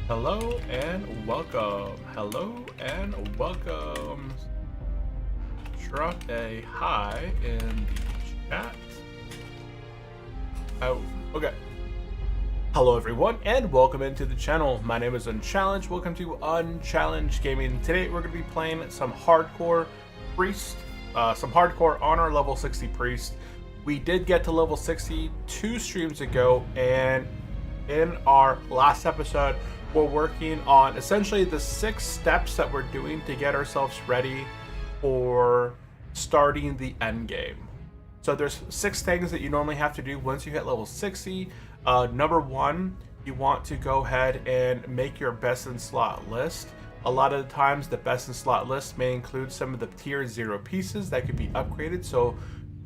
Hello and welcome. Hello and welcome. Drop a hi in the chat. Oh, okay. Hello everyone and welcome into the channel. My name is Unchallenged. Welcome to Unchallenged Gaming. Today we're going to be playing some hardcore priest, some hardcore on our level 60 priest. We did get to level 60 2 streams ago, and in our last episode we're working on essentially the 6 steps that we're doing to get ourselves ready for starting the end game. So there's 6 things that you normally have to do once you hit level 60. Number 1, you want to go ahead and make your best in slot list. A lot of the times the best in slot list may include some of the tier 0 pieces that could be upgraded. So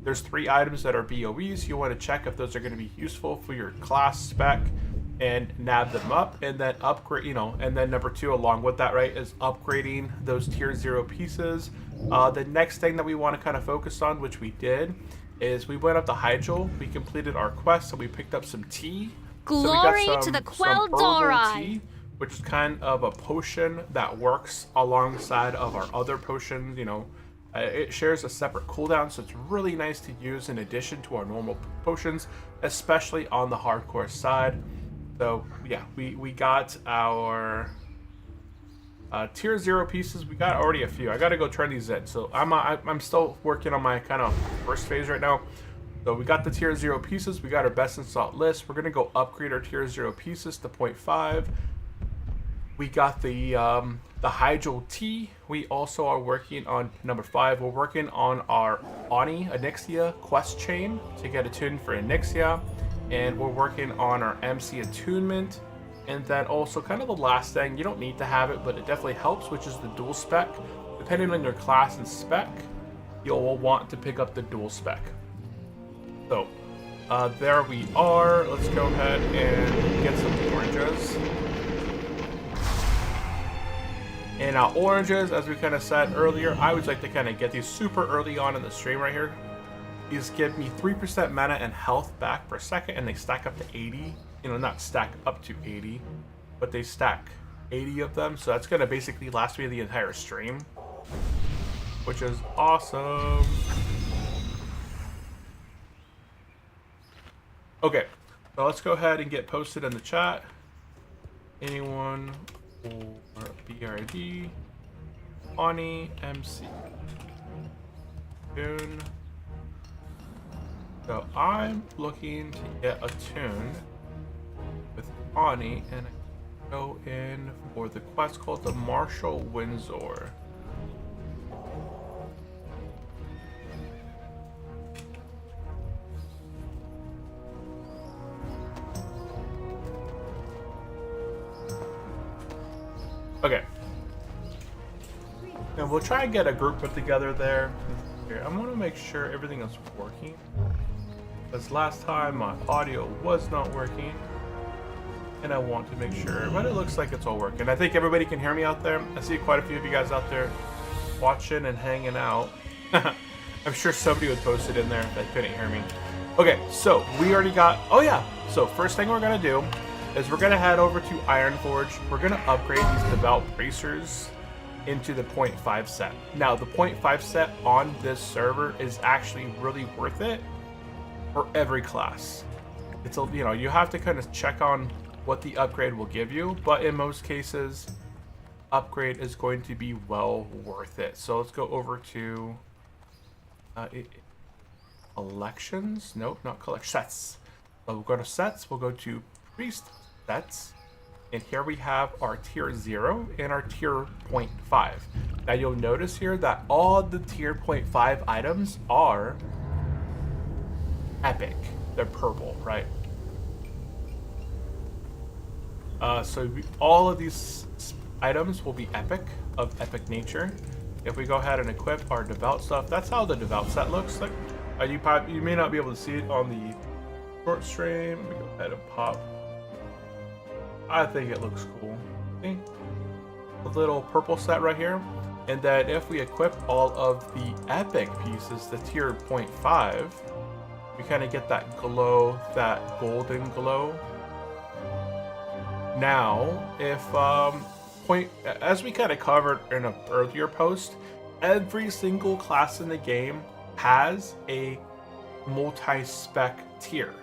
there's 3 items that are BOEs. You want to check if those are going to be useful for your class spec and nab them up, and then upgrade, and then number 2 along with that, right, is upgrading those tier 0 pieces. The next thing that we want to kind of focus on, which we did, is we went up to Hyjal, we completed our quest, and we picked up some tea. Glory so to the tea, which is kind of a potion that works alongside of our other potions. It shares a separate cooldown, so it's really nice to use in addition to our normal potions, especially on the hardcore side. So yeah, we got our tier 0 pieces. We got already a few. I gotta go turn these in. So I'm still working on my kind of first phase right now. So we got the tier 0 pieces. We got our best in slot list. We're gonna go upgrade our tier 0 pieces to 0.5. We got the Hyjal tea. We also are working on number 5. We're working on our Ani Onyxia quest chain to get attuned for Onyxia. And we're working on our MC attunement. And then also kind of the last thing, you don't need to have it, but it definitely helps, which is the dual spec. Depending on your class and spec, you'll want to pick up the dual spec. So there we are. Let's go ahead and get some oranges. And now oranges, as we kind of said earlier, I would like to kind of get these super early on in the stream right here. These give me 3% mana and health back per second, and they stack up to 80. Not stack up to 80, but they stack 80 of them. So that's going to basically last me the entire stream, which is awesome. Okay, so let's go ahead and get posted in the chat. Anyone or BRD, Ani, MC, June. So I'm looking to get attuned with Ani, and I go in for the quest called the Marshal Windsor. Okay. And we'll try and get a group put together there. Here, I want to make sure everything is working. Because last time my audio was not working, and I want to make sure, but it looks like it's all working. I think everybody can hear me out there. I see quite a few of you guys out there watching and hanging out. I'm sure somebody would post it in there that couldn't hear me. Okay, so we already got, so first thing we're going to do is we're going to head over to Ironforge. We're going to upgrade these Devout Bracers into the 0.5 set. Now, the 0.5 set on this server is actually really worth it for every class. It's you have to kind of check on what the upgrade will give you, but in most cases, upgrade is going to be well worth it. So let's go over to elections. Nope, not collect sets. So we'll go to sets. We'll go to priest sets, and here we have our tier 0 and our tier 0.5. Now you'll notice here that all the tier 0.5 items are epic. They're purple, right? All of these items will be epic, of epic nature. If we go ahead and equip our devout stuff, that's how the devout set looks like. You may not be able to see it on the short stream. Let me go ahead and pop. I think it looks cool. See? A little purple set right here. And then if we equip all of the epic pieces, the tier 0.5, we kind of get that glow, that golden glow. Now, if as we kind of covered in an earlier post, every single class in the game has a multi-spec tier.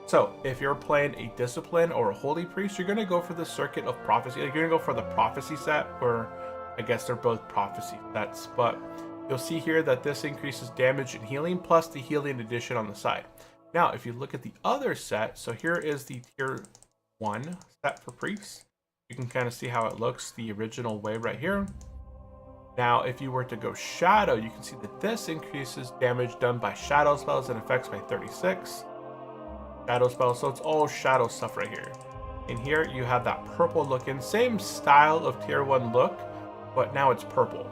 So if you're playing a discipline or a holy priest, you're gonna go for the circuit of prophecy. You're gonna go for the prophecy set, or I guess they're both prophecy sets, but you'll see here that this increases damage and healing plus the healing addition on the side. Now, if you look at the other set, so here is the tier 1 set for priests. You can kind of see how it looks the original way right here. Now, if you were to go shadow, you can see that this increases damage done by shadow spells and effects by 36. Shadow spells, so it's all shadow stuff right here. And here you have that purple looking, same style of tier 1 look, but now it's purple.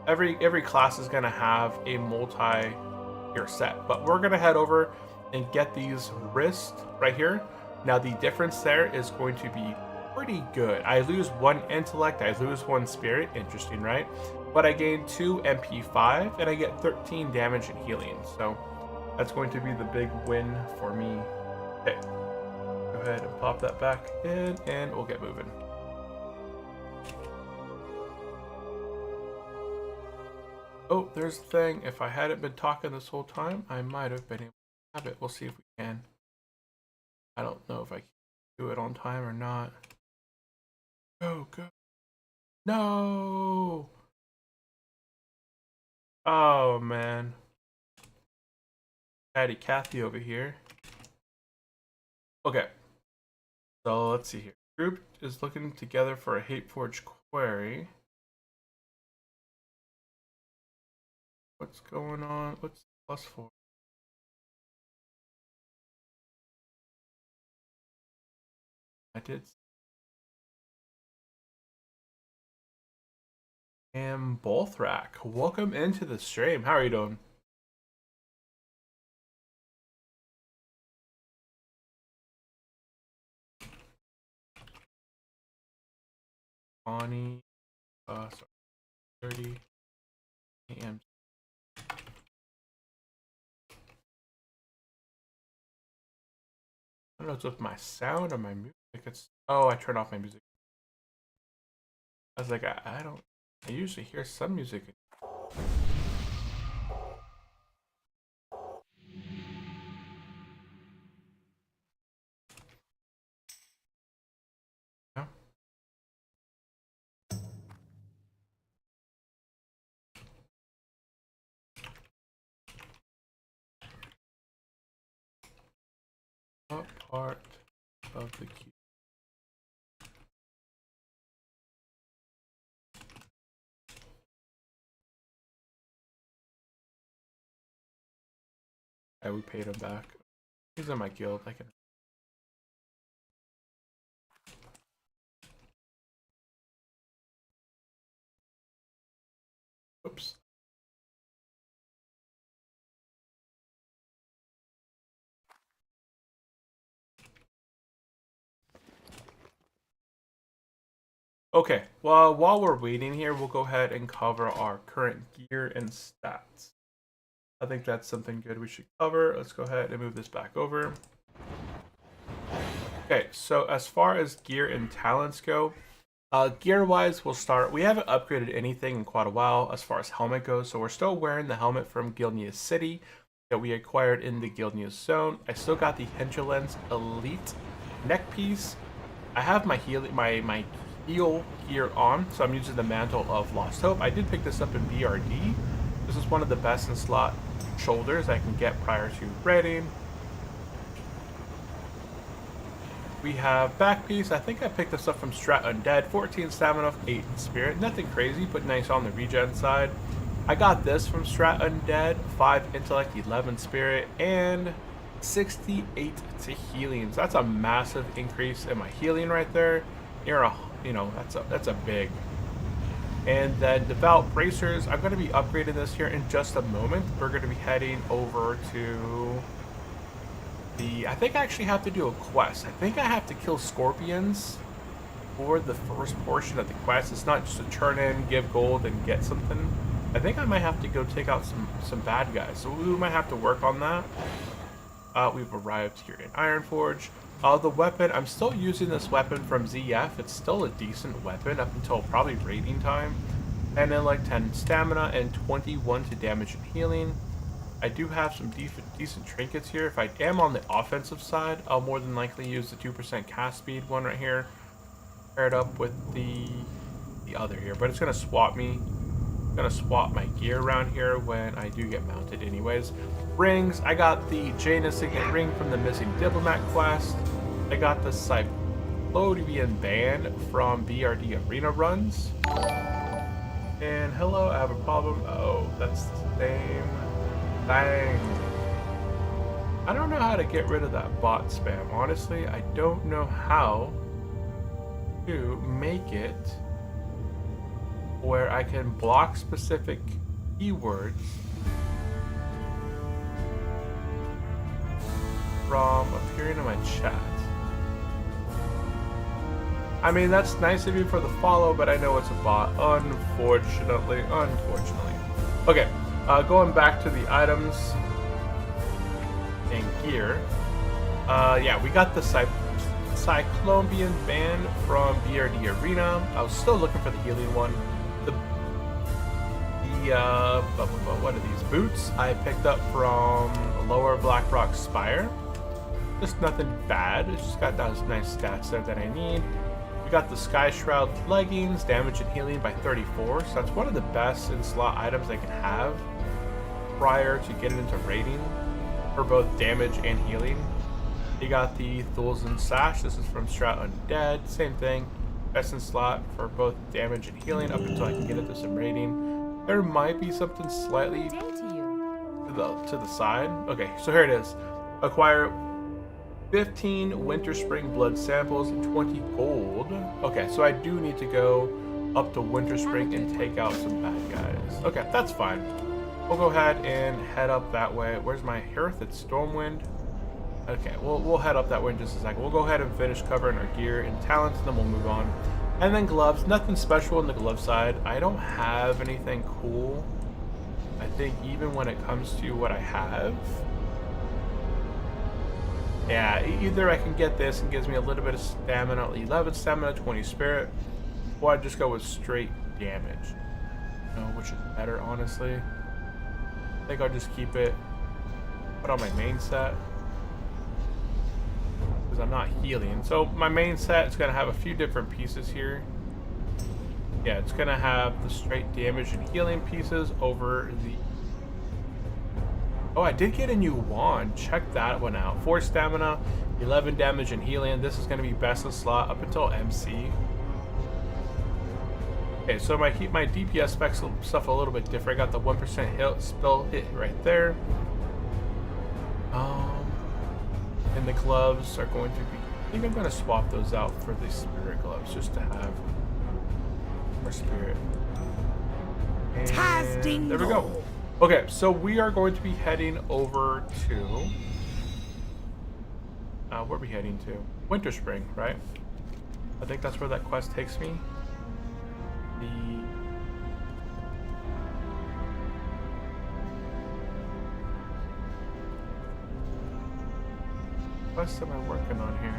Every class is gonna have a multi-tier set, but we're gonna head over and get these wrists right here. Now the difference there is going to be pretty good. I lose 1 intellect, I lose 1 spirit, interesting, right? But I gain 2 MP5 and I get 13 damage and healing. So that's going to be the big win for me. Okay, go ahead and pop that back in and we'll get moving. Oh, there's the thing. If I hadn't been talking this whole time, I might have been able to have it. We'll see if we can. I don't know if I can do it on time or not. Go, go. No! Oh, man. Patty Cathy over here. Okay. So let's see here. Group is looking together for a Hateforge query. What's going on? What's plus 4? I did. And Bolthrak, welcome into the stream. How are you doing? Bonnie, sorry, 30 a.m. I don't know if it's with my sound or my music. It's, oh, I turned off my music. I was like, I don't. I usually hear some music. No? What part of the queue? Yeah, we paid him back. He's in my guild. I can. Oops. Okay, well, while we're waiting here, we'll go ahead and cover our current gear and stats. I think that's something good we should cover. Let's go ahead and move this back over. Okay, so as far as gear and talents go, gear-wise, we'll start. We haven't upgraded anything in quite a while as far as helmet goes, so we're still wearing the helmet from Gilneas City that we acquired in the Gilneas Zone. I still got the Hinterlands Elite neck piece. I have my heal gear on, so I'm using the Mantle of Lost Hope. I did pick this up in BRD. This is one of the best in slot shoulders I can get prior to raiding. We have back piece. I think I picked this up from Strat Undead. 14 stamina, 8 spirit. Nothing crazy, but nice on the regen side. I got this from Strat Undead. 5 intellect, 11 spirit, and 68 to healing. So that's a massive increase in my healing right there. That's a big. And then Devout Bracers. I'm going to be upgrading this here in just a moment. We're going to be heading over to I think I actually have to do a quest. I think I have to kill scorpions for the first portion of the quest. It's not just to turn in, give gold, and get something. I think I might have to go take out some bad guys. So we might have to work on that. We've arrived here in Ironforge. The weapon, I'm still using this weapon from ZF. It's still a decent weapon up until probably raiding time. And then like 10 stamina and 21 to damage and healing. I do have some decent trinkets here. If I am on the offensive side, I'll more than likely use the 2% cast speed one right here. Pair it up with the other here. But it's going to swap me. I'm going to swap my gear around here when I do get mounted anyways. Rings, I got the Jaina Signet ring from the Missing Diplomat quest. I got the Cyclodian band from BRD Arena runs. And hello, I have a problem. Oh, that's the same thing. I don't know how to get rid of that bot spam. Honestly, I don't know how to make it where I can block specific keywords from appearing in my chat. I mean, that's nice of you for the follow, but I know it's a bot, unfortunately. Okay, going back to the items and gear. Yeah, we got the Cyclobian band from BRD Arena. I was still looking for the healing one. What are these? Boots I picked up from Lower Blackrock Spire. Just nothing bad. It's just got those nice stats there that I need. We got the Sky Shroud leggings, damage and healing by 34. So that's one of the best in slot items I can have prior to getting into raiding for both damage and healing. You got the Thulzen Sash. This is from Strat Undead. Same thing. Best in slot for both damage and healing up until I can get into some raiding. There might be something slightly to the side. Okay, so here it is. Acquire 15 Winter Spring blood samples and 20 gold. Okay, so I do need to go up to Winter Spring and take out some bad guys. Okay, that's fine. We'll go ahead and head up that way. Where's my Hearth? It's Stormwind. Okay, we'll head up that way in just a second. We'll go ahead and finish covering our gear and talents, and then we'll move on. And then gloves. Nothing special on the glove side. I don't have anything cool. I think even when it comes to what I have. Yeah, either I can get this and gives me a little bit of stamina, 11 stamina, 20 spirit, or I just go with straight damage. You know, which is better, honestly. I think I'll just keep it, put on my main set. Because I'm not healing. So my main set is going to have a few different pieces here. Yeah, it's going to have the straight damage and healing pieces over the... Oh, I did get a new wand. Check that one out. 4 stamina, 11 damage and healing. This is going to be best in slot up until MC. Okay, so my DPS specs stuff a little bit different. I got the 1% hit spell hit right there. And the gloves are going to be... I think I'm going to swap those out for the spirit gloves just to have more spirit. And there we go. Okay, so we are going to be heading over to... where are we heading to? Winter Spring, right? I think that's where that quest takes me. The... quest am I working on here?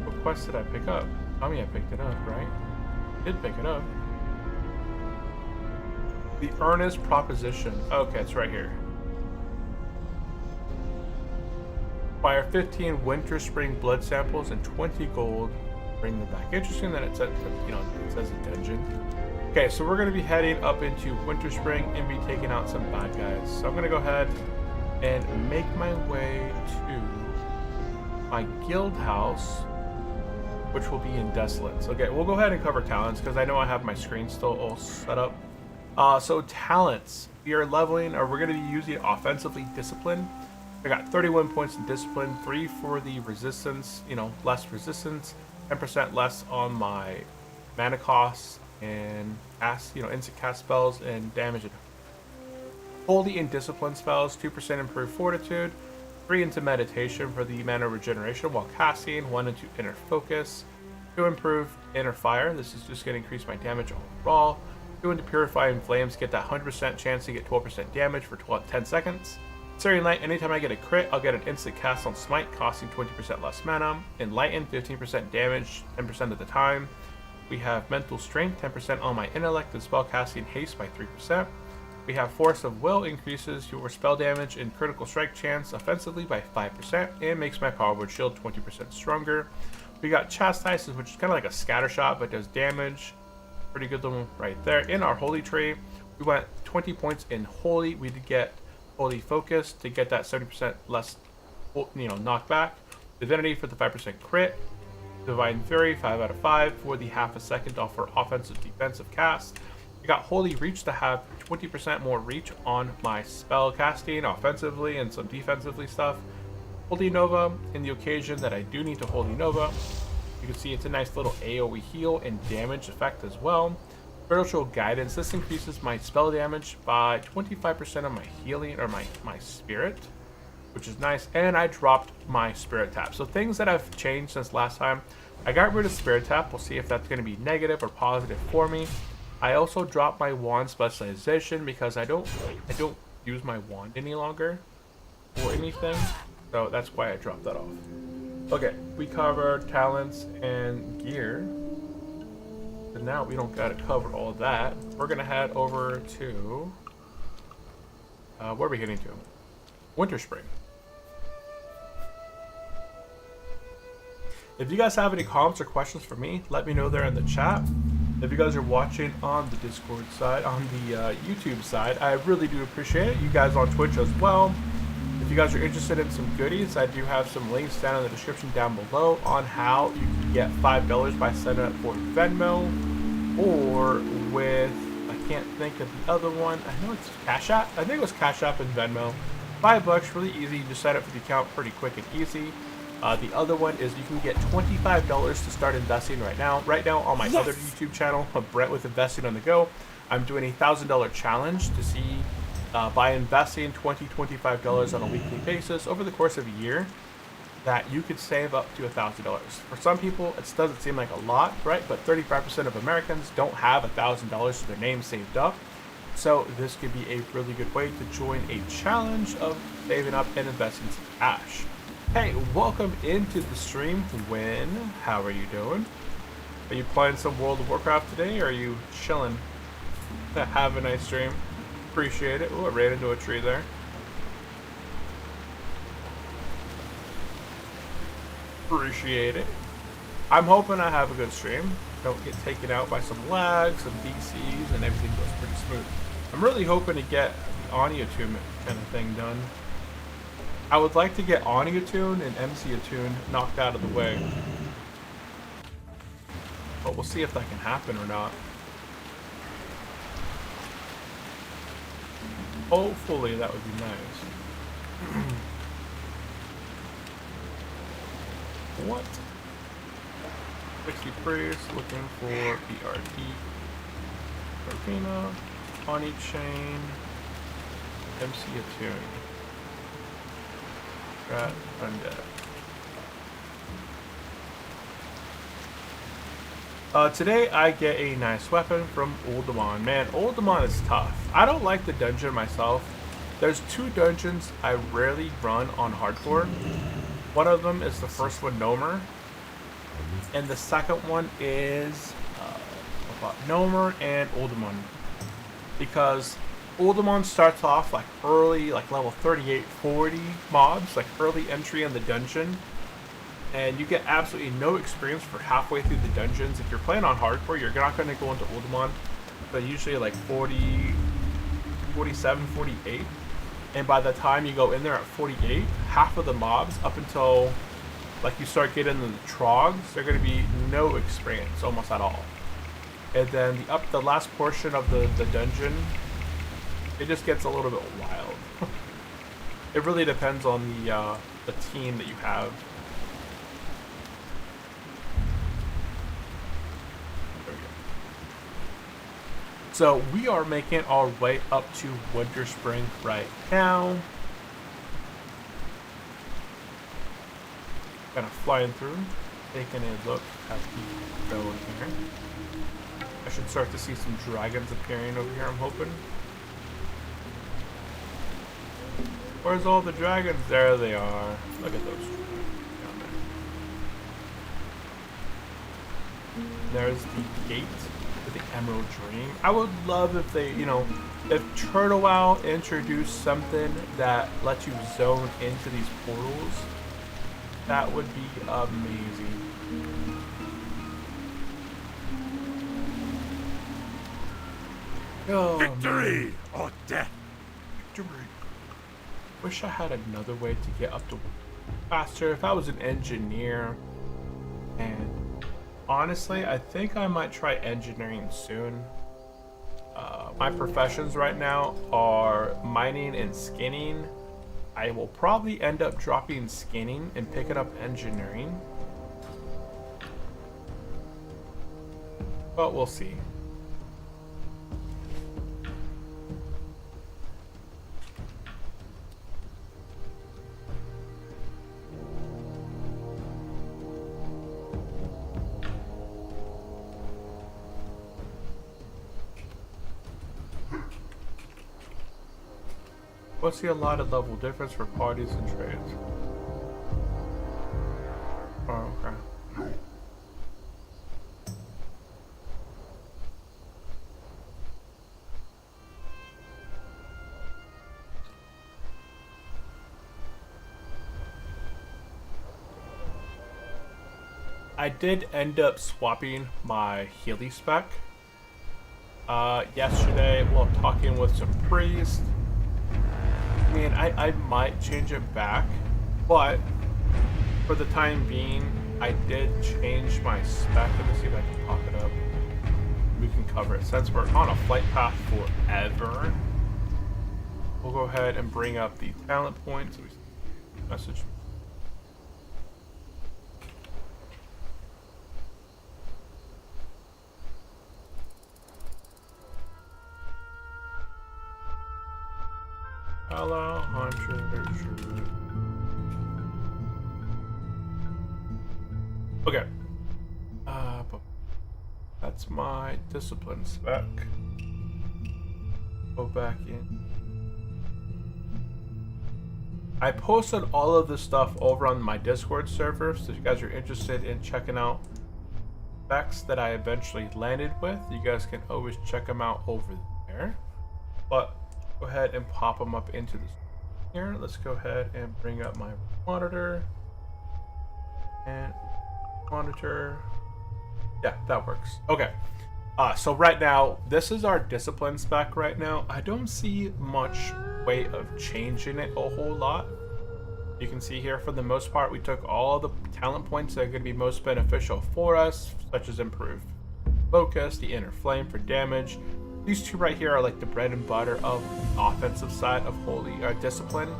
What quest did I pick up? I mean, I picked it up, right? Did pick it up. The Earnest Proposition. Okay, it's right here. Acquire 15 Winter Spring blood samples and 20 gold. Bring them back. Interesting that it says, it says a dungeon. Okay, so we're going to be heading up into Winter Spring and be taking out some bad guys. So I'm going to go ahead and make my way to my guild house, which will be in Desolates. Okay, we'll go ahead and cover talents because I know I have my screen still all set up. So talents, we are leveling, or we're going to be using offensively discipline. I got 31 points in discipline, 3 for the resistance, less resistance, 10% less on my mana costs and cast, instant cast spells and damage. Holy and discipline spells, 2% improved fortitude, 3 into meditation for the mana regeneration while casting, 1 into inner focus, 2 improve inner fire. This is just going to increase my damage overall. 2 into purifying flames, get that 100% chance to get 12% damage for 10 seconds. Searing Light, anytime I get a crit, I'll get an instant cast on Smite, costing 20% less mana. Enlighten, 15% damage, 10% of the time. We have Mental Strength, 10% on my Intellect, and Spellcasting Haste by 3%. We have Force of Will, increases your spell damage and critical strike chance offensively by 5%, and makes my Power Word Shield 20% stronger. We got Chastise, which is kind of like a scatter shot, but does damage. Pretty good one right there. In our Holy Tree, we went 20 points in Holy. We did get Holy Focus to get that 70% less, knockback. Divinity for the 5% crit. Divine Fury, 5 out of 5 for the half a second off for offensive defensive cast. We got Holy Reach to have 20% more reach on my spell casting offensively and some defensively stuff. Holy Nova, in the occasion that I do need to Holy Nova. You can see it's a nice little AoE heal and damage effect as well. Spiritual Guidance, this increases my spell damage by 25% on my healing or my spirit, which is nice. And I dropped my Spirit Tap. So things that have changed since last time. I got rid of Spirit Tap. We'll see if that's going to be negative or positive for me. I also dropped my wand specialization because I don't use my wand any longer or anything. So that's why I dropped that off. Okay, we covered talents and gear. So now we don't gotta cover all of that. We're gonna head over to where are we heading to? Winter Spring. If you guys have any comments or questions for me, let me know there in the chat. If you guys are watching on the Discord side, on the YouTube side, I really do appreciate it. You guys on Twitch as well. If you guys are interested in some goodies, I do have some links down in the description down below on how you can get $5 by signing up for Venmo or with, I can't think of the other one. I know it's Cash App. I think it was Cash App and Venmo. $5, really easy. You just sign up for the account pretty quick and easy. The other one is you can get $25 to start investing right now. Right now on my other YouTube channel, Brett with Investing on the Go, I'm doing a $1,000 challenge to see by investing $25 on a weekly basis over the course of a year that you could save up to $1,000. For some people, it doesn't seem like a lot, right? But 35% of Americans don't have $1,000 to their name saved up. So this could be a really good way to join a challenge of saving up and investing some cash. Hey, welcome into the stream, Win. How are you doing? Are you playing some World of Warcraft today, or are you chilling? Have a nice stream. Appreciate it. Oh, I ran into a tree there. Appreciate it. I'm hoping I have a good stream. Don't get taken out by some lags, some DCs, and everything goes pretty smooth. I'm really hoping to get the audio tune kind of thing done. I would like to get audio tune and MC tune knocked out of the way. But we'll see if that can happen or not. Hopefully that would be nice. What? 60 Priest, looking for BRT. Arena, Honey Chain, MC Attune. Got Undead. Today I get a nice weapon from Uldaman. Man, Uldaman is tough. I don't like the dungeon myself. There's two dungeons I rarely run on hardcore. One of them is the first one, Nomer. And the second one is Nomer and Uldaman. Because Uldaman starts off like early, like level 38, 40 mobs, like early entry in the dungeon. And you get absolutely no experience for halfway through the dungeons. If you're playing on hardcore, you're not going to go into Uldaman. But usually like 40, 47, 48. And by the time you go in there at 48, half of the mobs up until like you start getting into the trogs, they're going to be no experience almost at all. And then the last portion of the dungeon, it just gets a little bit wild. It really depends on the team that you have. There we go. So we are making our way up to Winter Spring right now. Kind of flying through, taking a look at the going here. I should start to see some dragons appearing over here, I'm hoping. Where's all the dragons? There they are. Look at those. There's the gate to the Emerald Dream. I would love if they, you know, if Turtle WoW introduced something that lets you zone into these portals. That would be amazing. Oh, Victory man. or death. Victory. Wish I had another way to get up to faster. If I was an engineer, and honestly, I think I might try engineering soon. My professions right now are mining and skinning. I will probably end up dropping skinning and picking up engineering. But we'll see. What's the allotted level difference for parties and trades? Oh, okay. I did end up swapping my Healy spec yesterday while talking with some priests. I mean, I might change it back, but for the time being, I did change my spec. Let me see if I can pop it up. We can cover it. Since we're on a flight path forever, we'll go ahead and bring up the talent points. Message. Hello, Hunter. Okay. But that's my discipline spec. Go back in. I posted all of this stuff over on my Discord server, so if you guys are interested in checking out specs that I eventually landed with, you guys can always check them out over there. But go ahead and pop them up into this here. Let's go ahead and bring up my monitor and monitor. Yeah, that works. Okay. So right now, this is our discipline spec right now. I don't see much way of changing it a whole lot. You can see here, for the most part, we took all the talent points that are going to be most beneficial for us, such as improved focus, the inner flame for damage. These two right here are like the bread and butter of the offensive side of Holy Discipline.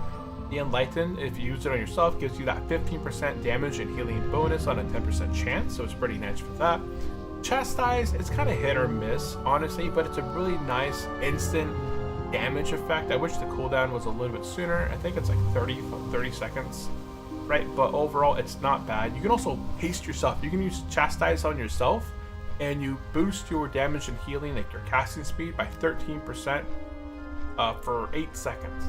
The Enlightened, if you use it on yourself, gives you that 15% damage and healing bonus on a 10% chance, so it's pretty nice for that. Chastise, it's kind of hit or miss, honestly, but it's a really nice instant damage effect. I wish the cooldown was a little bit sooner. I think it's like 30 seconds, right? But overall, it's not bad. You can also haste yourself. You can use Chastise on yourself, and you boost your damage and healing, like your casting speed, by 13% for 8 seconds,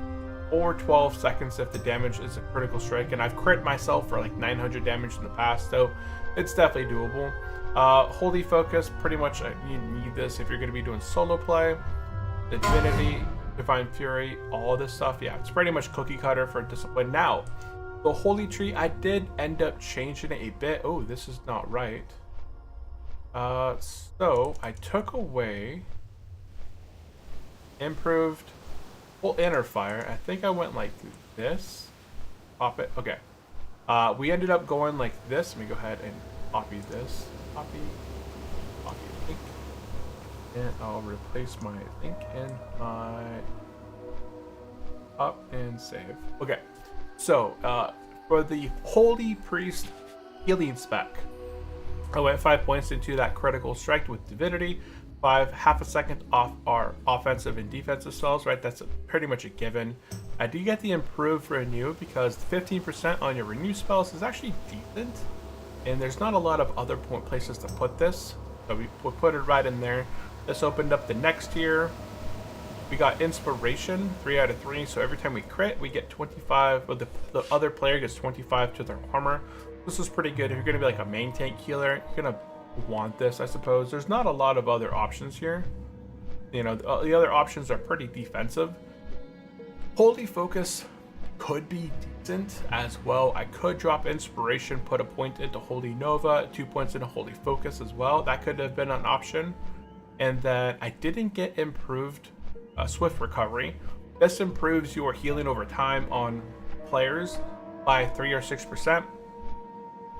or 12 seconds if the damage is a critical strike. And I've crit myself for like 900 damage in the past, so it's definitely doable. Holy Focus, pretty much you need this if you're going to be doing solo play. The Divinity, Divine Fury, all this stuff, yeah, it's pretty much cookie cutter for Discipline. Now, the Holy Tree, I did end up changing it a bit. Oh, this is not right. So I took away improved full inner fire. I think I went like this. Pop it. Okay. We ended up going like this. Let me go ahead and copy this. Copy link. And I'll replace my link in my up and save. Okay. So for the Holy Priest healing spec, I went 5 points into that critical strike with Divinity, half a second off our offensive and defensive spells, right? That's pretty much a given. I do get the improved renew because 15% on your renew spells is actually decent, and there's not a lot of other places to put this, so we put it right in there. This opened up the next tier, We got inspiration, 3 out of 3. So every time we crit, we get 25. Well, the other player gets 25 to their armor. This is pretty good. If you're going to be like a main tank healer, you're going to want this, I suppose. There's not a lot of other options here. You know, the other options are pretty defensive. Holy Focus could be decent as well. I could drop inspiration, put a point into Holy Nova, 2 points into Holy Focus as well. That could have been an option. And then I didn't get improved Swift Recovery. This improves your healing over time on players by 3 or 6%.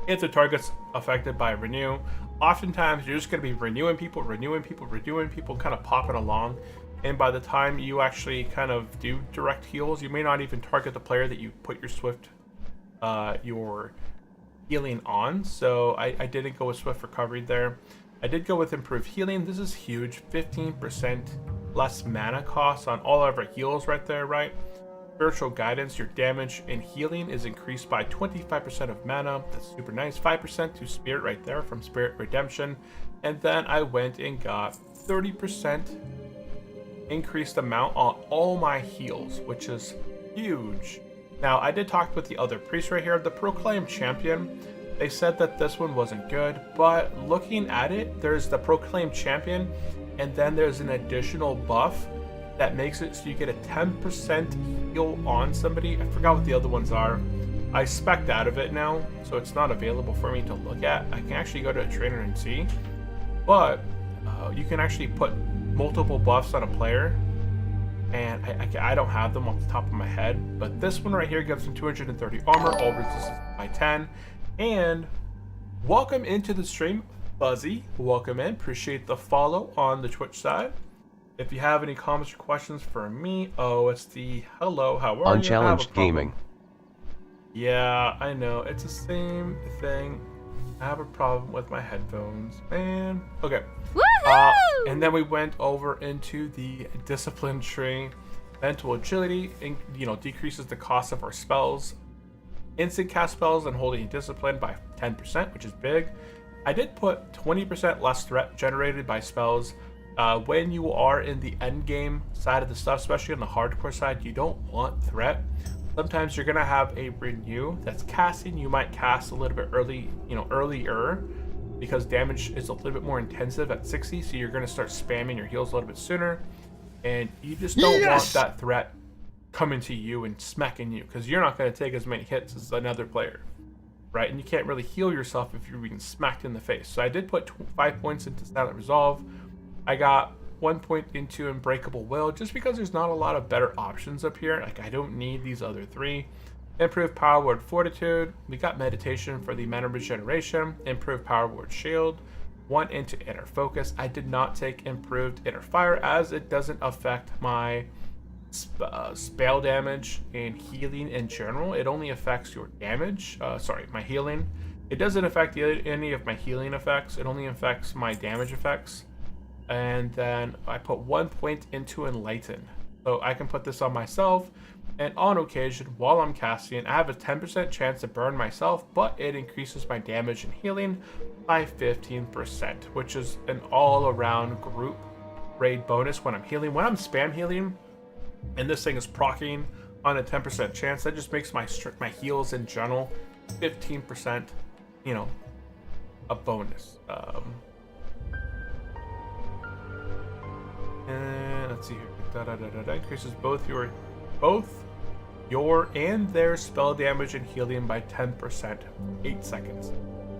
If the target's affected by Renew, oftentimes you're just going to be renewing people, kind of popping along. And by the time you actually kind of do direct heals, you may not even target the player that you put your Swift, your healing on. So I didn't go with Swift Recovery there. I did go with Improved Healing. This is huge. 15% less mana cost on all of our heals right there, right? Spiritual Guidance, your damage and healing is increased by 25% of mana. That's super nice. 5% to Spirit right there from Spirit Redemption. And then I went and got 30% increased amount on all my heals, which is huge. Now, I did talk with the other priest right here, the Proclaimed Champion. They said that this one wasn't good, but looking at it, there's the Proclaimed Champion, and then there's an additional buff that makes it so you get a 10% heal on somebody. I forgot what the other ones are. I spec'd out of it now, so it's not available for me to look at. I can actually go to a trainer and see, but you can actually put multiple buffs on a player, and I don't have them off the top of my head, but this one right here gives them 230 armor, all resistance by 10. And welcome into the stream, Fuzzy. Welcome in. Appreciate the follow on the Twitch side. If you have any comments or questions for me, it's the hello, how are you? Unchallenged Gaming. Yeah, I know. It's the same thing. I have a problem with my headphones, man. Okay. And then we went over into the discipline tree. Mental agility, decreases the cost of our spells. Instant cast spells and holding discipline by 10%, which is big. I did put 20% less threat generated by spells. When you are in the end game side of the stuff, especially on the hardcore side, you don't want threat. Sometimes you're gonna have a renew that's casting. You might cast a little bit early, earlier, because damage is a little bit more intensive at 60. So you're gonna start spamming your heals a little bit sooner, and you just don't want that threat coming to you and smacking you, because you're not gonna take as many hits as another player, right? And you can't really heal yourself if you're being smacked in the face. So I did put 5 points into Silent Resolve. I got 1 point into Unbreakable Will, just because there's not a lot of better options up here. Like, I don't need these other 3. Improved Power Word Fortitude. We got Meditation for the mana regeneration. Improved Power Word Shield. 1 into Inner Focus. I did not take Improved Inner Fire, as it doesn't affect my spell damage and healing in general. It only affects your damage. My healing. It doesn't affect any of my healing effects. It only affects my damage effects. And then I put 1 point into Enlighten. So I can put this on myself, and on occasion, while I'm casting, I have a 10% chance to burn myself, but it increases my damage and healing by 15%, which is an all-around group raid bonus when I'm healing. When I'm spam healing, and this thing is proccing on a 10% chance, that just makes my heals in general 15%, a bonus. And let's see here. Increases both your and their spell damage and healing by 10%, 8 seconds.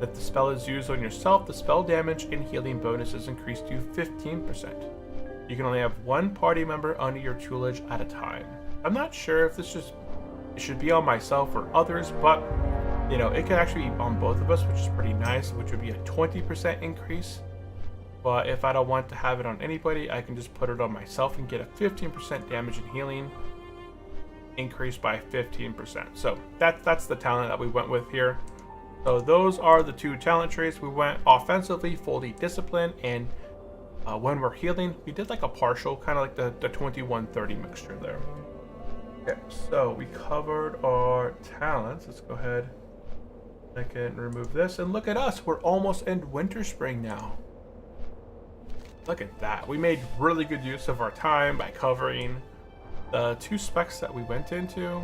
If the spell is used on yourself, the spell damage and healing bonus is increased to 15%. You can only have 1 party member under your tutelage at a time. I'm not sure if it should be on myself or others, but it could actually be on both of us, which is pretty nice, which would be a 20% increase. But if I don't want to have it on anybody, I can just put it on myself and get a 15% damage and healing increase by 15%. So that's the talent that we went with here. So those are the 2 talent traits. We went offensively, fully disciplined, and when we're healing, we did like a partial, kind of like the 21-30 mixture there. Okay, so we covered our talents. Let's go ahead. I can remove this, and look at us. We're almost in Winter Spring now. Look at that. We made really good use of our time by covering the 2 specs that we went into.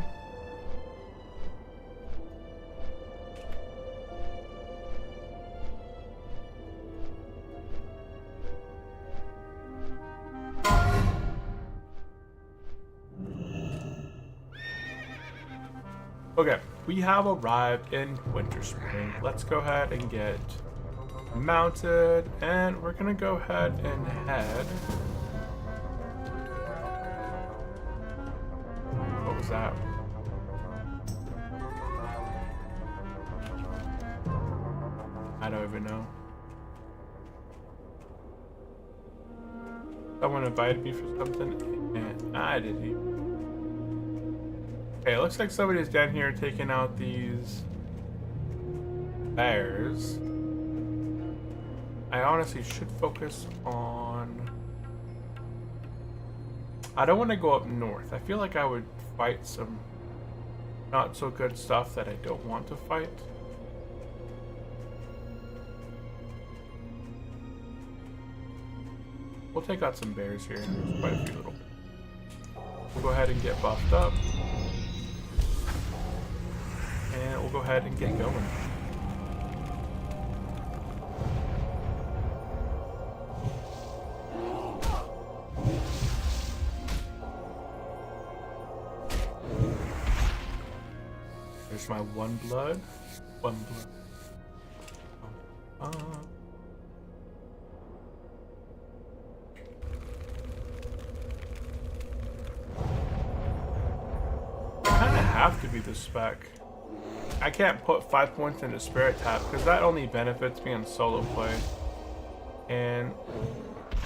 Okay, we have arrived in Winter Spring. Let's go ahead and get mounted, and we're gonna go ahead and head. What was that? I don't even know. Someone invited me for something, and I didn't even. Okay, it looks like somebody's down here taking out these bears. I honestly should focus on... I don't want to go up north. I feel like I would fight some not so good stuff that I don't want to fight. We'll take out some bears here. There's quite a few little. We'll go ahead and get buffed up. And we'll go ahead and get going. There's my one blood. One blood. Kind of have to be the spec. I can't put 5 points into Spirit Tap because that only benefits me on solo play. And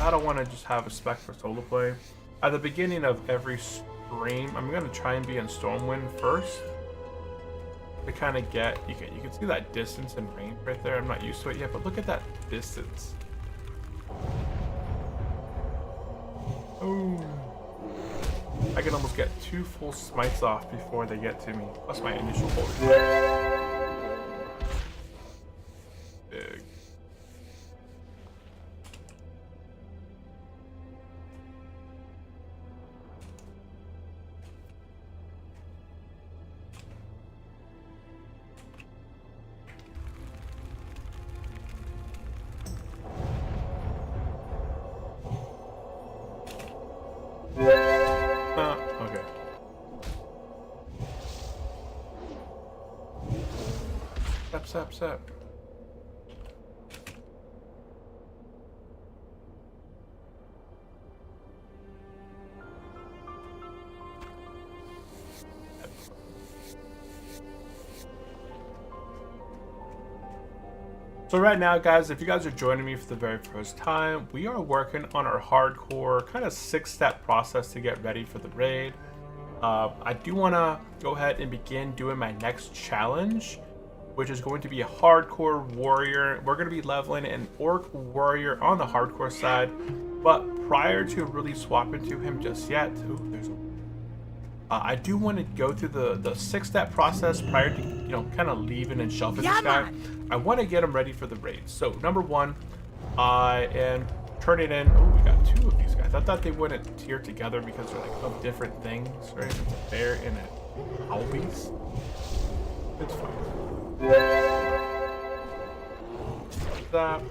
I don't want to just have a spec for solo play. At the beginning of every stream, I'm going to try and be in Stormwind first. To kind of get, you can see that distance and range right there. I'm not used to it yet, but look at that distance. Oh. I can almost get 2 full smites off before they get to me. Plus my initial hold. Big. Okay. Step. So right now, guys, if you guys are joining me for the very first time, we are working on our hardcore kind of 6-step process to get ready for the raid. I do want to go ahead and begin doing my next challenge, which is going to be a hardcore warrior. We're going to be leveling an orc warrior on the hardcore side, but prior to really swapping to him just yet, I do want to go through the 6-step process prior to, kind of leaving and shelving this guy. I want to get him ready for the raid. So number 1, I am turning in. Oh, we got 2 of these guys. I thought they wouldn't tier together because they're like of different things, right? It's a bear and a owl beast. It's fine. That.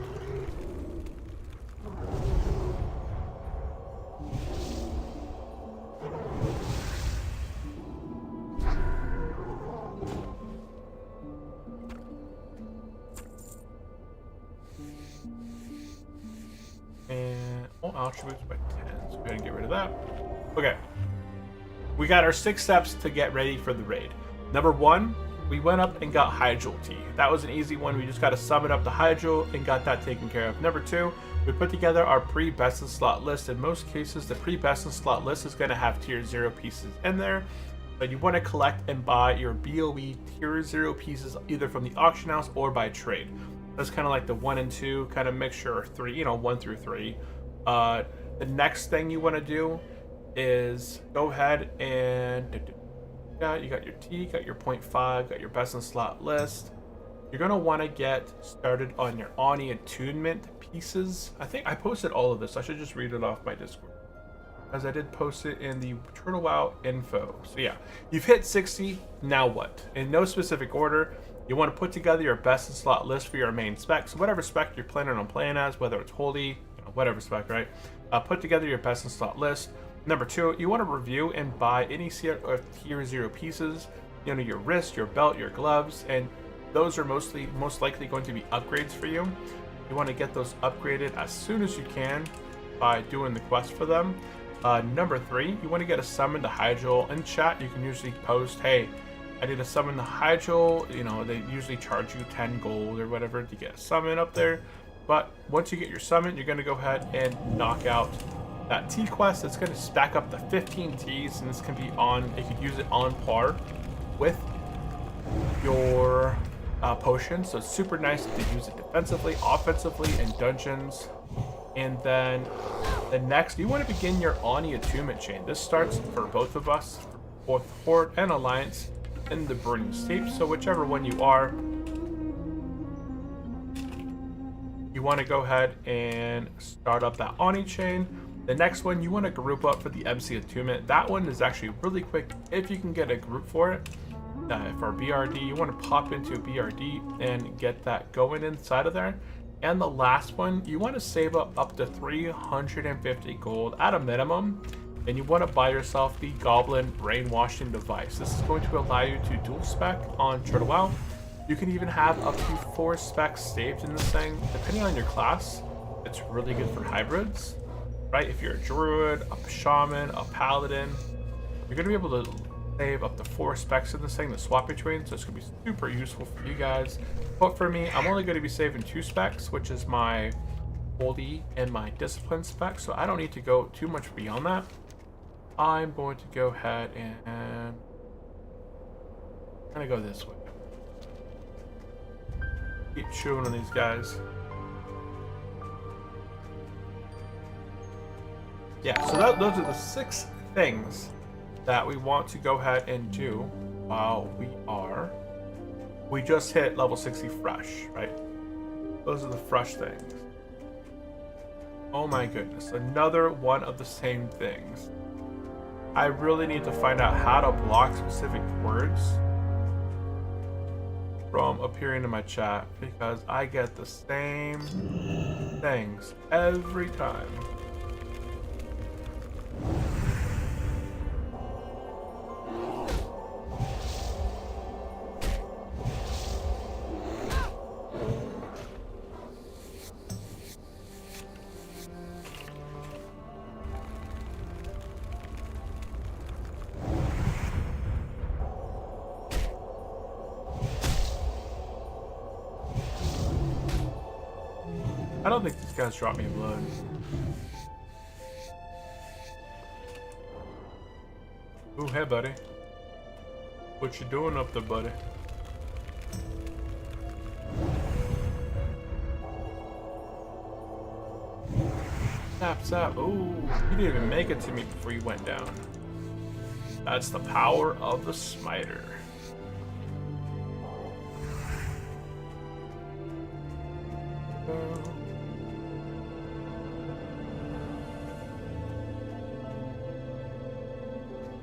And attributes by 10, so go ahead and get rid of that. Okay, we got our 6 steps to get ready for the raid. Number 1, we went up and got Hydral Tea. That was an easy one. We just got to summon up the Hydral and got that taken care of. Number 2, we put together our pre-best in slot list. In most cases, the pre-best in slot list is going to have tier 0 pieces in there, but you want to collect and buy your BOE tier 0 pieces either from the auction house or by trade. That's kind of like the 1 and 2 kind of mixture, or 3, 1 through 3. The next thing you want to do is go ahead and you got your T, got your 0.5, got your best in slot list. you're going to want to get started on your Ani attunement pieces. I think I posted all of this. I should just read it off my Discord, as I did post it in the Turtle WoW info. So yeah, you've hit 60, now what? In no specific order, you want to put together your best in slot list for your main spec. So whatever spec you're planning on playing as, whether it's holy, whatever spec, right? Put together your best in slot list. Number 2, you want to review and buy any tier 0 pieces, your wrist, your belt, your gloves, and those are most likely going to be upgrades for you. You want to get those upgraded as soon as you can by doing the quest for them. Number 3, you want to get a summon to Hydral. In chat, you can usually post, hey, I need a summon to Hydral. They usually charge you 10 gold or whatever to get a summon up there. But once you get your summon, you're going to go ahead and knock out that T quest. It's going to stack up to 15 Ts, and this can be you could use it on par with your potion. So it's super nice to use it defensively, offensively, in dungeons. And then the next, you want to begin your Ani attunement chain. This starts for both of us, for both Horde and Alliance, in the Burning Steep. So whichever one you are, you want to go ahead and start up that Ani chain. The next one, you want to group up for the MC attunement. That one is actually really quick if you can get a group for it. For BRD, you want to pop into BRD and get that going inside of there. And the last one, you want to save up to 350 gold at a minimum, and you want to buy yourself the Goblin Brainwashing Device. This is going to allow you to dual spec on Turtle WoW. You can even have up to 4 specs saved in this thing, depending on your class. It's really good for hybrids, right? If you're a druid, a shaman, a paladin, you're going to be able to save up to 4 specs in this thing to swap between, so it's going to be super useful for you guys. But for me, I'm only going to be saving 2 specs, which is my Holy and my Discipline spec, so I don't need to go too much beyond that. I'm going to go ahead and I'm going to go this way. Keep chewing on these guys. Yeah, so those are the 6 things that we want to go ahead and do while we just hit level 60 fresh, right? Those are the fresh things. Oh my goodness, another one of the same things. I really need to find out how to block specific words from appearing in my chat, because I get the same things every time. I don't think these guys drop me blood. Ooh, hey buddy. What you doing up there, buddy? Zap. Ooh, you didn't even make it to me before you went down. That's the power of the smiter.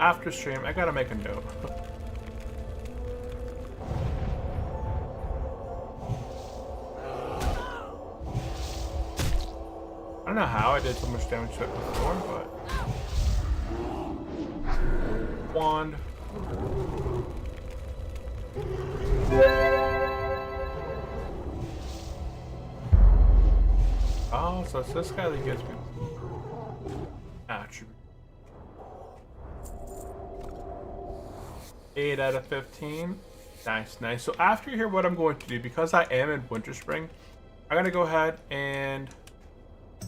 After stream, I gotta make a note. I don't know how I did so much damage to it before, but... Wand. Oh, so it's this guy that gives me attribute. 8 out of 15. Nice. So after you hear what I'm going to do, because I am in Winter Spring, I'm gonna go ahead and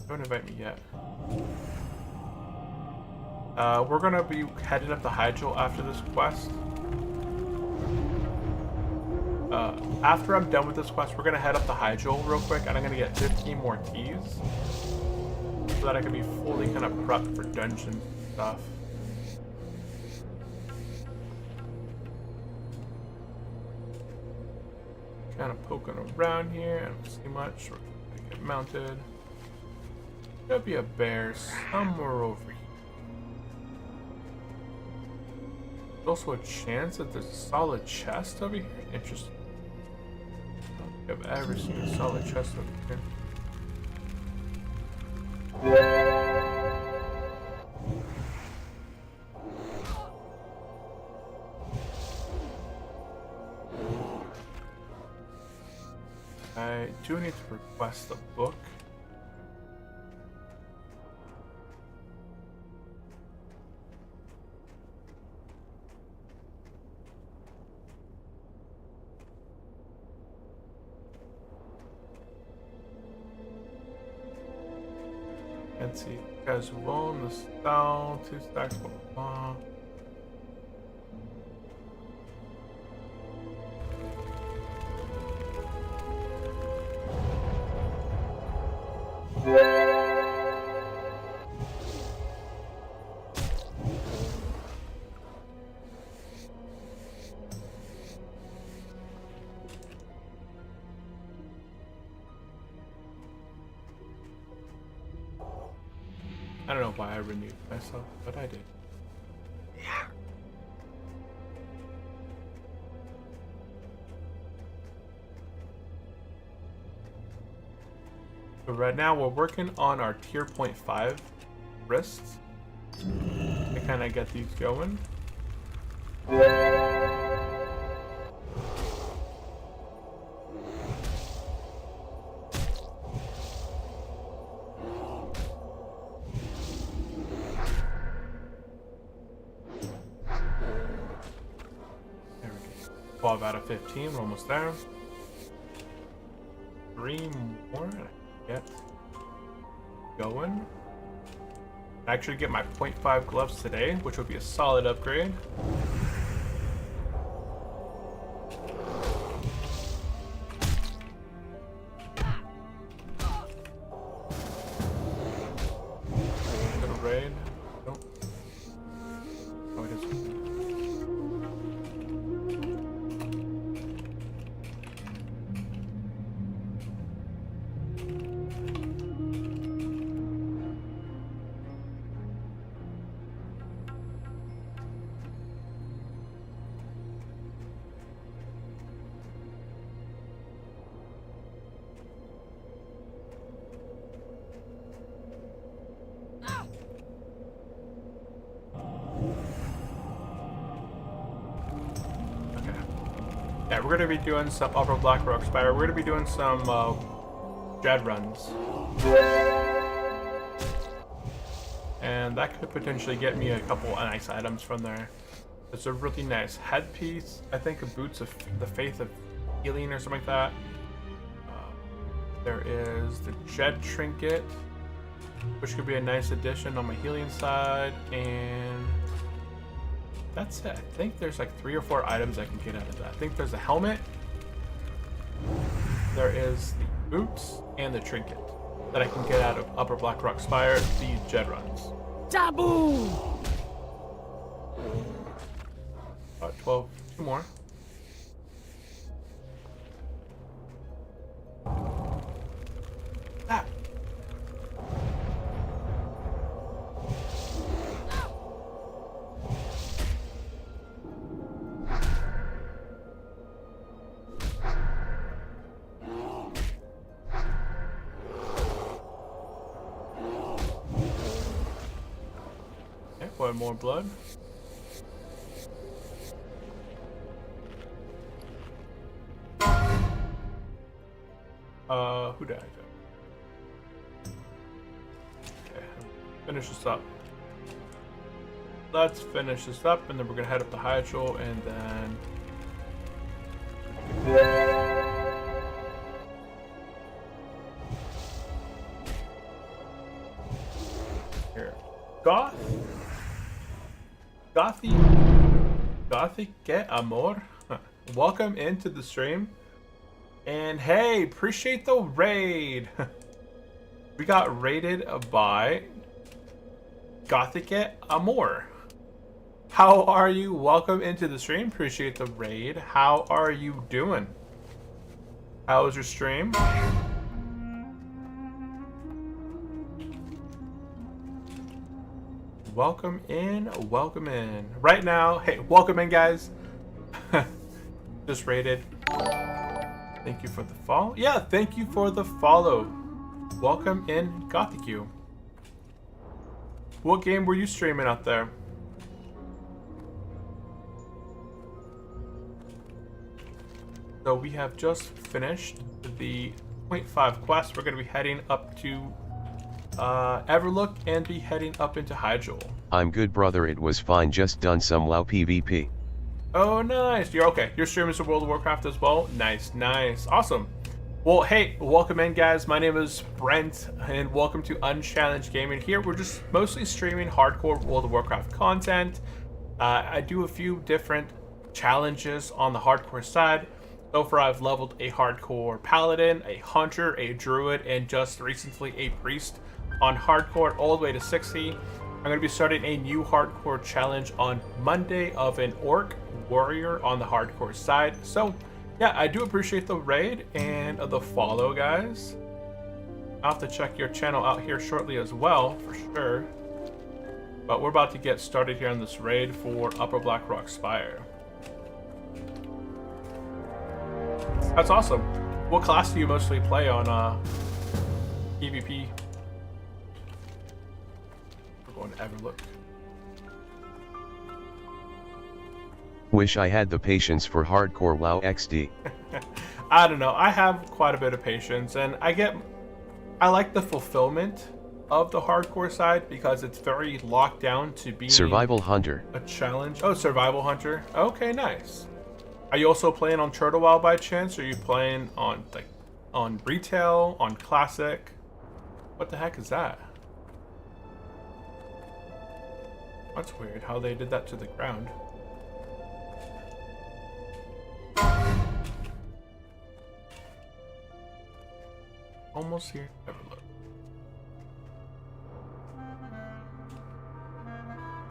don't invite me yet. We're gonna be heading up to Hydral after this quest. After I'm done with this quest, we're gonna head up to Hydral real quick, and I'm gonna get 15 more Ts so that I can be fully kind of prepped for dungeon stuff. kind of poking around here. I don't see much. We're gonna get mounted. There'll be a bear somewhere over here. There's also a chance that there's a solid chest over here. Interesting. I don't think I've ever seen a solid chest over here. I do need to request a book. Let's see. Guys, roll in the style, 2 stacks, blah blah blah. I don't know why I renewed myself, but I did. Yeah. So right now we're working on our tier 0.5 wrists to kind of get these going. There we go. 12 out of 15, we're almost there. 3 more. Get going. I actually get my 0.5 gloves today, which would be a solid upgrade. Go to raid. Nope. Oh, it is. Yeah, we're gonna be doing some Upper Blackrock Spire. We're gonna be doing some Jed runs. And that could potentially get me a couple nice items from there. There's a really nice headpiece. I think a Boots of the Faith of Healing or something like that. There is the Jed Trinket, which could be a nice addition on my healing side. And that's it. I think there's like 3 or 4 items I can get out of that. I think there's a helmet. There is the boots and the trinket that I can get out of Upper Blackrock Spire, the Jed runs. Taboo! 12, 2 more. Ah. Okay, 1 more blood. Who died? Okay, finish this up. Let's finish this up, and then we're gonna head up to Hyatchel, and then here, Gothic get amor. Welcome into the stream. And hey, appreciate the raid. We got raided by Gothic Amor. How are you? Welcome into the stream. Appreciate the raid. How are you doing? How was your stream? Welcome in, welcome in. Right now, hey, welcome in, guys. Just raided. Thank you for the follow. Yeah, thank you for the follow. Welcome in, Gothic you. What game were you streaming out there? So we have just finished the 0.5 quest. We're going to be heading up to Everlook and be heading up into Hyjal. I'm good, brother. It was fine. Just done some WoW PvP. Oh, nice. You're okay. You're streaming some World of Warcraft as well? Nice, nice. Awesome. Well, hey, welcome in, guys. My name is Brent, and welcome to Unchallenged Gaming. Here, we're just mostly streaming hardcore World of Warcraft content. I do a few different challenges on the hardcore side. So far, I've leveled a hardcore paladin, a hunter, a druid, and just recently a priest on hardcore all the way to 60. I'm going to be starting a new hardcore challenge on Monday of an orc warrior on the hardcore side. So yeah, I do appreciate the raid and the follow, guys. I'll have to check your channel out here shortly as well, for sure. But we're about to get started here on this raid for Upper Blackrock Spire. That's awesome. What class do you mostly play on PvP? We're going to Everlook. Wish I had the patience for hardcore WoW XD. I don't know. I have quite a bit of patience, and I like the fulfillment of the hardcore side because it's very locked down to being Survival Hunter. A challenge. Oh, Survival Hunter. Okay, nice. Are you also playing on Turtle WoW by chance? Or are you playing on on retail, on classic? What the heck is that? That's weird how they did that to the ground. Almost here. Never look.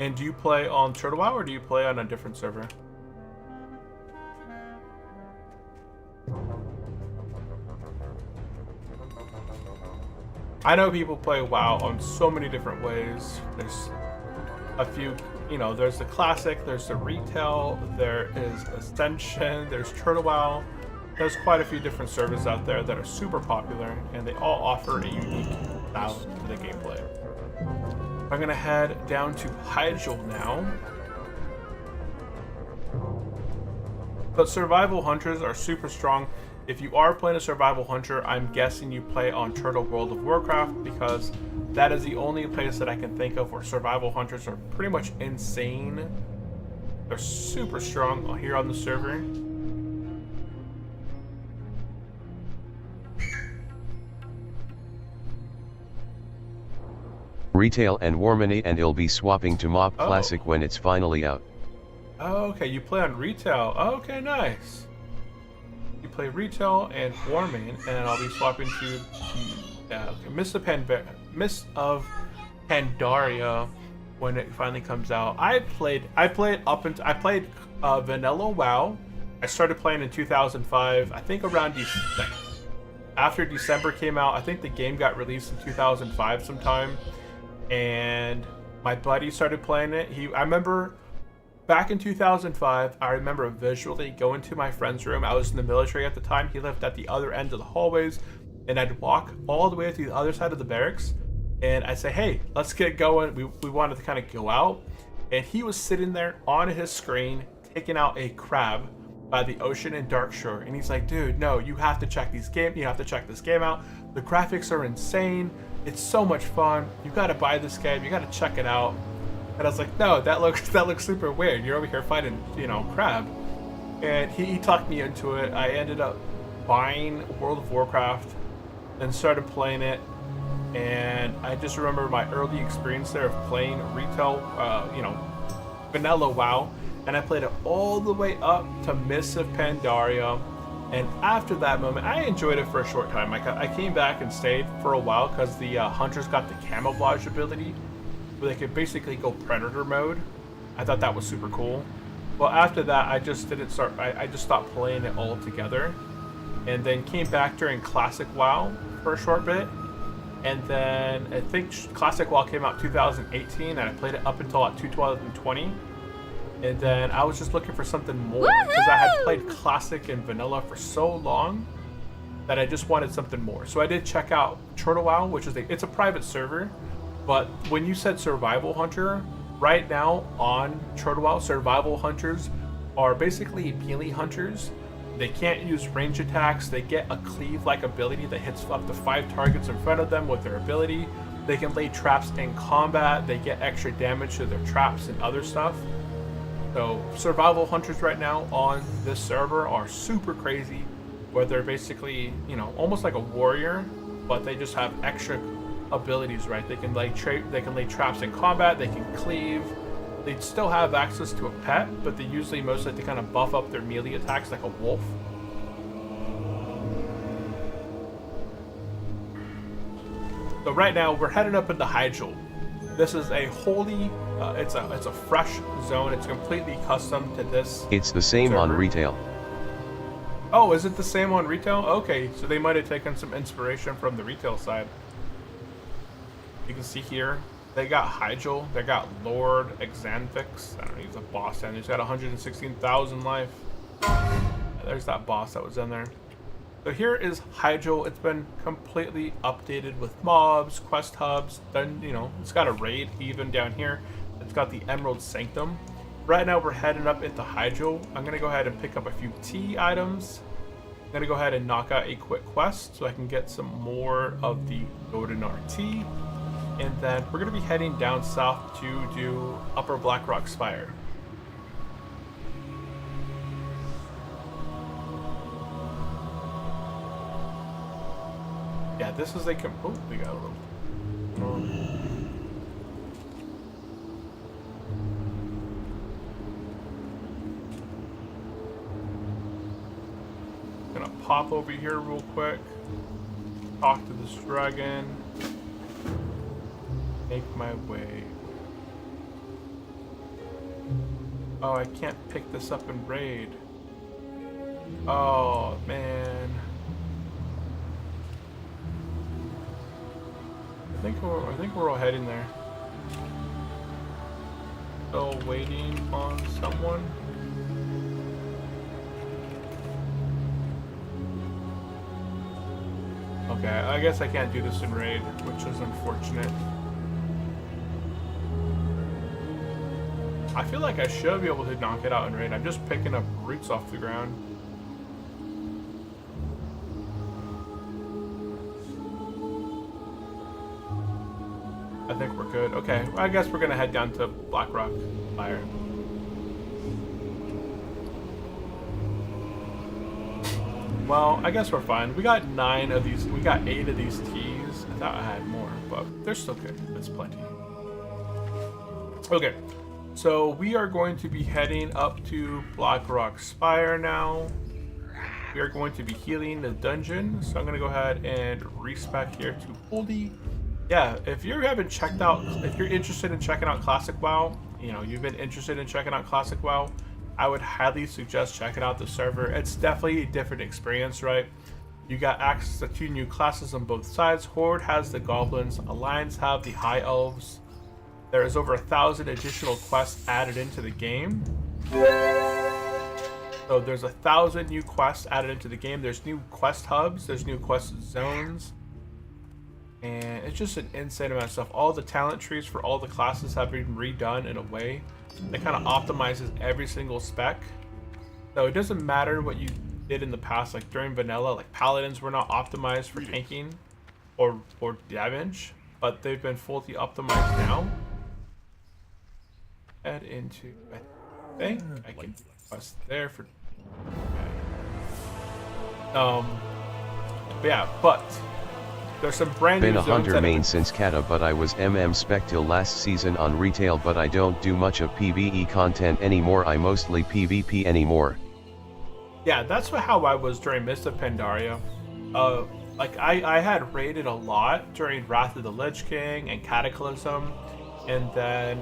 And do you play on Turtle WoW or do you play on a different server? I know people play WoW on so many different ways. There's a few, you know, there's the classic, there's the retail, there is Ascension, there's Turtle WoW. There's quite a few different servers out there that are super popular, and they all offer a unique style to the gameplay. I'm gonna head down to Hyjal now. But survival hunters are super strong. If you are playing a survival hunter, I'm guessing you play on Turtle World of Warcraft because that is the only place that I can think of where survival hunters are pretty much insane. They're super strong here on the server. Retail and Warminate, and it'll be swapping to Mob Classic when it's finally out. Oh, okay, you play on retail. Oh, okay, nice. You play retail and Warmane, and I'll be swapping to Mist of Pandaria when it finally comes out. I played vanilla WoW. I started playing in 2005. I think around after December came out. I think the game got released in 2005 sometime, and my buddy started playing it. I remember. Back in 2005, I remember visually going to my friend's room. I was in the military at the time. He lived at the other end of the hallways, and I'd walk all the way to the other side of the barracks, and I'd say, hey, let's get going. We wanted to kind of go out, and he was sitting there on his screen, taking out a crab by the ocean in Darkshore, and he's like, dude, no, you have to check this game out. The graphics are insane. It's so much fun. You got to buy this game. You got to check it out. And I was like, no, that looks super weird. You're over here fighting, crab. And he talked me into it. I ended up buying World of Warcraft and started playing it. And I just remember my early experience there of playing retail, vanilla WoW. And I played it all the way up to Mists of Pandaria. And after that moment, I enjoyed it for a short time. I came back and stayed for a while because the hunters got the camouflage ability, where they could basically go predator mode. I thought that was super cool. Well, after that, I just stopped playing it altogether. and then came back during Classic WoW for a short bit. And then I think Classic WoW came out 2018, and I played it up until like 2020. And then I was just looking for something more because I had played Classic and Vanilla for so long that I just wanted something more. So I did check out Turtle WoW, which is it's a private server. But when you said Survival Hunter, right now on Turtle WoW, Survival Hunters are basically melee hunters. They can't use range attacks. They get a cleave-like ability that hits up to 5 targets in front of them with their ability. They can lay traps in combat. They get extra damage to their traps and other stuff. So survival hunters right now on this server are super crazy, where they're basically, you know, almost like a warrior, but they just have extra abilities, right? They can lay traps in combat. They can cleave. They still have access to a pet, but they usually mostly to kind of buff up their melee attacks like a wolf. So right now we're headed up into Hyjal. This is a wholly, it's a fresh zone. It's completely custom to this. It's the same server. on retail. Oh, is it the same on retail? Okay, so they might have taken some inspiration from the retail side. You can see here, they got Hyjal, they got Lord Exanthix. I don't know, he's a boss, and he's got 116,000 life. There's that boss that was in there. So here is Hyjal. It's been completely updated with mobs, quest hubs. Then, you know, it's got a raid even down here. It's got the Emerald Sanctum. Right now we're heading up into Hyjal. I'm gonna go ahead and pick up a few tea items. I'm gonna go ahead and knock out a quick quest so I can get some more of the Goldenar tea. And then we're gonna be heading down south to do Upper Blackrock Spire. Yeah, this is a oh, we got a little. Gonna pop over here real quick. Talk to this dragon. Make my way. Oh, I can't pick this up in raid. Oh man. I think we're all heading there. Still waiting on someone. Okay, I guess I can't do this in raid, which is unfortunate. I feel like I should be able to knock it out in raid. I'm just picking up roots off the ground. I think we're good. Okay, well, I guess we're gonna head down to Blackrock Spire. Well, I guess we're fine. We got 9 of these. We got 8 of these teas. I thought I had more, but they're still good. That's plenty. Okay, so we are going to be heading up to Blackrock Spire now. We are going to be healing the dungeon, so I'm gonna go ahead and respec here to Holdy. Yeah, if you haven't checked out, if you're interested in checking out Classic WoW, you know, you've been interested in checking out Classic WoW, I would highly suggest checking out the server. It's definitely a different experience, right? You got access to 2 new classes on both sides. Horde has the Goblins, Alliance have the High Elves. There is over 1,000 additional quests added into the game. So there's 1,000 new quests added into the game. There's new quest hubs, there's new quest zones. And it's just an insane amount of stuff. All the talent trees for all the classes have been redone in a way that kind of optimizes every single spec. So it doesn't matter what you did in the past, like during vanilla, like paladins were not optimized for tanking or damage, but they've been fully optimized now. Head into, I think I can quest there for. But yeah, but. There's some brand new Been a zones hunter main since Kata, but I was spec till last season on retail, but I don't do much of PvE content anymore. I mostly PvP anymore. Yeah, that's how I was during Mist of Pandaria. Like I had raided a lot during Wrath of the Lich King and Cataclysm, and then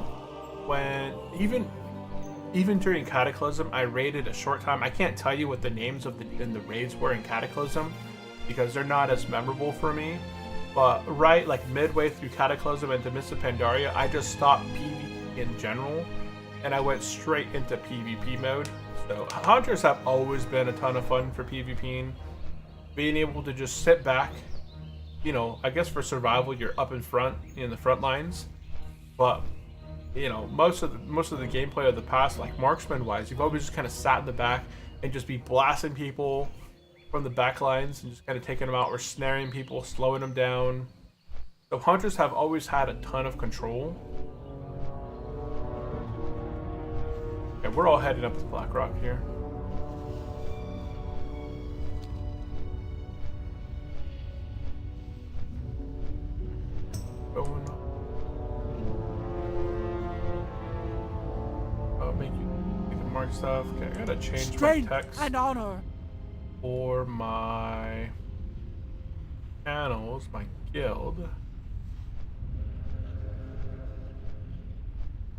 when even even during Cataclysm, I raided a short time. I can't tell you what the names of the raids were in Cataclysm because they're not as memorable for me. But right, like midway through Cataclysm into Mists of Pandaria, I just stopped PvP in general, and I went straight into PvP mode. So Hunters have always been a ton of fun for PvPing. Being able to just sit back, you know, I guess for survival you're up in front in the front lines, but you know, most of the gameplay of the past, like marksman wise, you've always just kind of sat in the back and just be blasting people from the back lines and just kind of taking them out, or snaring people, slowing them down. So Hunters have always had a ton of control. Okay, we're all heading up to Blackrock here. Going up. I'll make you can mark stuff. Okay, I gotta change Strength my text and honor for my channels, my guild.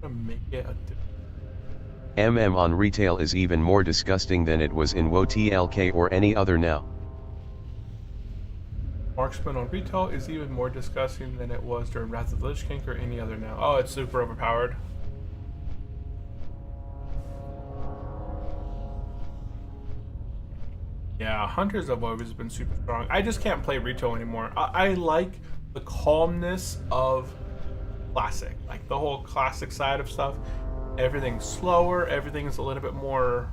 I'm gonna make it a MM on retail is even more disgusting than it was in WoW TLK or any other now. Marksman on retail is even more disgusting than it was during Wrath of the Lich King or any other now. Oh, it's super overpowered. Yeah, Hunters have always been super strong. I just can't play retail anymore. I like the calmness of classic. Like the whole classic side of stuff. Everything's slower, everything's a little bit more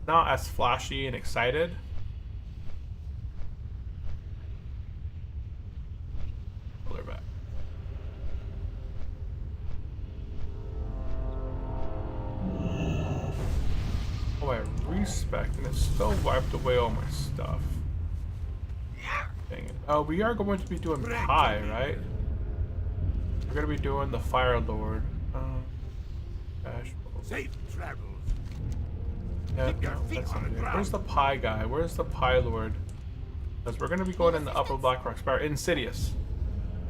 not as flashy and excited. Color back. Oh, I respect, and it still wiped away all my stuff. Dang it. Oh, we are going to be doing Pi, right? We're going to be doing the Fire Lord. safe travels. Yeah, no, that's not good. Where's the Pi guy? Where's the Pi Lord? Because we're going to be going in the Upper Blackrock Spire. Insidious.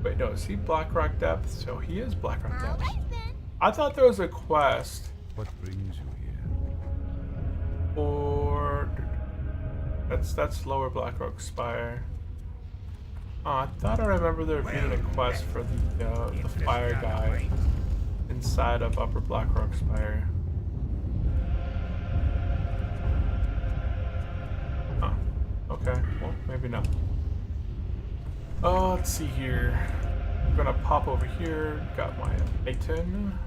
Wait, no, is he Blackrock Depth? So he is Blackrock Depth. I thought there was a quest. What brings you here? Or that's Lower Blackrock Spire. Oh, I thought I remember there being a quest for the fire guy inside of Upper Blackrock Spire. Huh. Okay. Well, maybe not. Let's see here. I'm gonna pop over here. Got my Titan.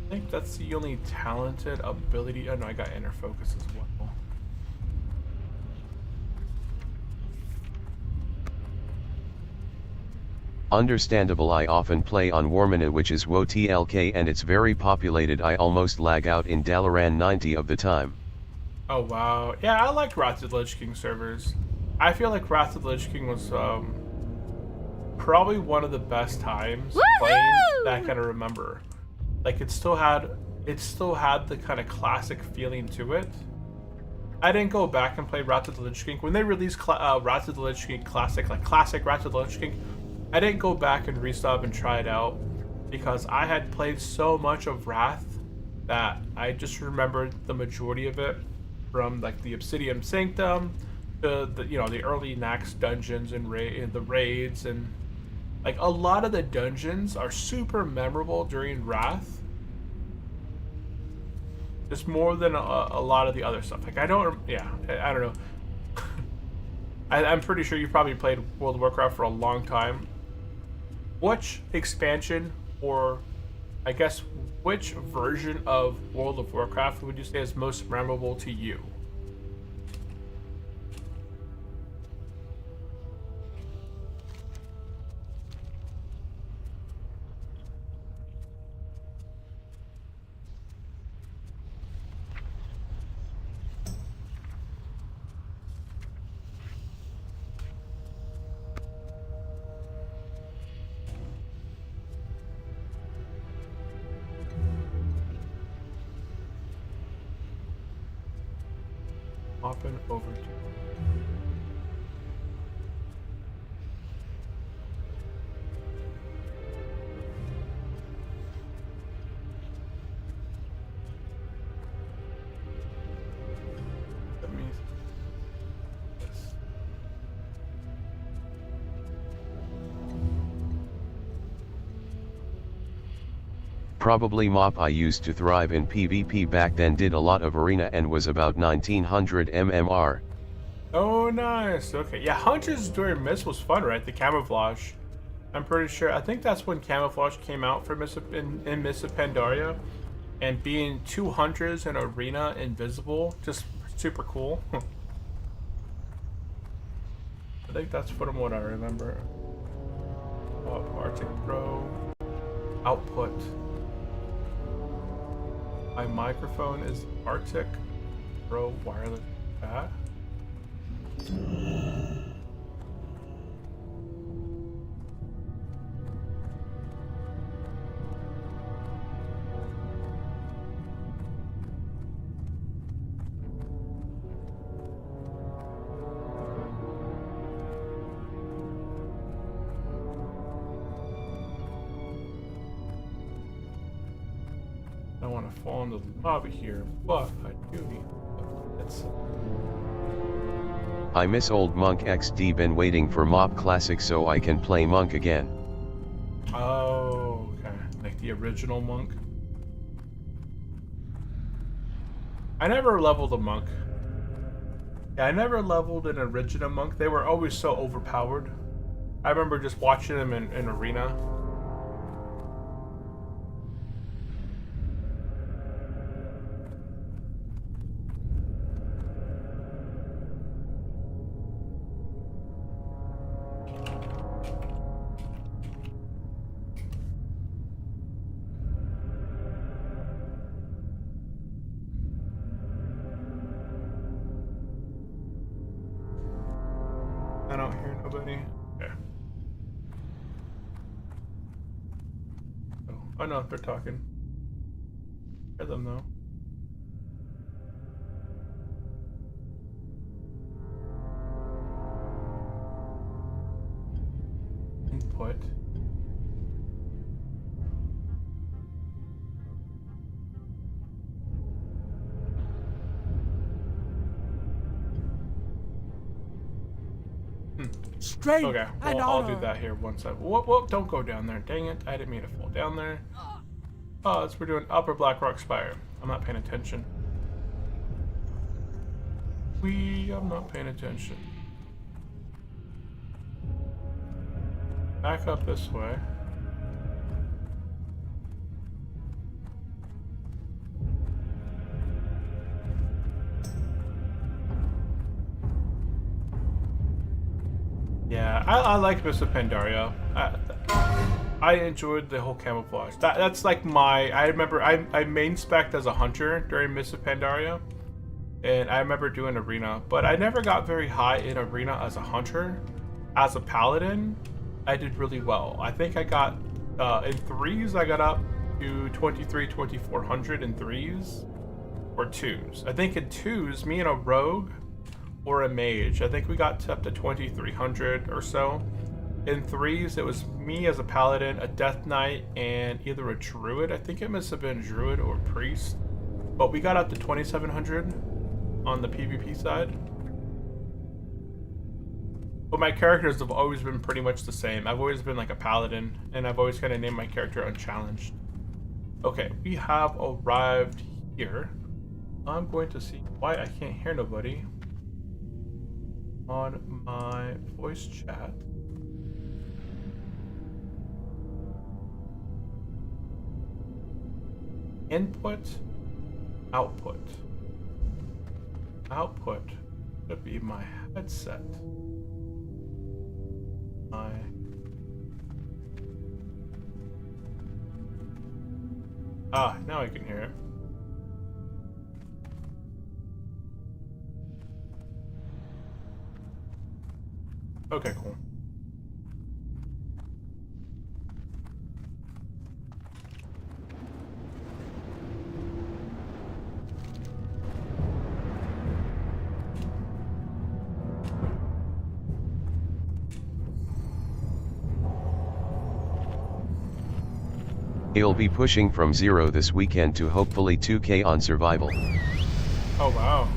I think that's the only talented ability. Oh no, I got inner focus as well. Understandable. I often play on Warmina, which is WoW TLK, and it's very populated. I almost lag out in Dalaran 90 of the time. Oh wow. Yeah, I like Wrath of the Lich King servers. I feel like Wrath of the Lich King was probably one of the best times playing that I kind of remember. Like it still had the kind of classic feeling to it. I didn't go back and play Wrath of the Lich King when they released Wrath of the Lich King Classic, like classic Wrath of the Lich King. I didn't go back and restart and try it out because I had played so much of Wrath that I just remembered the majority of it, from like the Obsidian Sanctum to the early Nax dungeons and the raids, and like a lot of the dungeons are super memorable during Wrath. Just more than a lot of the other stuff. Like I don't know. I'm pretty sure you've probably played World of Warcraft for a long time. Which expansion, or I guess which version of World of Warcraft would you say is most memorable to you? Hopping over to Probably mop I used to thrive in PvP back then, did a lot of arena and was about 1900 MMR. Oh, nice. Okay, yeah, Hunters during Mist was fun, right? The camouflage. I'm pretty sure. I think that's when camouflage came out for in Mist of Pandaria. And being 2 Hunters in arena invisible, just super cool. I think that's from what I remember. Oh, Arctic Pro. Output. My microphone is Arctic Pro wireless chat. I want to fall into the lobby here, but I do need it's. I miss old Monk XD, been waiting for Mop Classic so I can play Monk again. Oh, okay. Like the original Monk. I never leveled a Monk. Yeah, I never leveled an original Monk. They were always so overpowered. I remember just watching them in arena. I don't hear nobody. Okay. Oh no, they're talking. Hear them though. Input. Strength Okay, and well, I'll do honor. that here once I. Whoop, don't go down there. Dang it, I didn't mean to fall down there. Oh, we're doing Upper Blackrock Spire. I'm not paying attention. I'm not paying attention. Back up this way. Yeah, I like Mist of Pandaria. I enjoyed the whole camouflage. That's like my. I remember I main spec'd as a hunter during Mist of Pandaria, and I remember doing arena, but I never got very high in arena as a hunter. As a paladin, I did really well. I think I got in threes. I got up to 2400 in threes or twos. I think in twos, me and a rogue or a mage, I think we got up to 2300 or so. In threes, it was me as a paladin, a death knight, and either a druid. I think it must have been druid or priest. But we got up to 2700 on the PvP side. But my characters have always been pretty much the same. I've always been like a paladin, and I've always kind of named my character Unchallenged. Okay, we have arrived here. I'm going to see why I can't hear nobody on my voice chat. Input, output. Output would be my headset. Now I can hear it. Okay, cool. He'll be pushing from 0 this weekend to hopefully 2k on survival. Oh wow.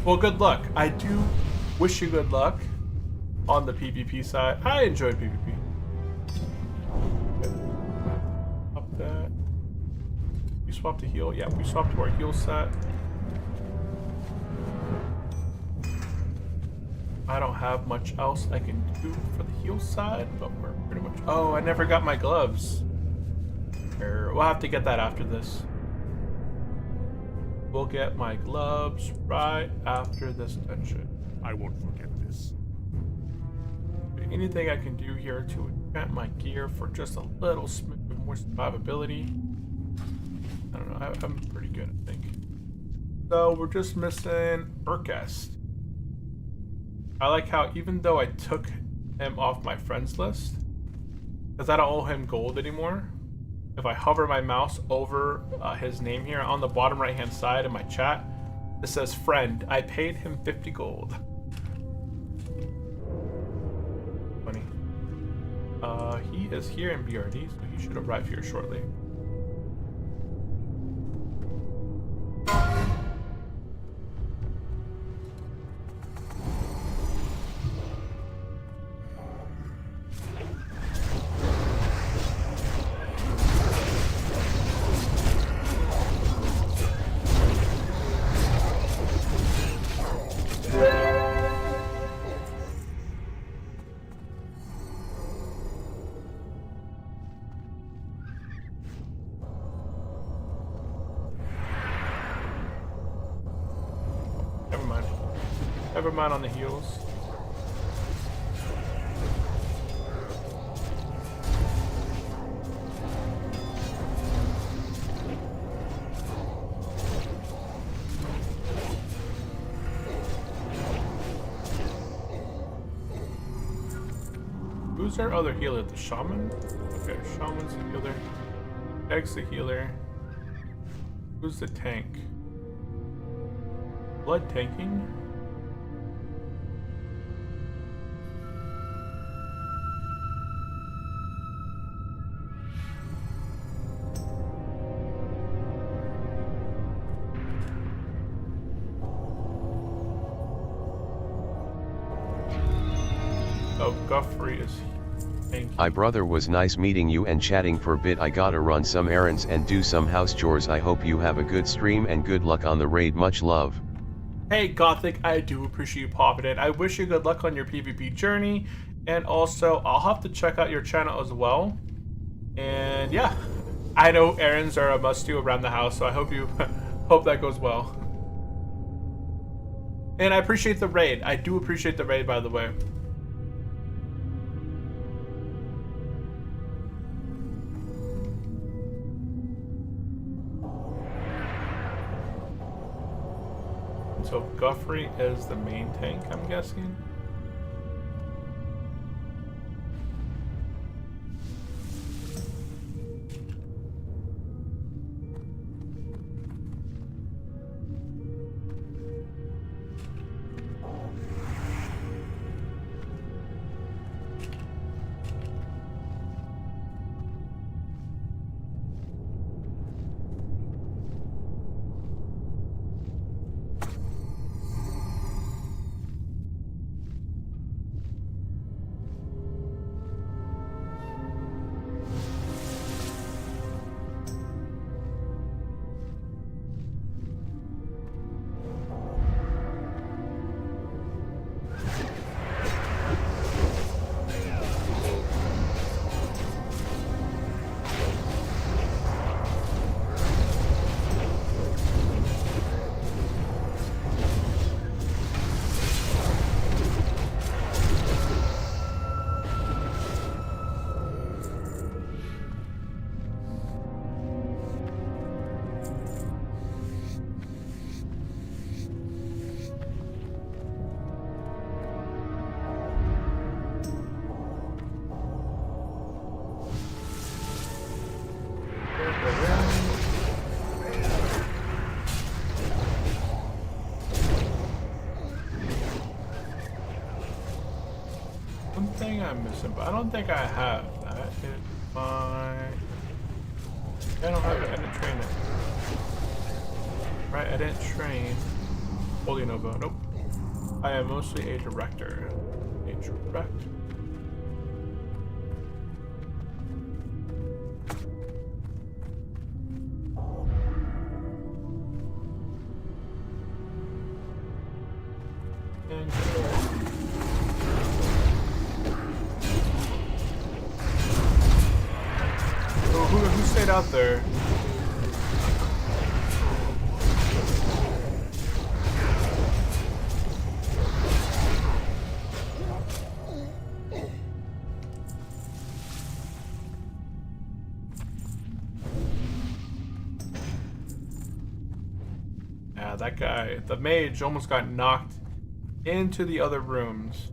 Well, good luck. I do wish you good luck on the PvP side. I enjoy PvP. Up that. swap to heal? Yeah, we swapped to our heal set. I don't have much else I can do for the heal side, but we're pretty much... Oh, I never got my gloves. We'll have to get that after this. We'll get my gloves right after this dungeon. I won't forget this. Anything I can do here to enchant my gear for just a little smidge more survivability? I don't know. I'm pretty good, I think. So we're just missing Urkest. I like how even though I took him off my friends list, because I don't owe him gold anymore, if I hover my mouse over his name here on the bottom right hand side in my chat, it says friend. I paid him 50 gold. Funny. He is here in BRD, so he should arrive here shortly. Never mind on the heels. Who's our other healer? The shaman? Okay, shaman's the healer. Egg's the healer. Who's the tank? Blood tanking? Oh, Guffrey is tanky. Hi brother, was nice meeting you and chatting for a bit. I gotta run some errands and do some house chores. I hope you have a good stream and good luck on the raid. Much love. Hey Gothic, I do appreciate you popping in. I wish you good luck on your PvP journey, and also I'll have to check out your channel as well. And yeah, I know errands are a must do around the house, so I hope you hope that goes well. And I appreciate the raid. I do appreciate the raid, by the way. So Guffrey is the main tank, I'm guessing. Something I'm missing, but I don't think I have that. If I don't have it, I didn't train it. Right, I didn't train Holy Nova. Nope. I am mostly a director. A direct. And oh, who stayed out there? Yeah, that guy, the mage, almost got knocked into the other rooms.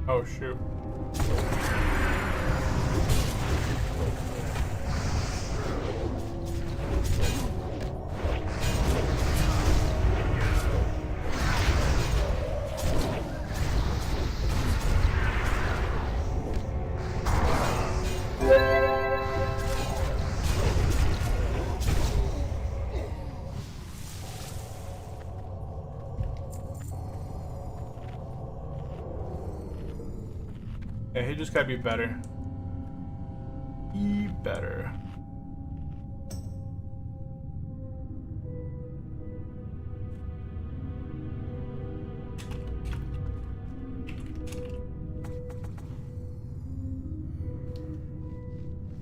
Oh shoot. Yeah, he just gotta be better. Be better.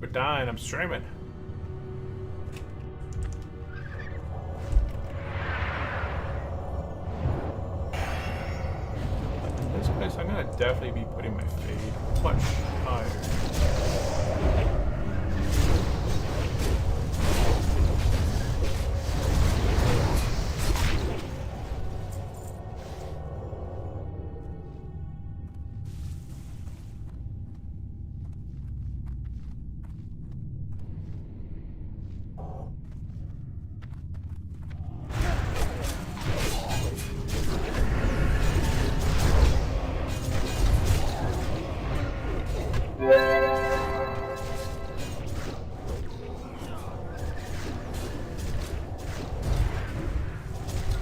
We're dying, I'm streaming. This place, I'm gonna definitely be putting my fade much higher.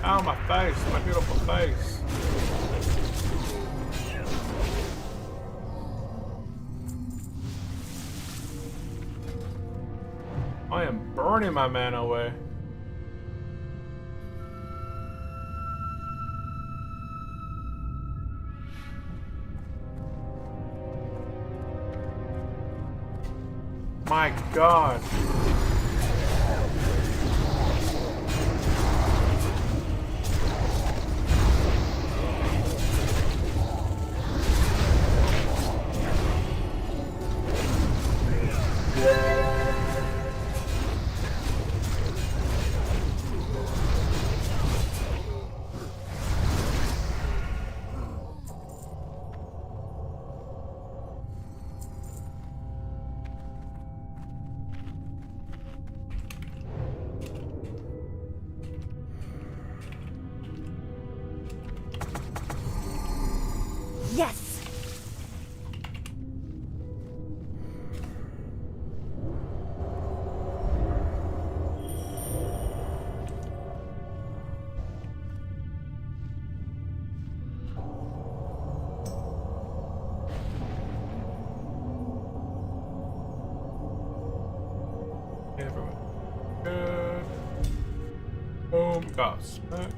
Ow, my face, my beautiful face. I am burning my mana away. My God. Yes! Everyone. Good. Boom, got smacked.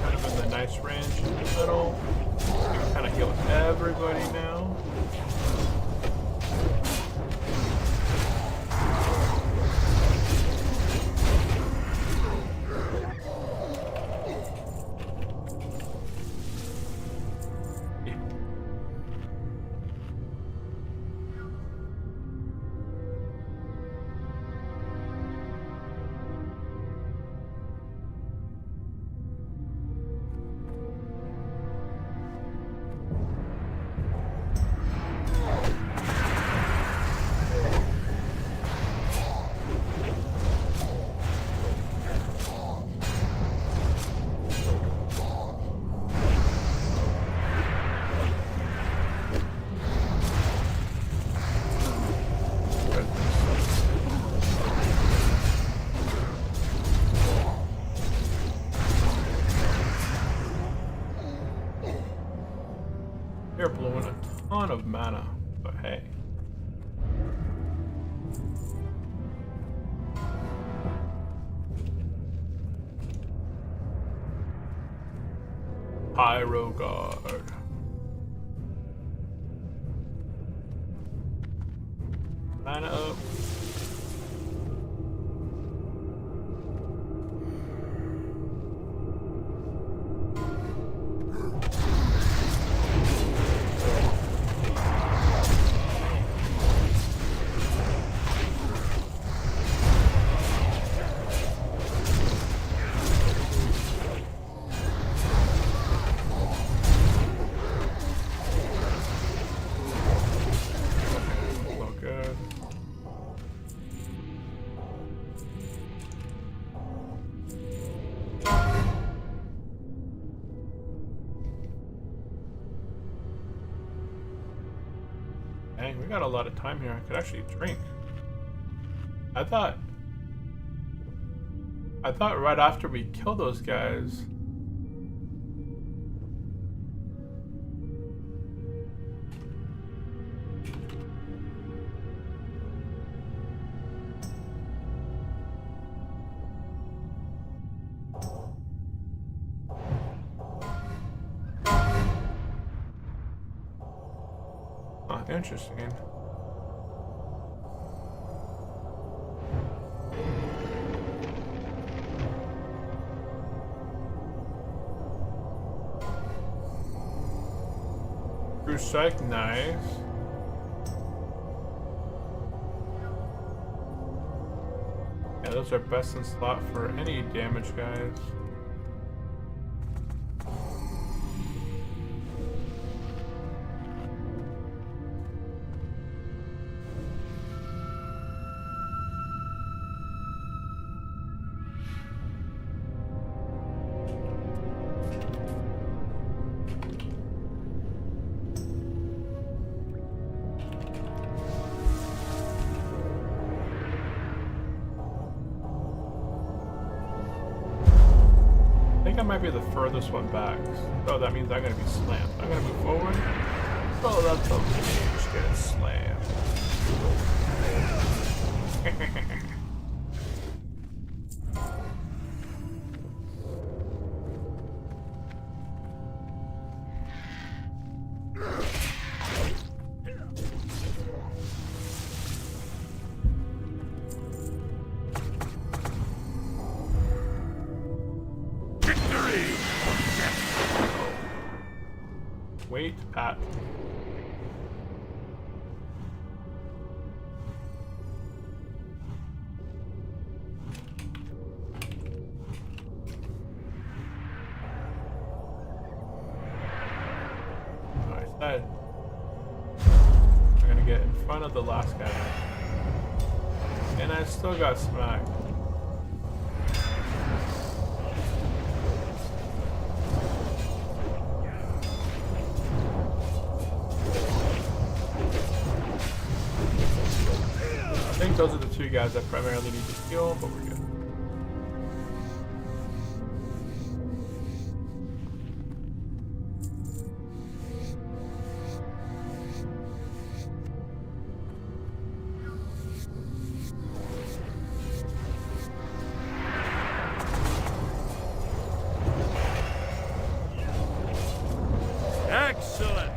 Kind of in the nice range in the middle. You can kind of heal everybody now. You're blowing a ton of mana, but hey. Pyro Guard. Mana up. Dang, we got a lot of time here. I could actually drink. I thought right after we kill those guys. Interesting. True strike, nice. Yeah, those are best in slot for any damage, guys. I might be the furthest one back. Oh, that means I'm gonna be slammed. I'm gonna move forward. Oh, that's okay. Just get slammed. Wait, Pat. I said I'm gonna get in front of the last guy, and I still got smacked. I think those are the two guys that primarily need to heal, but we're good. Excellent.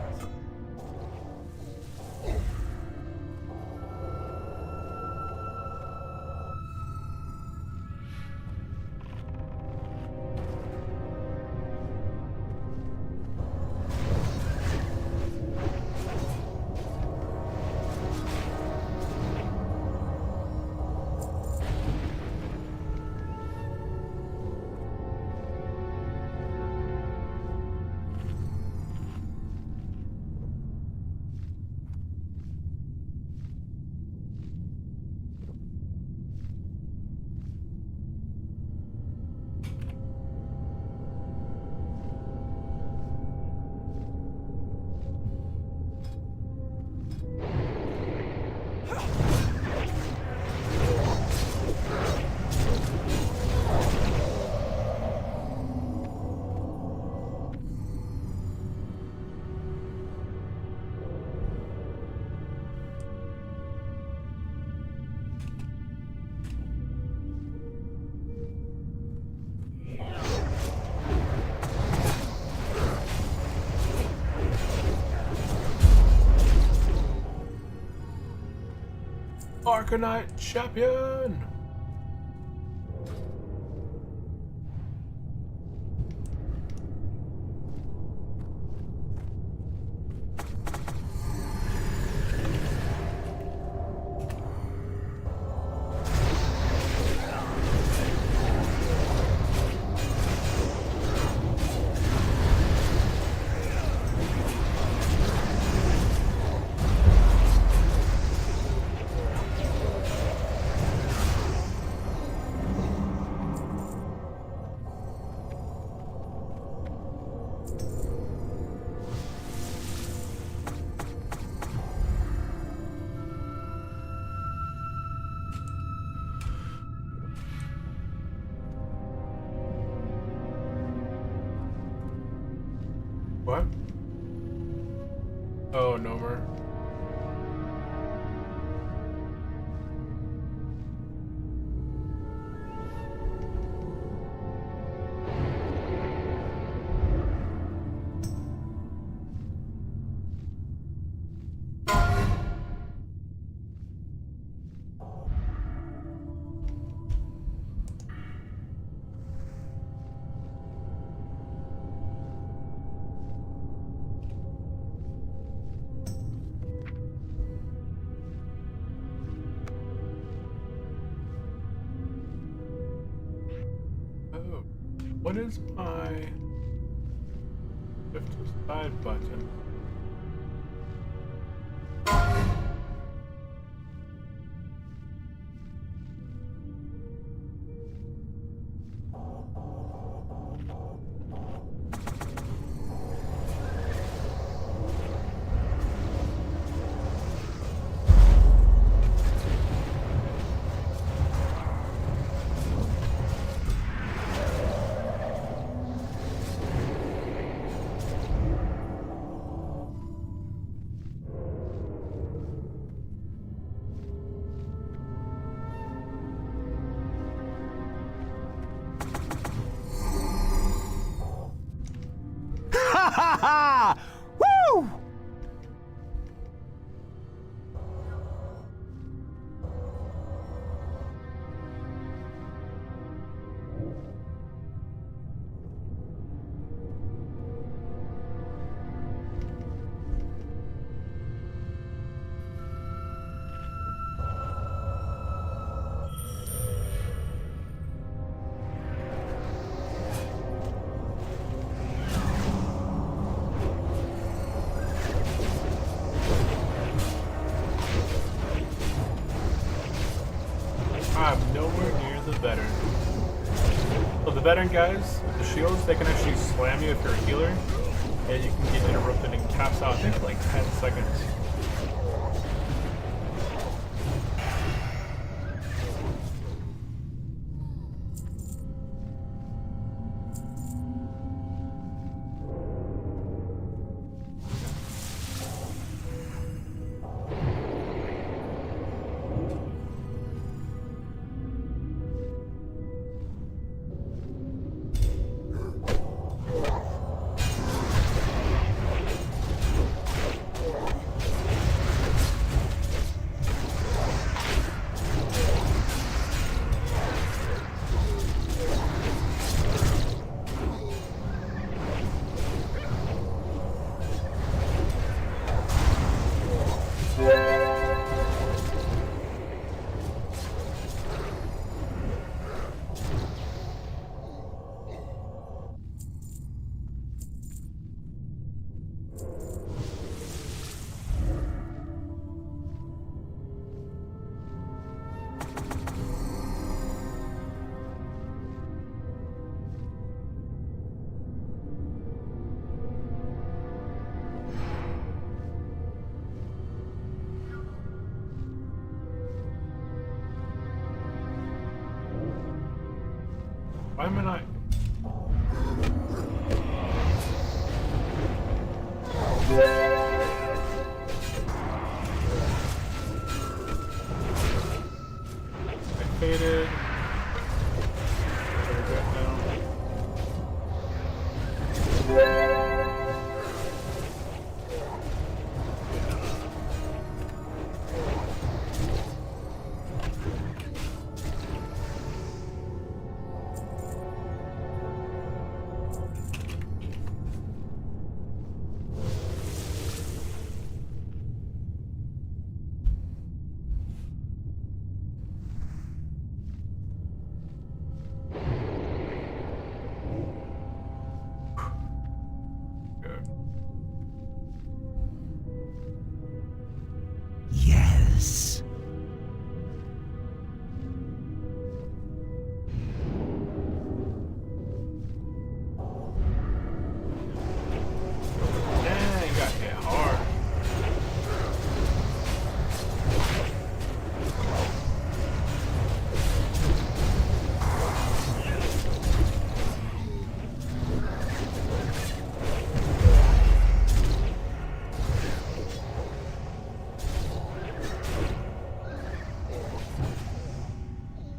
Arcanite champion. What? Oh, no more. Oh, what is my shift to side button? Woo! I'm nowhere near the veteran. So the veteran guys, with the shields, they can actually slam you if you're a healer, and you can get interrupted and caps out, I think, for like 10 seconds. Why am I not? I faded. There we go now. Yes. Dang, got hit hard.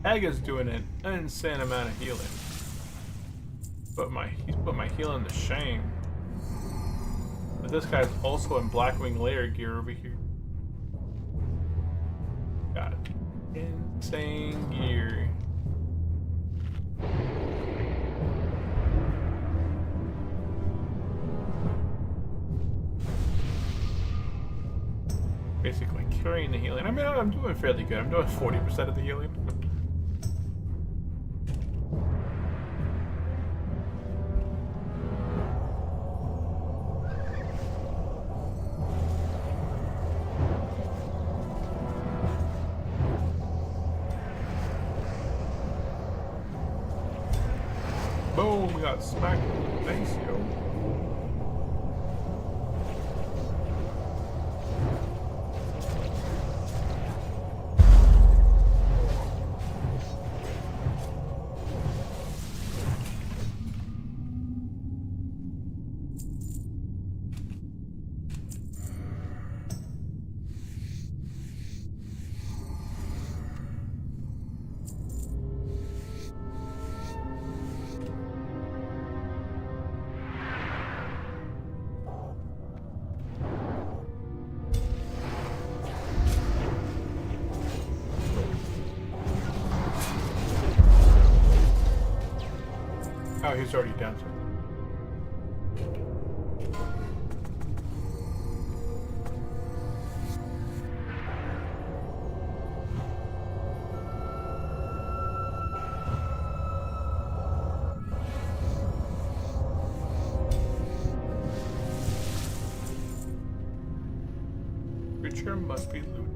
Egg is doing an insane amount of healing. He's put my healing to shame. But this guy's also in Blackwing layer gear over here. Got insane gear. Basically carrying the healing. I mean, I'm doing fairly good. I'm doing 40% of the healing. Boom, we got smacked in the face, yo. Oh, he's already down to it. Creature must be looted.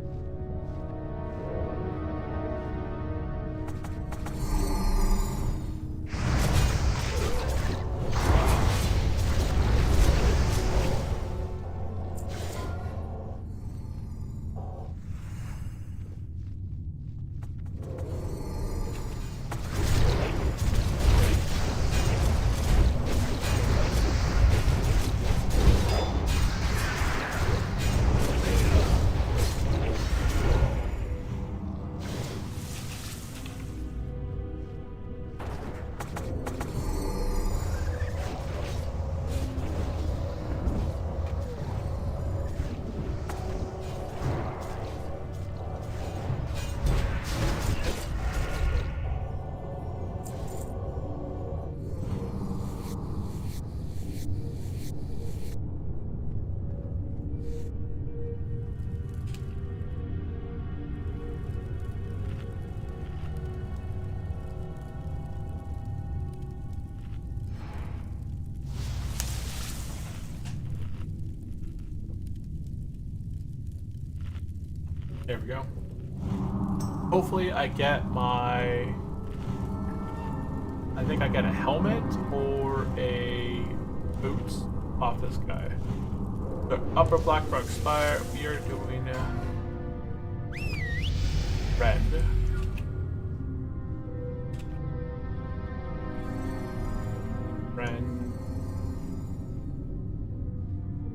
There we go. Hopefully I get my... I think I get a helmet or a boots off this guy. The upper Blackrock Spire, we are doing red. Red.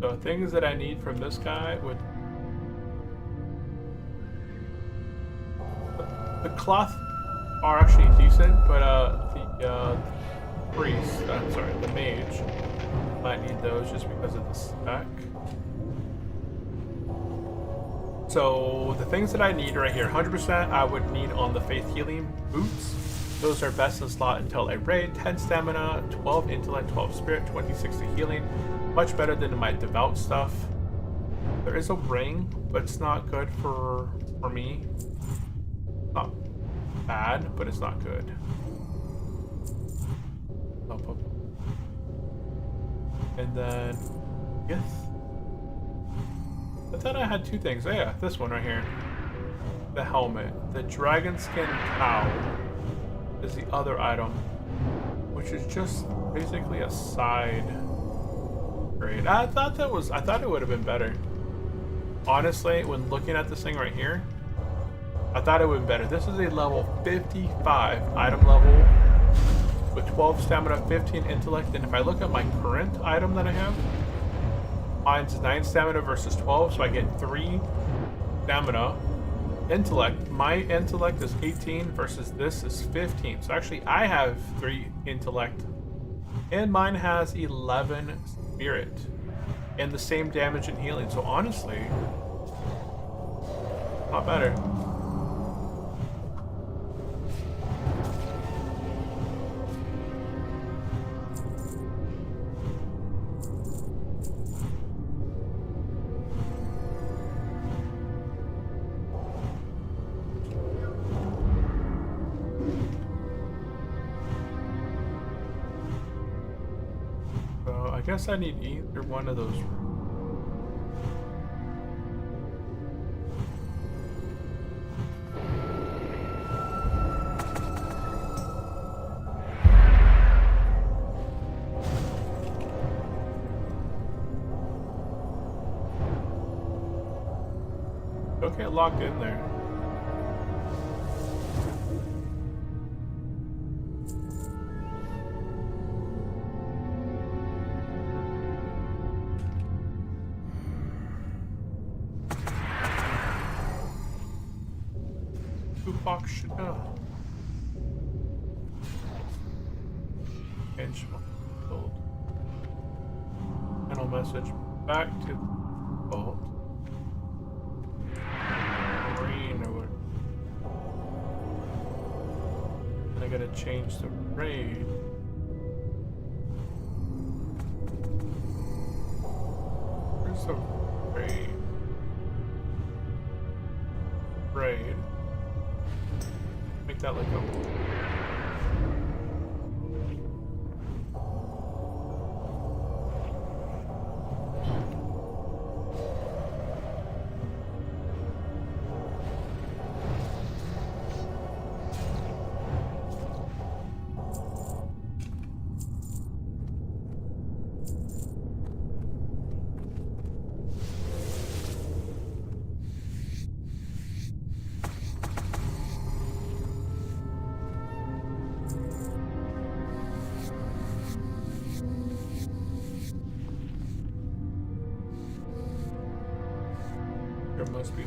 So things that I need from this guy would... The cloth are actually decent, but the priest, sorry, the mage, might need those just because of the spec. So the things that I need right here, 100% I would need on the Faith Healing boots. Those are best in slot until a raid, 10 stamina, 12 intellect, 12 spirit, 2060 healing. Much better than my devout stuff. There is a ring, but it's not good for me. Not bad, but it's not good. Up. And then, yes. I thought I had two things. Oh yeah, this one right here. the helmet. The dragon skin cow is the other item, which is just basically a side grade. I thought it would have been better. Honestly, when looking at this thing right here, I thought it would have been better. This is a level 55 item level with 12 stamina, 15 intellect, and if I look at my current item that I have, mine's 9 stamina versus 12, so I get 3 stamina. Intellect, my intellect is 18 versus this is 15. So actually I have 3 intellect and mine has 11 spirit and the same damage and healing. So honestly, not better. I guess I need either one of those. Don't get locked in there. Box gold. Channel message back to vault. Green or what? And I gotta change the raid. Where's the raid? Raid. Make that like a... There must be.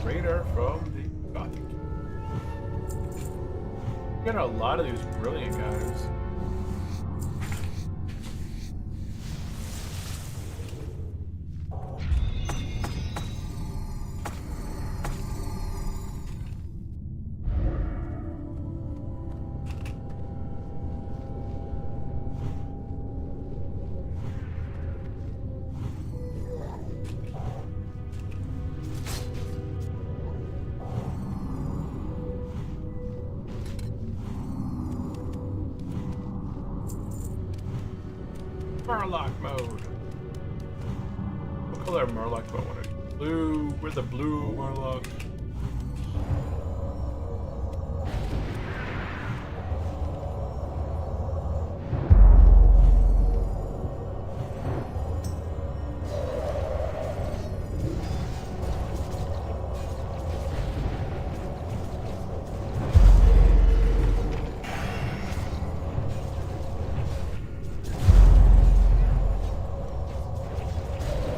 Radar from the Gothic. We got a lot of these brilliant guys. Murloc mode. What color Murloc do I want to do? Blue. We're the blue Murloc.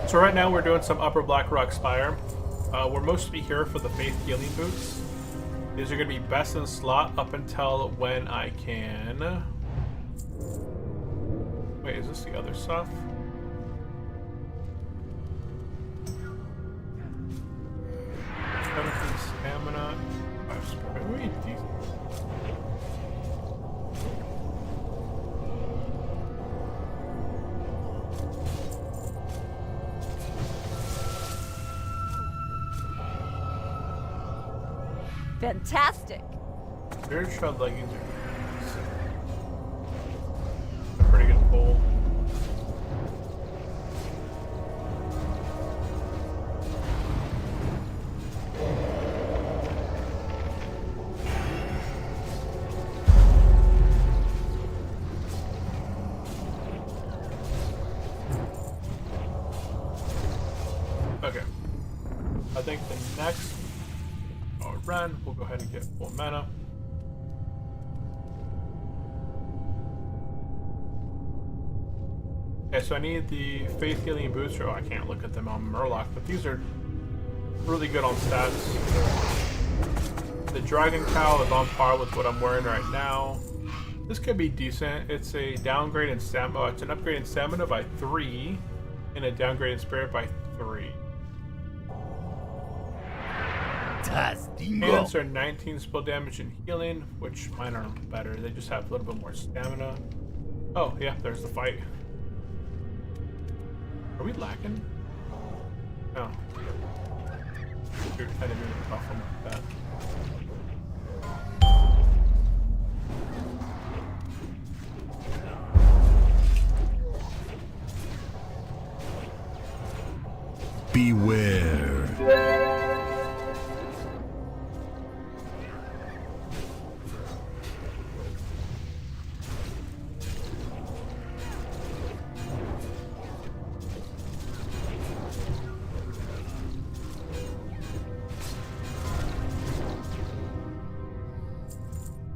So right now we're doing some Upper Blackrock Spire. We're mostly here for the Faith Healing Boots. These are going to be best in slot up until when I can... Wait, is this the other stuff? Fantastic. Beard shroud leggings are a pretty good pull. Okay. I think the next run, we'll go ahead and get full mana. Okay, so I need the Faith Healing Booster. Oh, I can't look at them on Murloc, but these are really good on stats. The Dragon Cowl is on par with what I'm wearing right now. This could be decent. It's a downgrade in stamina. It's an upgrade in stamina by 3 and a downgrade in spirit by 3. Hands are 19 spell damage and healing, which mine are better. They just have a little bit more stamina. Oh, yeah, there's the fight. Are we lacking? No. Dude, I didn't mean to buff them like that. Beware.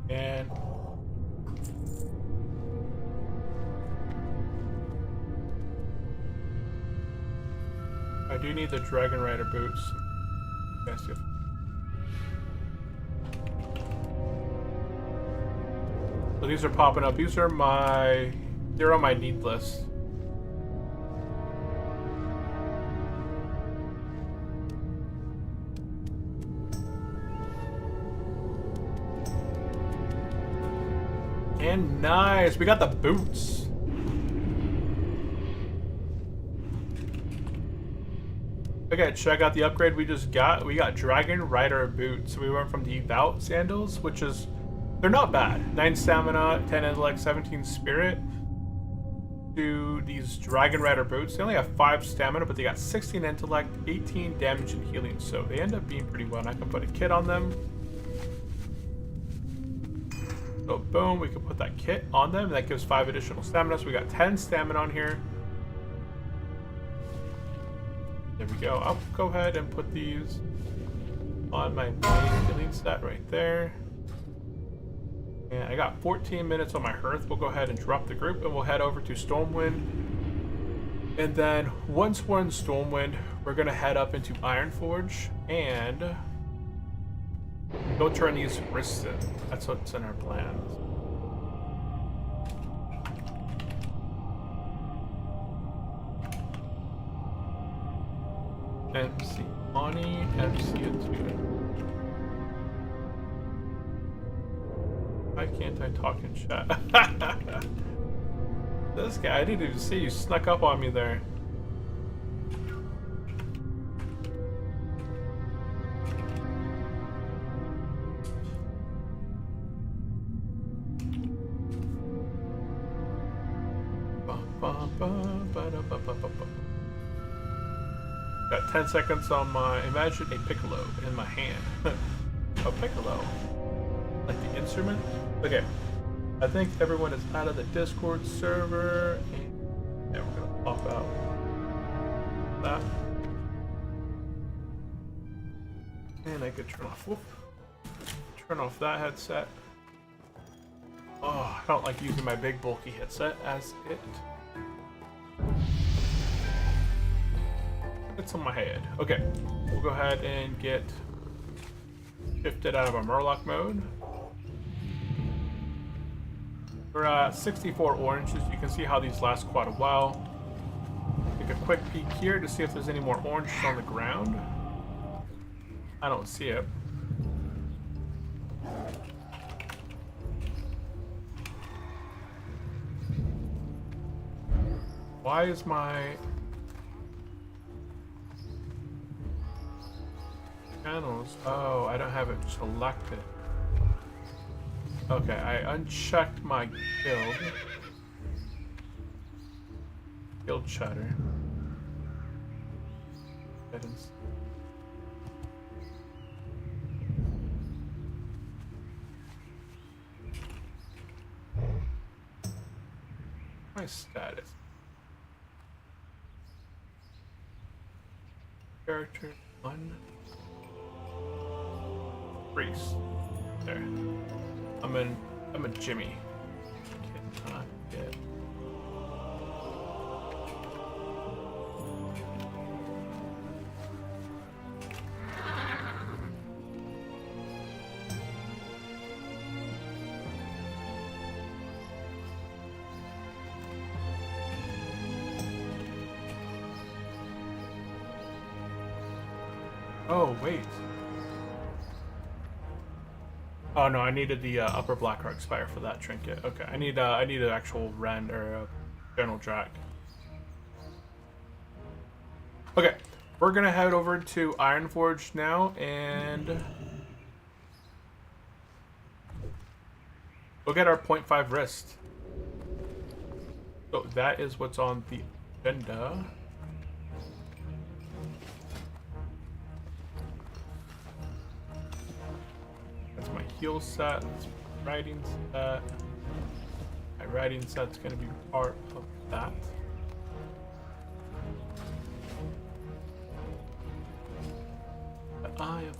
And I do need the Dragon Rider boots. Yes, yes. So these are popping up. These are they're on my need list. And nice, we got the boots. Okay, check out the upgrade we just got. We got Dragon Rider boots. So we went from the Devout sandals, which is, they're not bad. 9 stamina, 10 intellect, 17 spirit. To these Dragon Rider boots. They only have 5 stamina, but they got 16 intellect, 18 damage and healing. So they end up being pretty well. And I can put a kit on them. So boom, we can put that kit on them, and that gives 5 additional stamina. So we got 10 stamina on here. There we go. I'll go ahead and put these on my main healing set right there. And I got 14 minutes on my hearth. We'll go ahead and drop the group, and we'll head over to Stormwind. And then once we're in Stormwind, we're gonna head up into Ironforge and go turn these wrists in. That's what's in our plans. MC Ani, MC02. Why can't I talk in chat? This guy, I didn't even see you snuck up on me there. Got 10 seconds on my, imagine a piccolo in my hand. A piccolo. Like the instrument? Okay. I think everyone is out of the Discord server. And yeah, we're gonna pop out that. And I could turn off that headset. Oh, I don't like using my big bulky headset as it's on my head. Okay, we'll go ahead and get shifted out of our Murloc mode. We're at 64 oranges. You can see how these last quite a while. Take a quick peek here to see if there's any more oranges on the ground. I don't see it. Why is my... Channels. Oh, I don't have it selected. Okay, I unchecked my guild. Guild chatter. My status. Character 1. Priest. There. I'm a Jimmy. Cannot get. Oh, wait. Oh no, I needed the upper Blackrock Spire for that trinket. Okay, I need an actual Ren or General Drac. Okay, we're gonna head over to Ironforge now, and we'll get our 0.5 wrist. So that is what's on the agenda. My heal set, that's my riding set. My riding set's gonna be part of that. The eye of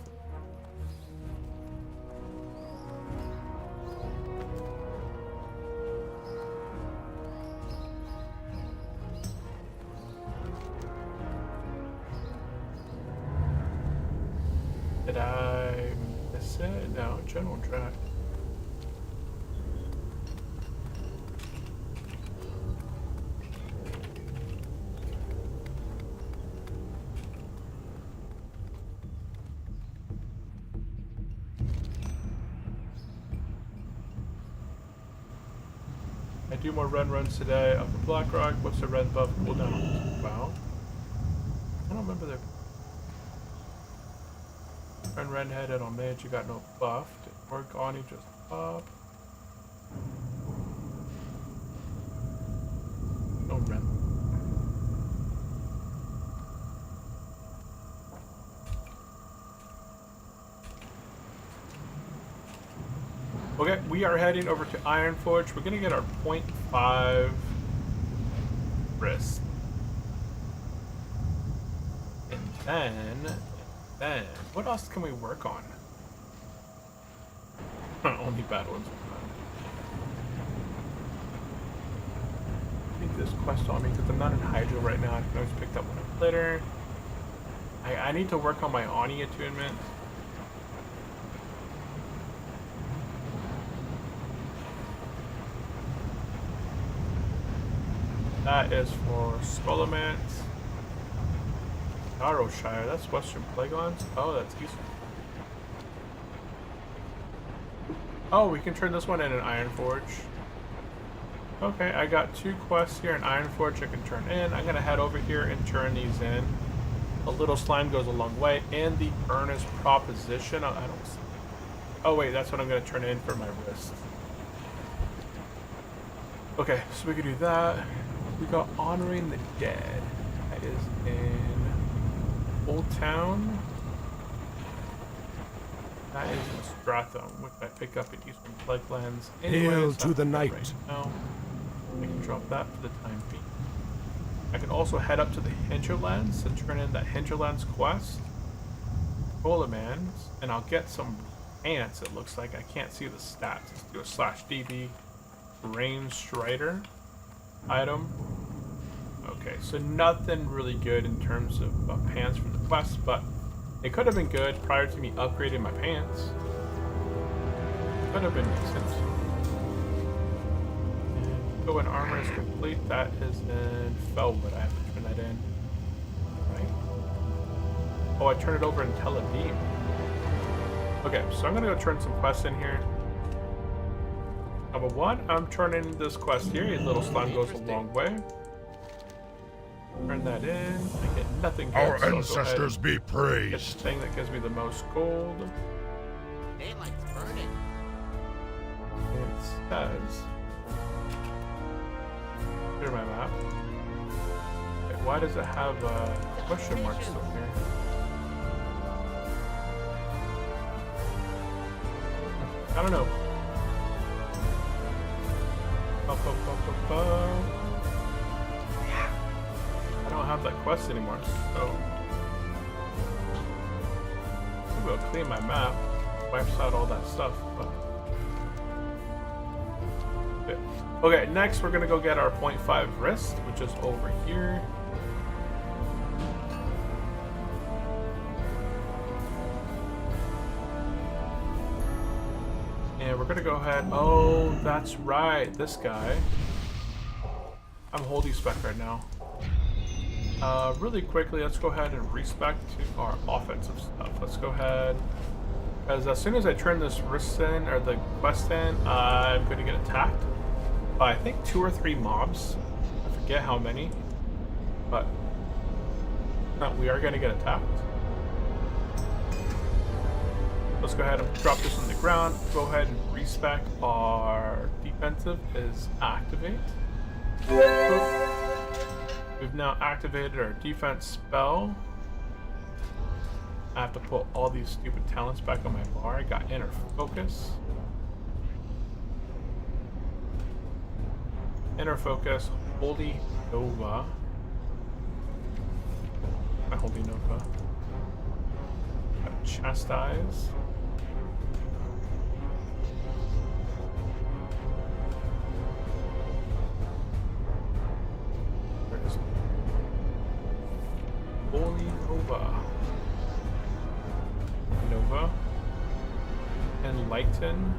Did I miss it? No, General Drac. I do more Ren runs today. Up the Blackrock. What's the Ren buff cooldown on WoW? I don't remember the Ren headed on mage. You got no buff. Didn't work on you, just up. No Ren. Okay, we are heading over to Ironforge. We're gonna get our 0.5 wrist. And then, what else can we work on? Only bad ones. I think this quest on me because I'm not in Hydro right now. I can always pick that one up later. I need to work on my Ani attunement. That is for Skullomance. Arrowshire, that's Western Plaguelands. Oh, that's Eastern. Oh, we can turn this one in an Ironforge. Okay, I got 2 quests here in Ironforge I can turn in. I'm gonna head over here and turn these in. A little slime goes a long way. And the earnest proposition. I don't see. Oh wait, that's what I'm gonna turn in for my wrist. Okay, so we can do that. We got Honoring the Dead. That is in Old Town. That is in Stratham, which I pick up in Eastern Plaguelands. Hail to the night. Right now. I can drop that for the time being. I can also head up to the Hinterlands to turn in that Hinterlands quest. Colamans, and I'll get some ants. It looks like I can't see the stats. Let's do a /DB range strider item. Okay, so nothing really good in terms of pants from the quest, but it could have been good prior to me upgrading my pants. Could have been decent. So when armor is complete, that is in Felwood. I have to turn that in. Right? Oh, I turn it over in Tel Aviv. Okay, so I'm gonna go turn some quests in here. Number 1, I'm turning this quest here. A little slime goes a long way. Turn that in. I get nothing good, Our so I'll go ancestors be ahead and get praised. the thing that gives me the most gold. Daylight's burning. It says... Here's my map. Wait, why does it have question marks up here? I don't know. I don't have that quest anymore, so maybe I'll clean my map, wipes out all that stuff. But... Okay, next we're gonna go get our 0.5 wrist, which is over here. And we're gonna go ahead. Oh, that's right, this guy. I'm holding spec right now. Really quickly, let's go ahead and respec to our offensive stuff. Let's go ahead, because as soon as I turn this wrist in, or the quest in, I'm going to get attacked by I think 2 or 3 mobs. I forget how many, but no, we are going to get attacked. Let's go ahead and drop this on the ground. Go ahead and respec. Our defensive is activate. We've now activated our defense spell. I have to put all these stupid talents back on my bar. I got inner focus. Inner focus, Holy Nova. My Holy Nova. Got chastise. Holy Nova. Enlighten.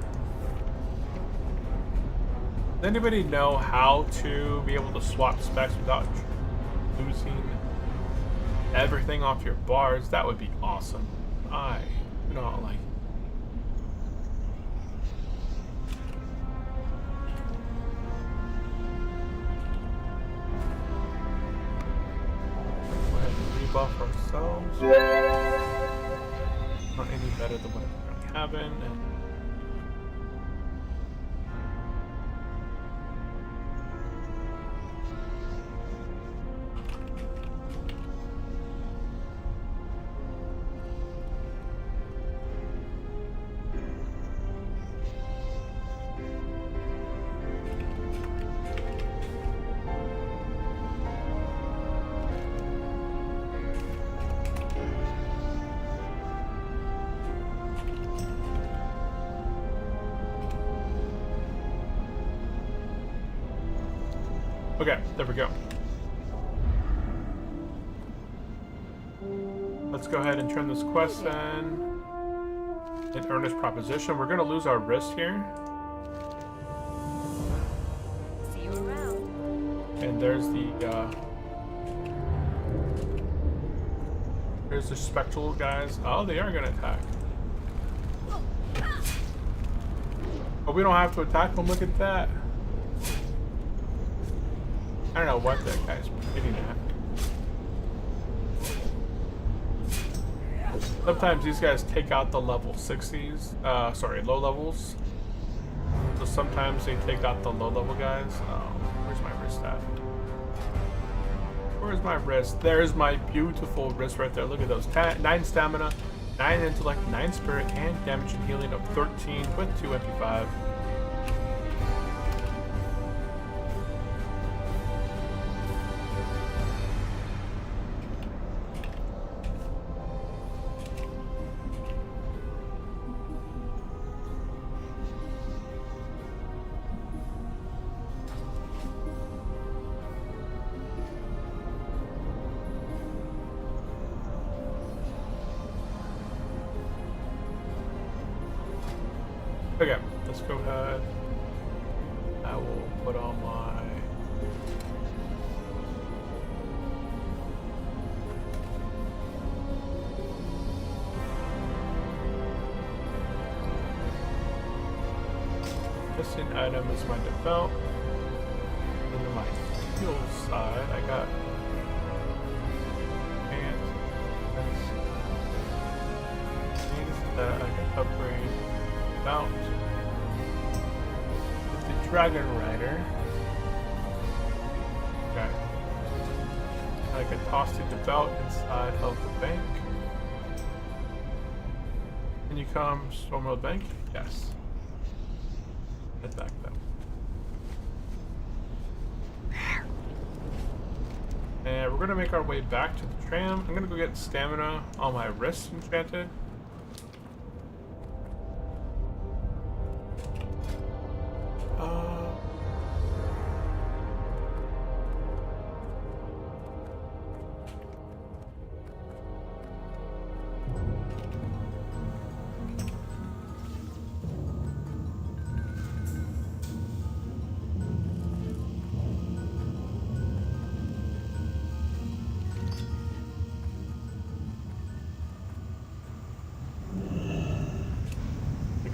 Does anybody know how to be able to swap specs without losing everything off your bars? That would be awesome. I do not like. Buff ourselves. Not any better than what I'm having. Okay, there we go. Let's go ahead and turn this quest in. An earnest proposition. We're gonna lose our wrist here. See you around. And there's the spectral guys. Oh, they are gonna attack. But we don't have to attack them. Look at that. I don't know what that guy's hitting at. Sometimes these guys take out the level 60s, low levels. So sometimes they take out the low level guys. Where's my wrist at? Where's my wrist? There's my beautiful wrist right there. Look at those. 9 stamina, 9 intellect, 9 spirit, and damage and healing of 13 with 2 MP5. Okay, let's go ahead. I will put on my... Missing item is my develop. And then my heal side, I got Things that I can upgrade without the Dragon Rider. Okay. I can toss the belt inside of the bank. Can you come storm the bank? Yes. Head back then. And we're gonna make our way back to the tram. I'm gonna go get stamina on my wrist enchanted.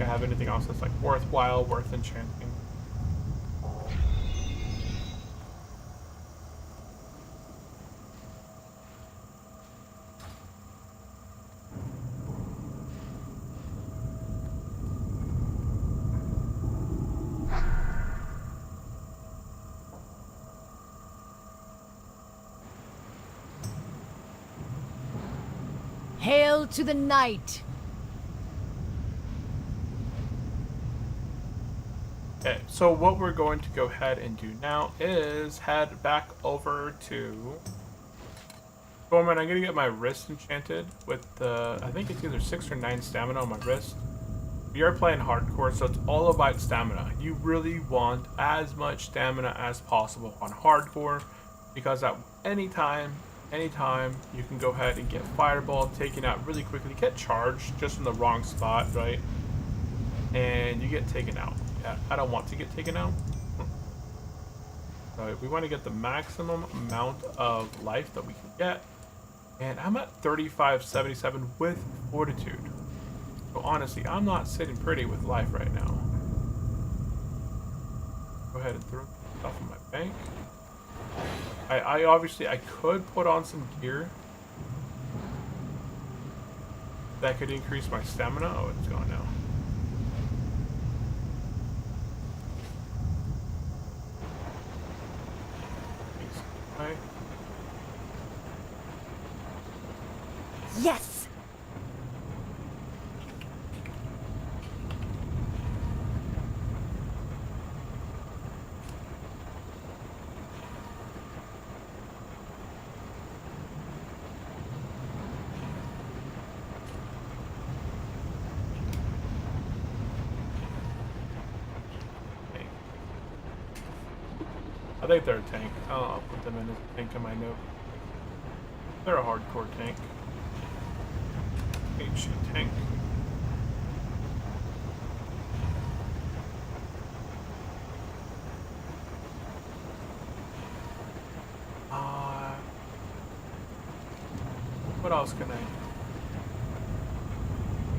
I have anything else that's like worthwhile, worth enchanting. Hail to the night! Okay, so what we're going to go ahead and do now is head back over to Gorman. I'm gonna get my wrist enchanted with the, I think it's either 6 or 9 stamina on my wrist. We are playing hardcore, so it's all about stamina. You really want as much stamina as possible on hardcore, because at anytime you can go ahead and get fireball taken out really quickly, get charged just in the wrong spot, right? And you get taken out. Yeah, I don't want to get taken out. So we want to get the maximum amount of life that we can get. And I'm at 3577 with fortitude. So honestly, I'm not sitting pretty with life right now. Go ahead and throw stuff in my bank. I obviously, I could put on some gear that could increase my stamina. Oh, it's gone now. Right. Yes! I think they're a tank. I'll put them in as a tank in my note. They're a hardcore tank. Ancient tank. What else can I do?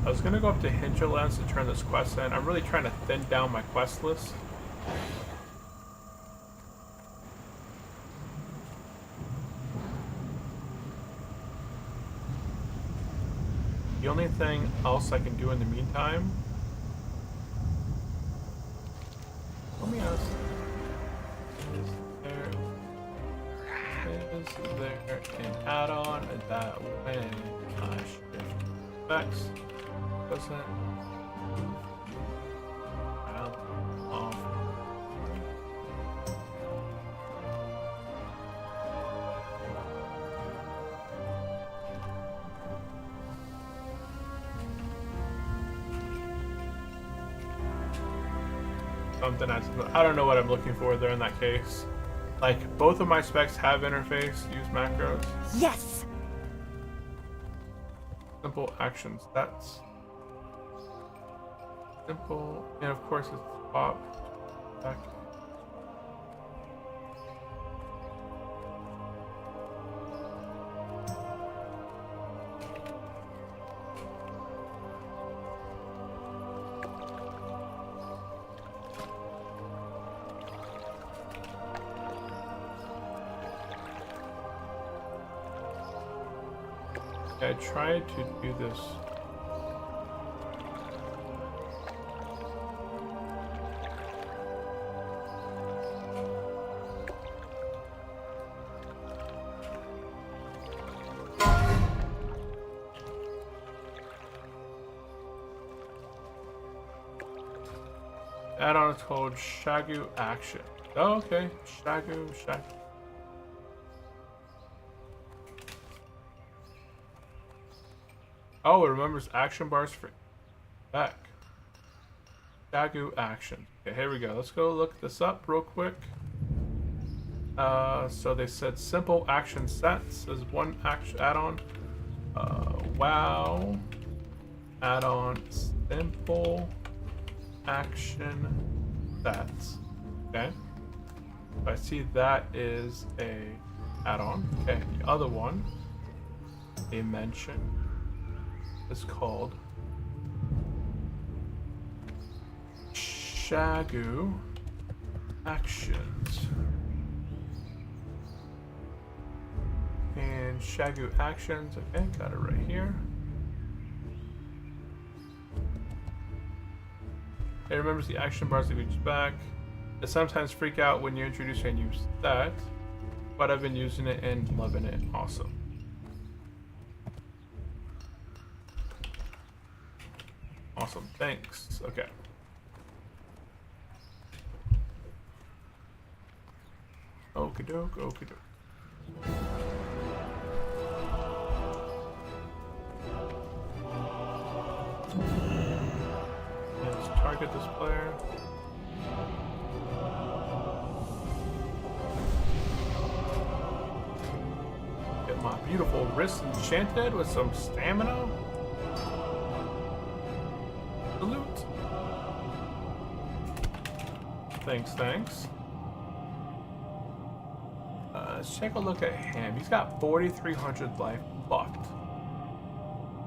I was gonna go up to Hinterlands to turn this quest in. I'm really trying to thin down my quest list. The only thing else I can do in the meantime, let me ask, is there an add-on that when I shift specs doesn't add off? Something I don't know what I'm looking for there in that case. Like, both of my specs have interface, use macros. Yes! Simple action stats. Simple, and of course it's swap back. I tried to do this. Add-on is called Shagu Action. Oh, okay. Shagu. Oh, it remembers action bars for back. Shagu Action. Okay, here we go. Let's go look this up real quick. So they said simple action sets is one action add-on. WoW add-on simple action sets. Okay. I see that is a add-on. Okay, the other one they mentioned is called Shagu Actions. And Shagu Actions, okay, got it right here. It remembers the action bars of each back. It sometimes freak out when you introduce a new set, but I've been using it and loving it. Awesome. Awesome, thanks. Okay. Okie doke, okie doke. Let's target this player. Get my beautiful wrist enchanted with some stamina. Salute. Thanks. Let's take a look at him. He's got 4,300 life bucked.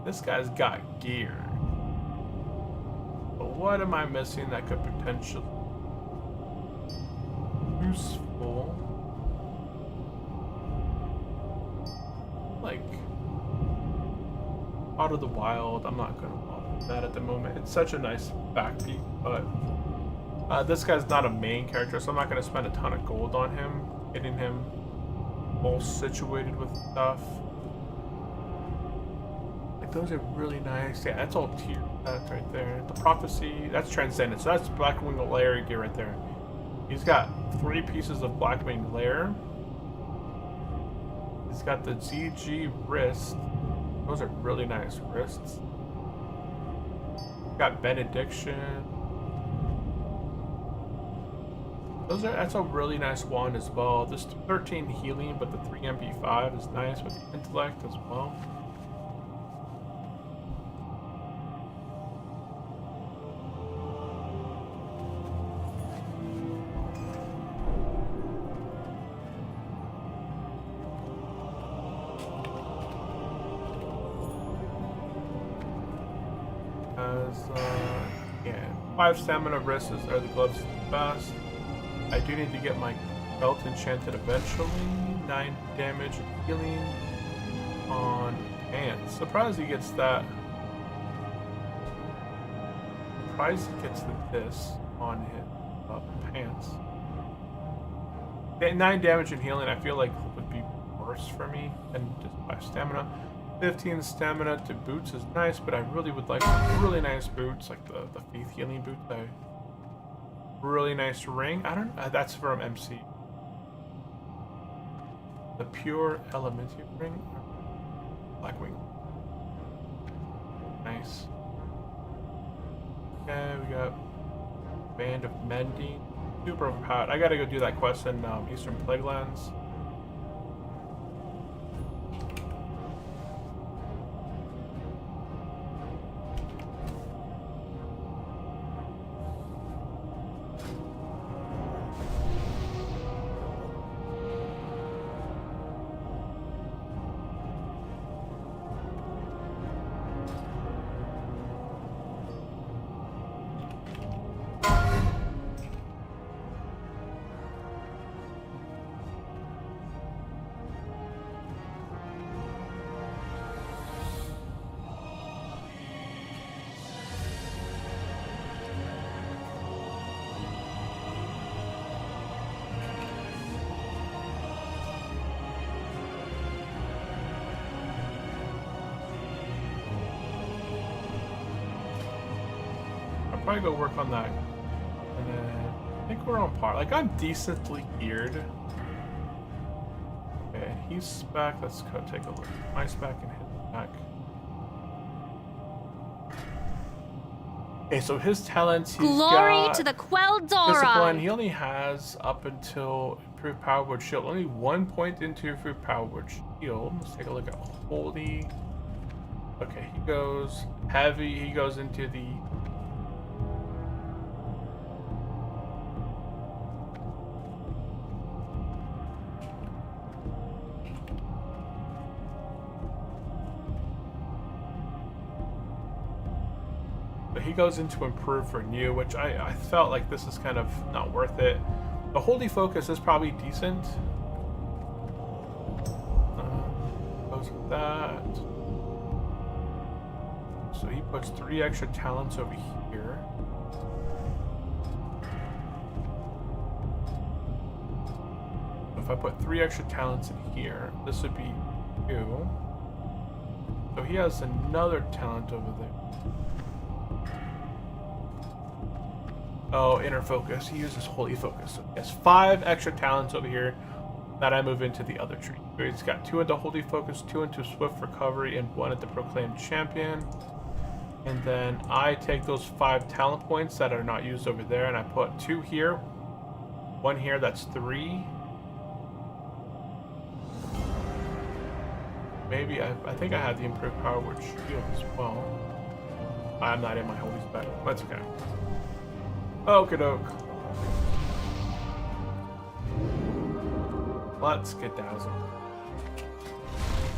This guy's got gear. But what am I missing that could potentially be useful? Like Out of the Wild. I'm not gonna bother that at the moment. It's such a nice backbeat, but this guy's not a main character, so I'm not gonna spend a ton of gold on him, getting him all situated with stuff. Like those are really nice. Yeah, that's all tier. That's right there. The Prophecy, that's Transcendent. So that's Blackwing Lair gear right there. He's got 3 pieces of Blackwing Lair. He's got the GG wrist. Those are really nice wrists. Got Benediction. That's a really nice wand as well. This 13 healing, but the 3 MP5 is nice with the intellect as well. Yeah, 5 stamina wrists are the gloves fast. I do need to get my belt enchanted eventually. 9 damage healing on pants. Surprised he gets that. Surprised he gets this on his pants. 9 damage and healing I feel like would be worse for me than just 5 stamina. 15 stamina to boots is nice, but I really would like really nice boots, like the Faith healing boots. Really nice ring. I don't know. That's from MC. The Pure Elementium ring. Blackwing. Nice. Okay, we got Band of Mending. Super overpowered. I gotta go do that quest in Eastern Plaguelands. probably go work on that. And then I think we're on par. Like, I'm decently geared. Okay, and he's spec. Let's go take a look at my spec and his spec. Okay, so his talents, he's Glory got to the Quel'Doron! discipline. He only has up until improved power word shield. Only 1 point into improved power word shield. Let's take a look at holy. Okay, he goes heavy. He goes into the he goes into improve for new, which I felt like this is kind of not worth it. The holy focus is probably decent. Goes with that. So he puts 3 extra talents over here. If I put 3 extra talents in here, this would be 2. So he has another talent over there. Oh, inner focus. He uses holy focus. So he has 5 extra talents over here that I move into the other tree. So he's got 2 into holy focus, 2 into swift recovery, and 1 into proclaimed champion. And then I take those 5 talent points that are not used over there, and I put 2 here, 1 here. That's 3. Maybe I think I have the improved power word shield as well. I'm not in my holy spec. That's okay. Okie doke. Let's get dazzled.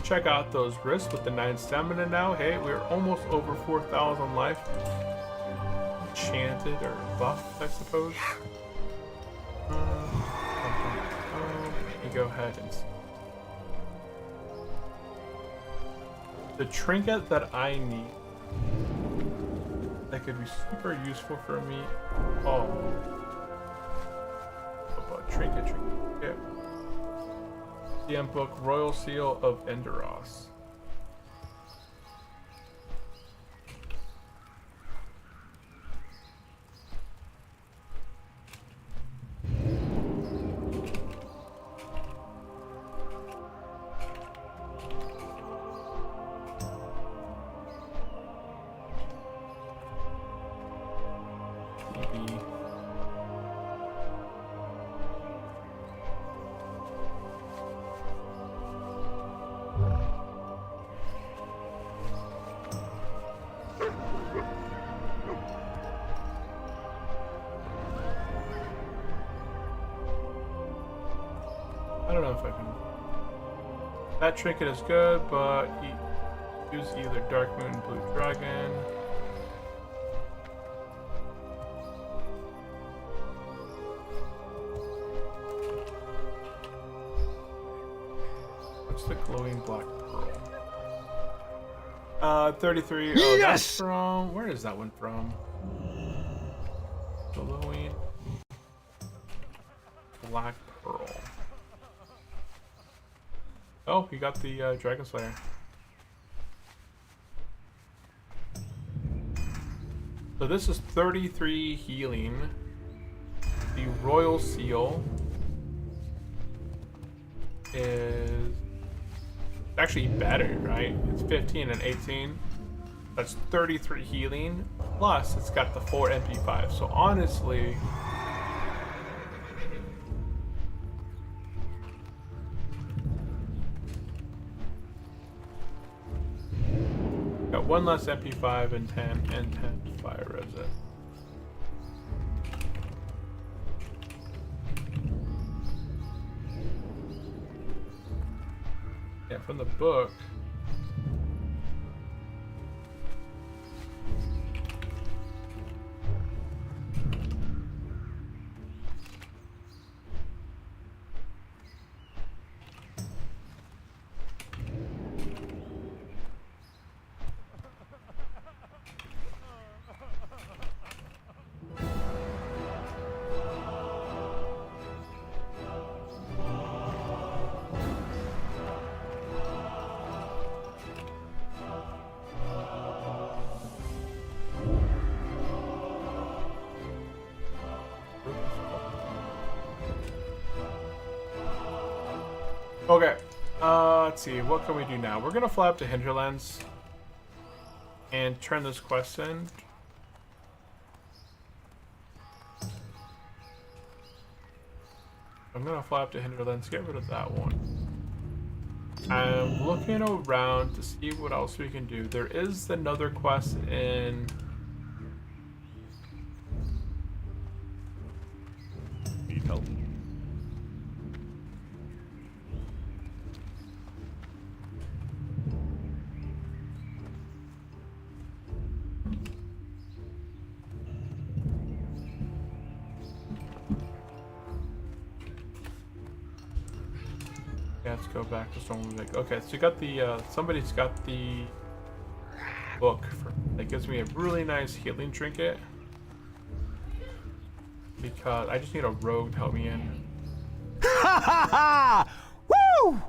Check out those wrists with the 9 stamina now. Hey, we're almost over 4,000 life. Enchanted or buffed, I suppose. Let me go ahead and see. The trinket that I need that could be super useful for me. Oh. Trinket. Yeah. DM book, Royal Seal of Enderos. I don't know if I can. That trinket is good, but use either Dark Moon, Blue Dragon. What's the glowing black pearl? 33. Oh, yes! That's from. Where is that one from? Glowing black pearl. Oh, you got the Dragon Slayer. So this is 33 healing. The Royal Seal is actually better, right? It's 15 and 18. That's 33 healing. Plus, it's got the 4 MP5. So honestly, got 1 less MP5 and 10 fire reset. Yeah, from the book. Okay. Let's see. What can we do now? We're gonna fly up to Hinterlands and turn this quest in. I'm gonna fly up to Hinterlands, get rid of that one. I'm looking around to see what else we can do. There is another quest in... Need help? Yeah, let's go back to someone like, okay, so you got the, somebody's got the book for, that gives me a really nice healing trinket. Because I just need a rogue to help me in. Ha ha ha! Woo!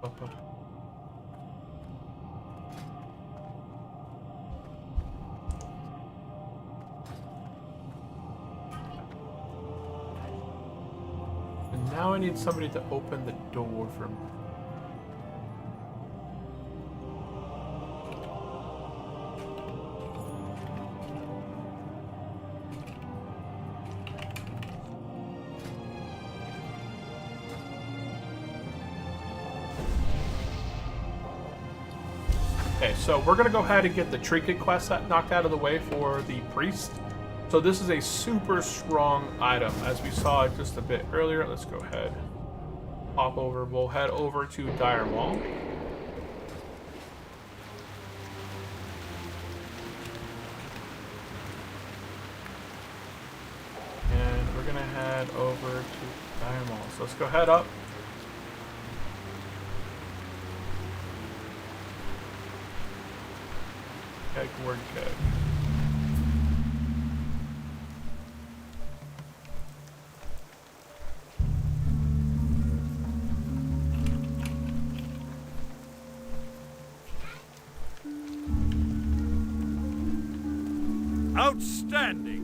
Up, up. And now I need somebody to open the door for me. Okay, so we're gonna go ahead and get the trinket quest knocked out of the way for the priest. So this is a super strong item, as we saw just a bit earlier. Let's go ahead, hop over. We'll head over to Dire Mall. And we're gonna head over to Dire Mall. So let's go head up. Okay, we're good. Outstanding!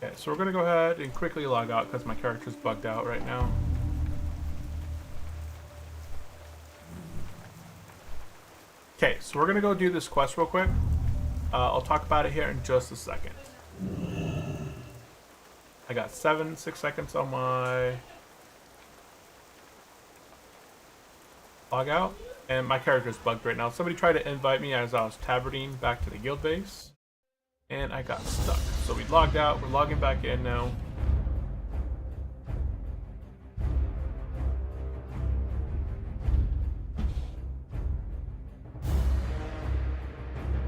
Okay, so we're gonna go ahead and quickly log out because my character's bugged out right now. Okay, so we're gonna go do this quest real quick. I'll talk about it here in just a second. I got 6 seconds on my log out, and my character's bugged right now. Somebody tried to invite me as I was taverning back to the guild base, and I got stuck. So we logged out, we're logging back in now.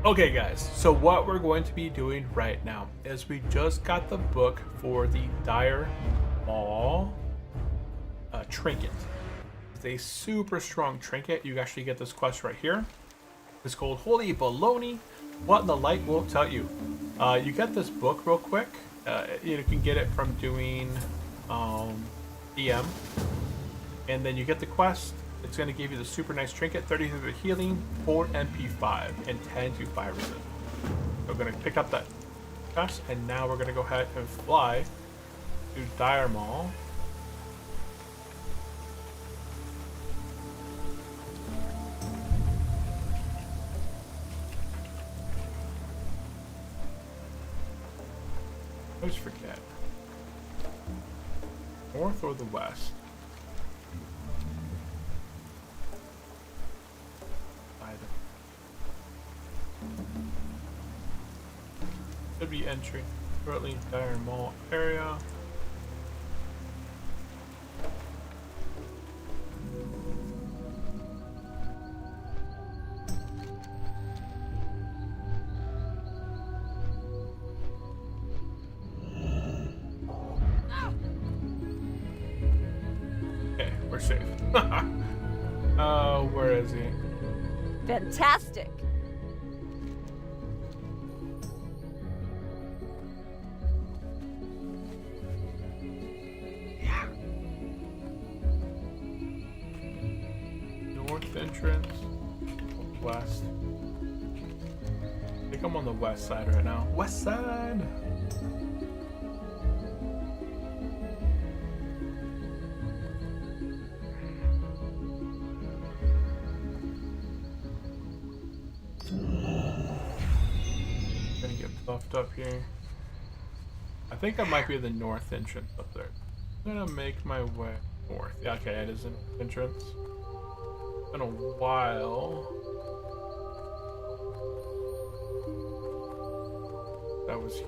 Okay guys, so what we're going to be doing right now is we just got the book for the Dire Mall trinket. It's a super strong trinket. You actually get this quest right here. It's called Holy Baloney. What in the light won't tell you. You get this book real quick. You can get it from doing DM. And then you get the quest. It's going to give you the super nice trinket, 33 healing, 4 MP5, and 10 to fire resist. So we're going to pick up that quest, and now we're going to go ahead and fly to Dire Mall. I always forget. North or the west? Should be entering shortly Dire Mall area. Okay, we're safe. Where is he? Fantastic. North entrance. west. I think I'm on the west side right now. West side! Gonna get buffed up here. I think I might be the north entrance up there. I'm gonna make my way north. Yeah, okay, it is an entrance. It's been a while. That was.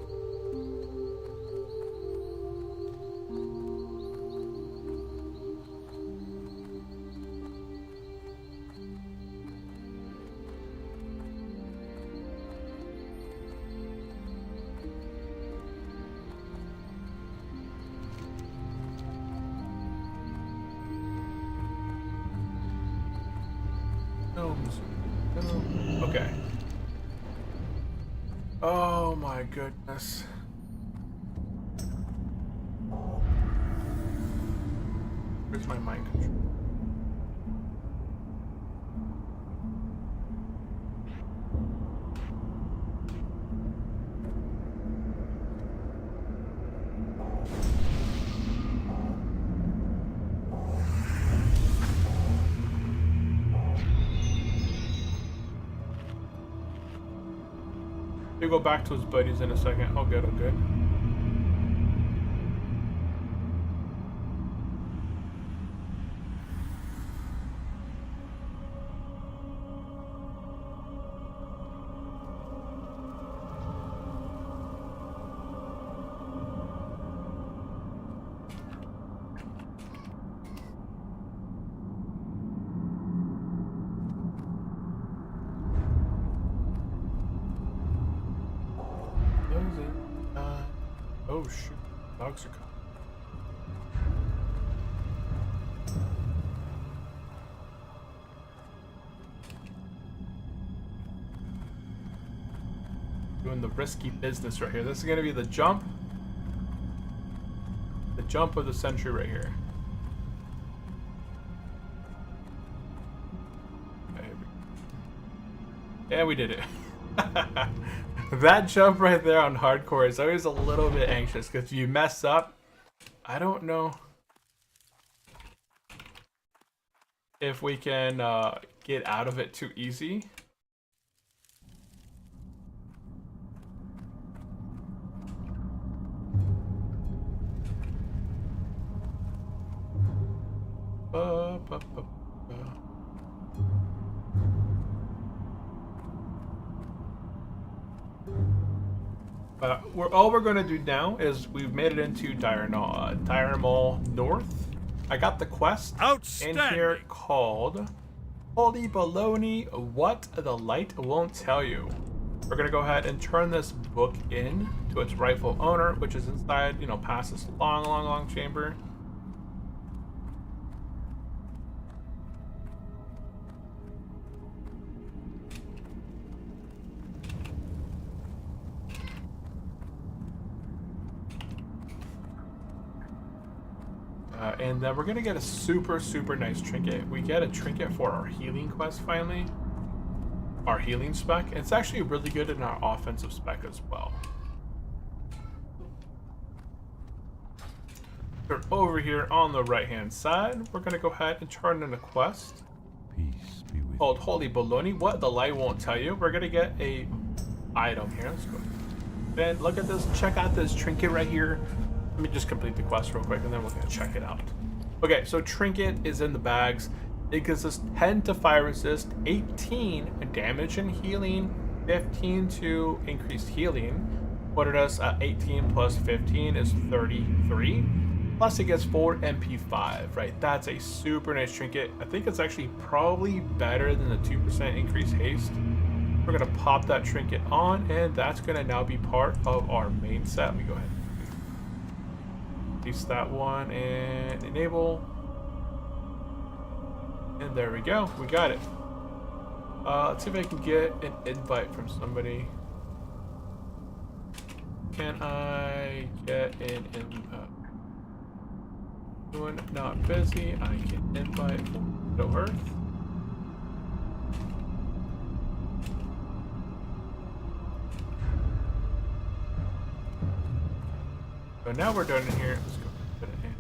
Okay. Oh my goodness. Where's my mind control? He'll go back to his buddies in a second. Oh good, oh good. Oh shoot, dogs are coming. Doing the risky business right here. This is gonna be the jump. The jump of the century right here. Yeah, we did it. That jump right there on hardcore is always a little bit anxious because if you mess up, I don't know if we can get out of it too easy. All we're going to do now is we've made it into Diurnal North. I got the quest in here called Holy Baloney, What the Light Won't Tell You. We're going to go ahead and turn this book in to its rightful owner, which is inside, you know, past this long chamber. And then we're gonna get a super nice trinket. We get a trinket for our healing quest finally. Our healing spec. It's actually really good in our offensive spec as well. We're over here on the right hand side. We're gonna go ahead and turn in a quest. Peace be with Called Holy Baloney, What the Light Won't Tell You. We're gonna get a item here. Let's go. Ben, look at this. Check out this trinket right here. Let me just complete the quest real quick and then we're gonna check it out. Okay, so trinket is in the bags. It gives us 10 to fire resist, 18 damage and healing, 15 to increased healing. What it does, 18 plus 15 is 33. Plus it gets 4 MP5, right? That's a super nice trinket. I think it's actually probably better than the 2% increased haste. We're gonna pop that trinket on and that's gonna now be part of our main set. Let me go ahead. Release that one and enable. And there we go. We got it. Let's see if I can get an invite from somebody. Can I get an invite? When not busy, I can invite to Earth. But now we're done in here. Let's go put it in.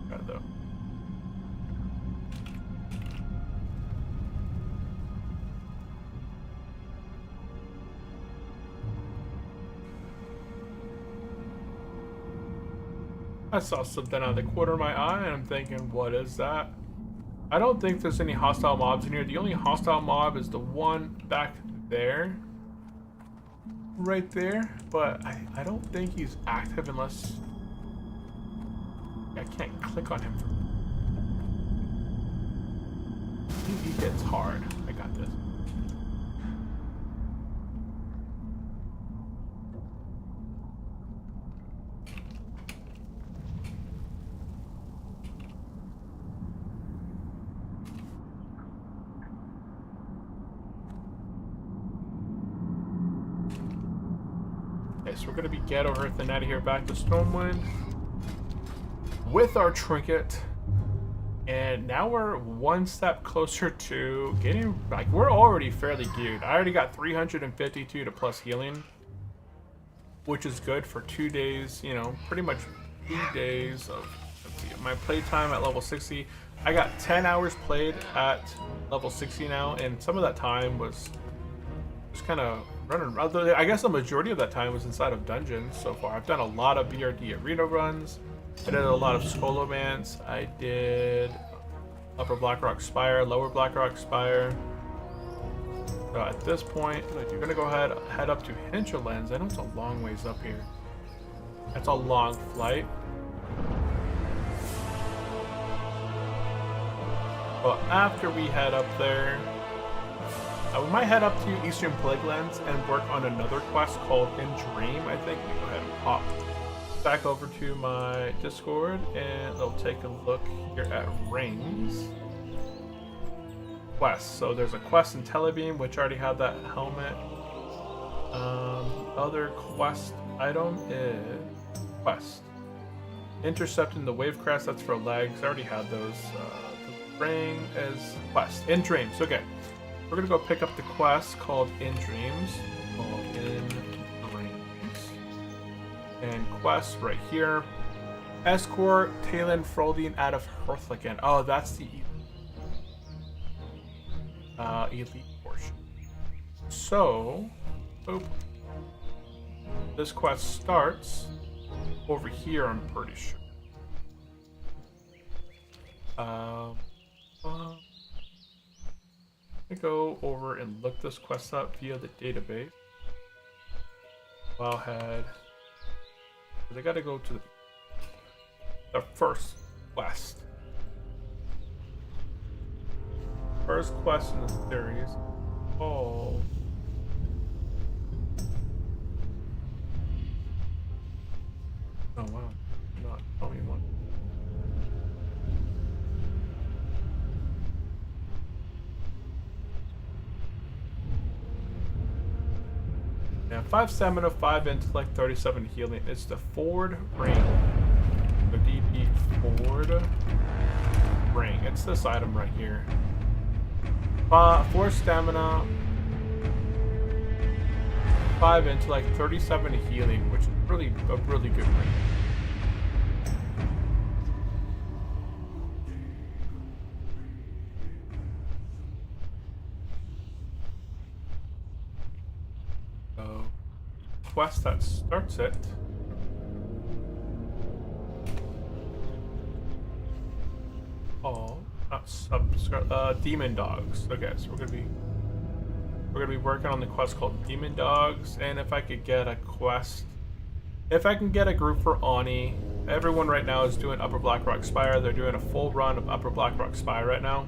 Got though. I saw something out of the corner of my eye and I'm thinking, what is that? I don't think there's any hostile mobs in here. The only hostile mob is the one back there. Right there. But I don't think he's active unless... I can't click on him. He hits hard. I got this. So we're going to be Ghetto Earth and out of here back to Stormwind with our trinket. And now we're one step closer to getting, like, we're already fairly geared. I already got 352 to plus healing, which is good for 2 days, you know, pretty much 3 days of, let's see, my playtime at level 60. I got 10 hours played at level 60 now, and some of that time was just kind of running around. I guess the majority of that time was inside of dungeons so far. I've done a lot of BRD arena runs. I did a lot of Skolomance. I did Upper Blackrock Spire, Lower Blackrock Spire. So at this point, like, you're gonna go head up to Hinterlands. I know it's a long ways up here. That's a long flight. But after we head up there, we might head up to Eastern Plaguelands and work on another quest called In Dream, I think. Let me go ahead and pop back over to my Discord and they'll take a look here at rings. Quests. So there's a quest in Telebeam, which I already have that helmet. Other quest item is quest. Intercepting the Wavecrest, that's for legs. I already had those. The ring is quest. In Dreams. Okay. We're gonna go pick up the quest called In Dreams. And quest right here. Escort Talon Frolding out of Hearthlicken. Oh, that's the elite portion. So, this quest starts over here, I'm pretty sure. Let me go over and look this quest up via the database. Wowhead. I gotta go to the first quest. First quest in the series. Oh. Oh wow. Not tell me one. Yeah, 5 stamina, 5 intellect, 37 healing. It's the Ford Ring. The DP Ford Ring. It's this item right here. 4 stamina, 5 intellect, 37 healing, which is really a really good ring. Quest that starts it. Oh, not subscribe. Demon Dogs. Okay, so we're gonna be working on the quest called Demon Dogs, and if I could get a quest, if I can get a group for Ani. Everyone right now is doing Upper Blackrock Spire. They're doing a full run of Upper Blackrock Spire right now.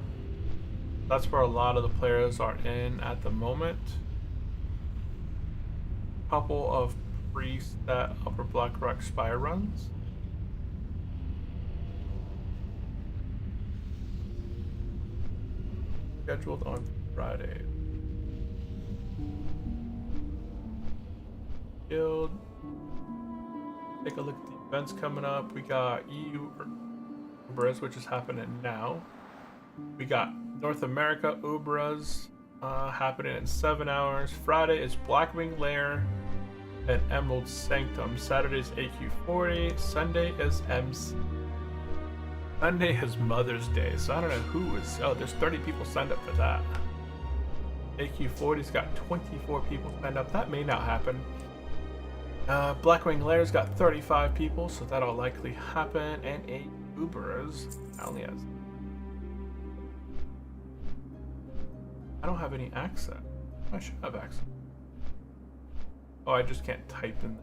That's where a lot of the players are in at the moment. Couple of priests that Upper Blackrock Spire runs. Scheduled on Friday. Guild. Take a look at the events coming up. We got EU Briz, which is happening now. We got North America Ubras happening in 7 hours. Friday is Blackwing Lair and Emerald Sanctum. Saturday is AQ40. Sunday is Sunday is Mother's Day, so I don't know who is. Oh, there's 30 people signed up for that. AQ40's got 24 people signed up. That may not happen. Blackwing Lair's got 35 people, so that'll likely happen. And a Ubers only has. I don't have any access. I should have access. Oh, I just can't type in.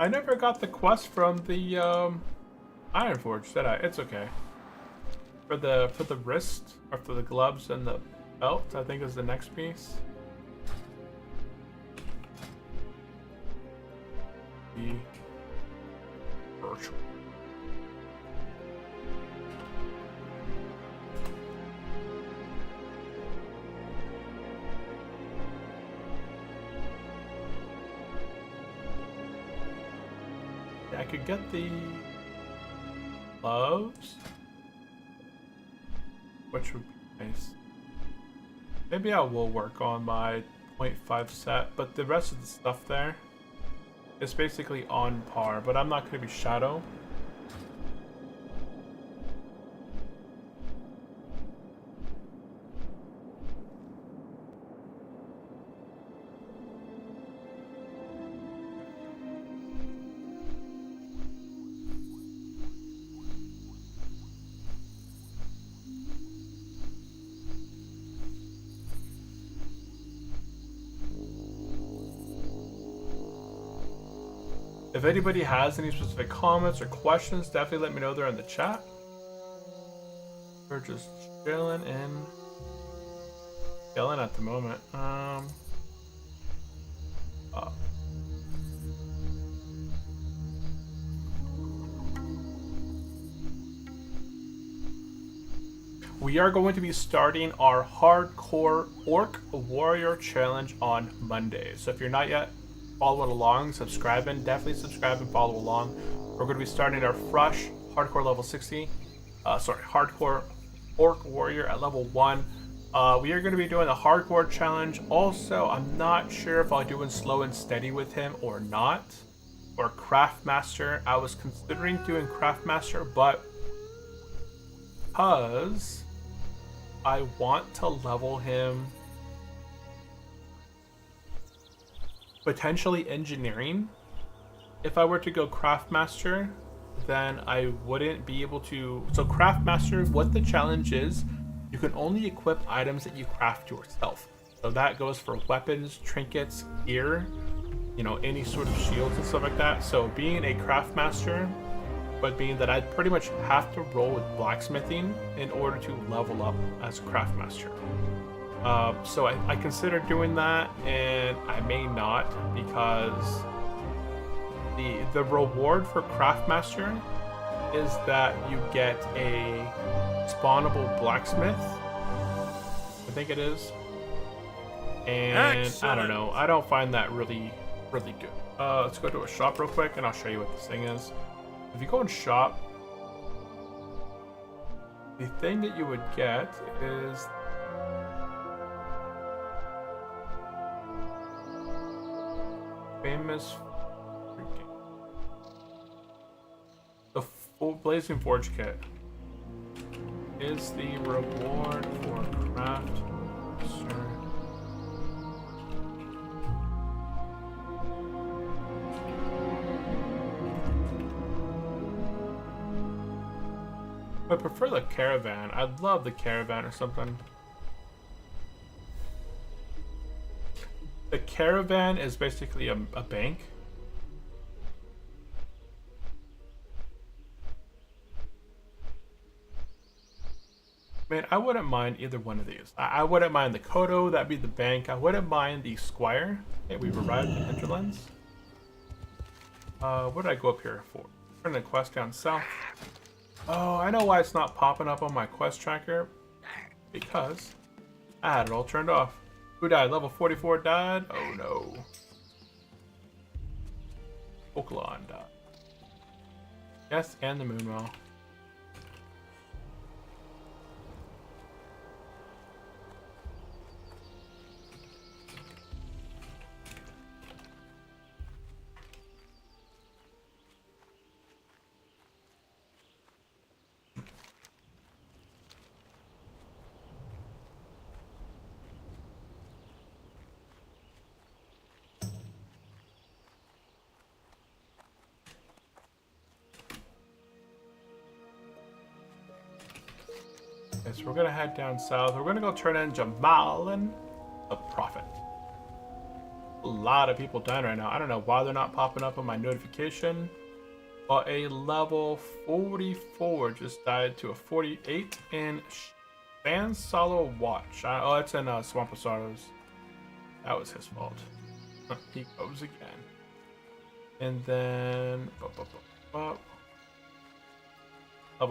I never got the quest from the Iron Forge, did I? It's okay. For the wrist, or for the gloves and the belt, I think is the next piece. The virtual. Yeah, I could get the gloves, which would be nice. Maybe I will work on my 0.5 set, but the rest of the stuff there is basically on par, but I'm not going to be Shadow. If anybody has any specific comments or questions, definitely let me know there in the chat. We're just chilling at the moment. We are going to be starting our Hardcore Orc Warrior Challenge on Monday. So if you're not yet following along, subscribing, definitely subscribe and follow along. We're going to be starting our fresh Hardcore level 60. Hardcore Orc Warrior at level 1. We are going to be doing the Hardcore Challenge. Also, I'm not sure if I'll do in slow and steady with him or not. Or Craftmaster. I was considering doing Craftmaster, but because I want to level him potentially engineering. If I were to go Craftmaster, then I wouldn't be able to. So Craftmaster, what the challenge is, you can only equip items that you craft yourself. So that goes for weapons, trinkets, gear, you know, any sort of shields and stuff like that. So being a Craftmaster would mean that I'd pretty much have to roll with blacksmithing in order to level up as a Craftmaster. So I consider doing that, and I may not, because the reward for Craftmaster is that you get a spawnable blacksmith, I think it is, and excellent. I don't know, I don't find that really good. Let's go to a shop real quick and I'll show you what this thing is. If you go in shop, the thing that you would get is famous freaking the full Blazing Forge kit is the reward for craft. I prefer the caravan. I'd love the caravan or something. The caravan is basically a bank. Man, I wouldn't mind either one of these. I wouldn't mind the Kodo, that'd be the bank. I wouldn't mind the Squire. Okay, we've arrived at Hinterlands. What did I go up here for? Turn the quest down south. Oh, I know why it's not popping up on my quest tracker. Because I had it all turned off. Who died? Level 44 died? Oh no. Oaklawn died. Yes, and the Moonwell. Okay, so we're gonna head down south. We're gonna go turn in Jamalin the Prophet. A lot of people dying right now. I don't know why they're not popping up on my notification. But a level 44 just died to a 48 in Van Solo Watch. Oh, it's in Swamp of Sorrows. That was his fault. He goes again. And then level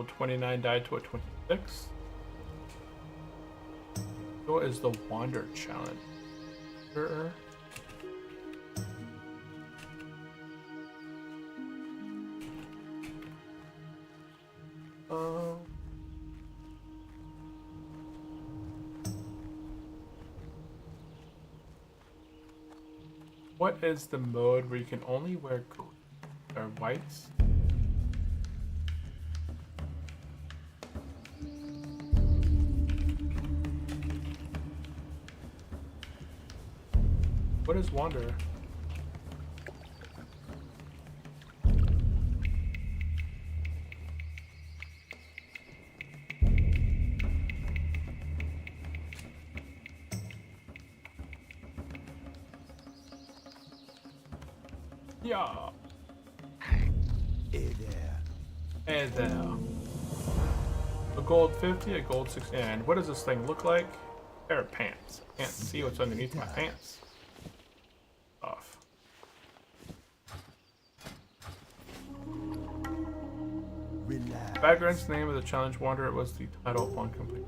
29 died to a 26. What is the Wander Challenge? What is the mode where you can only wear green or whites? What is Wander? Yeah. Hey there. Hey there. A gold 50, a gold 6, and what does this thing look like? Pair of pants. Can't see what's underneath my pants. Off. Relax. Vagrant's name of the challenge Wanderer was the title upon complete.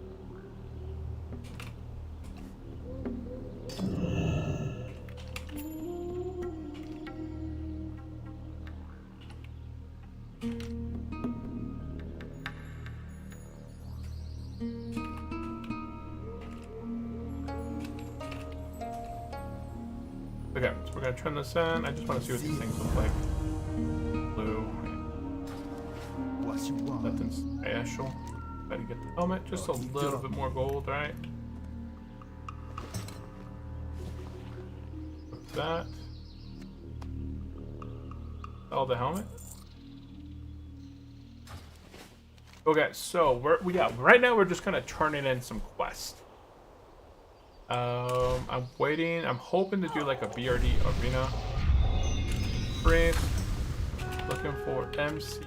Okay, so we're gonna turn this in. I just want to see what these things look like. Blue. What you want? Nothing special. Better get the helmet. Just a little bit more gold, right? What's that? Oh, the helmet. Okay, so right now we're just gonna turning in some quests. I'm waiting. I'm hoping to do like a BRD arena. Print. Looking for MC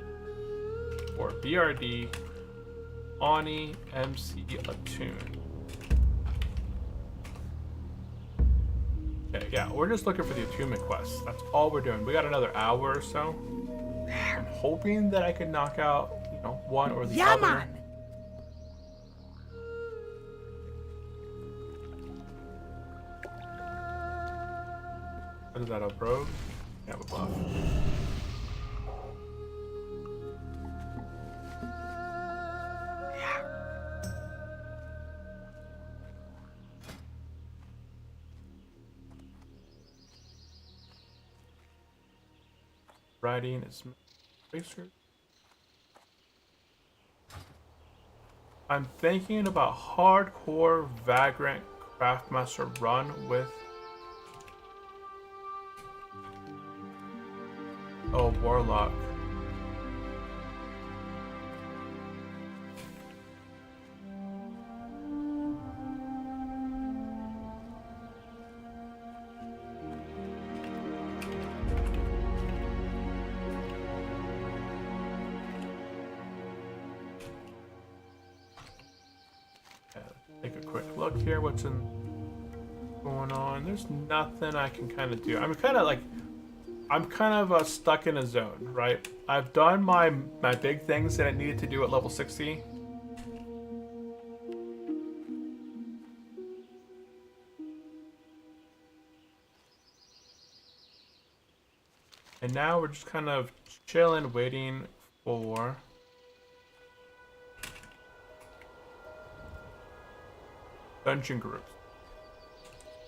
or BRD. Ani MC Attune. Okay, yeah, we're just looking for the attunement quest. That's all we're doing. We got another hour or so. I'm hoping that I can knock out, one or the other. Man. What is that, a rogue? Yeah, a buff. Riding is research. I'm thinking about hardcore vagrant craftmaster run with warlock. Take a quick look here. What's going on? There's nothing I can kind of do. I'm kind of like I'm kind of stuck in a zone, right? I've done my big things that I needed to do at level 60. And now we're just kind of chilling, waiting for dungeon groups.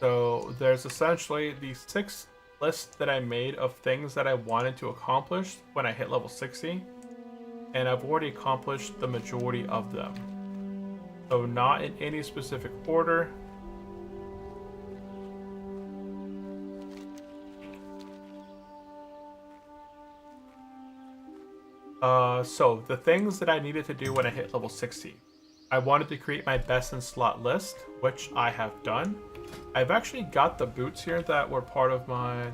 So there's essentially the 6 lists that I made of things that I wanted to accomplish when I hit level 60. And I've already accomplished the majority of them. So not in any specific order. So the things that I needed to do when I hit level 60. I wanted to create my best in slot list, which I have done. I've actually got the boots here that were part of my...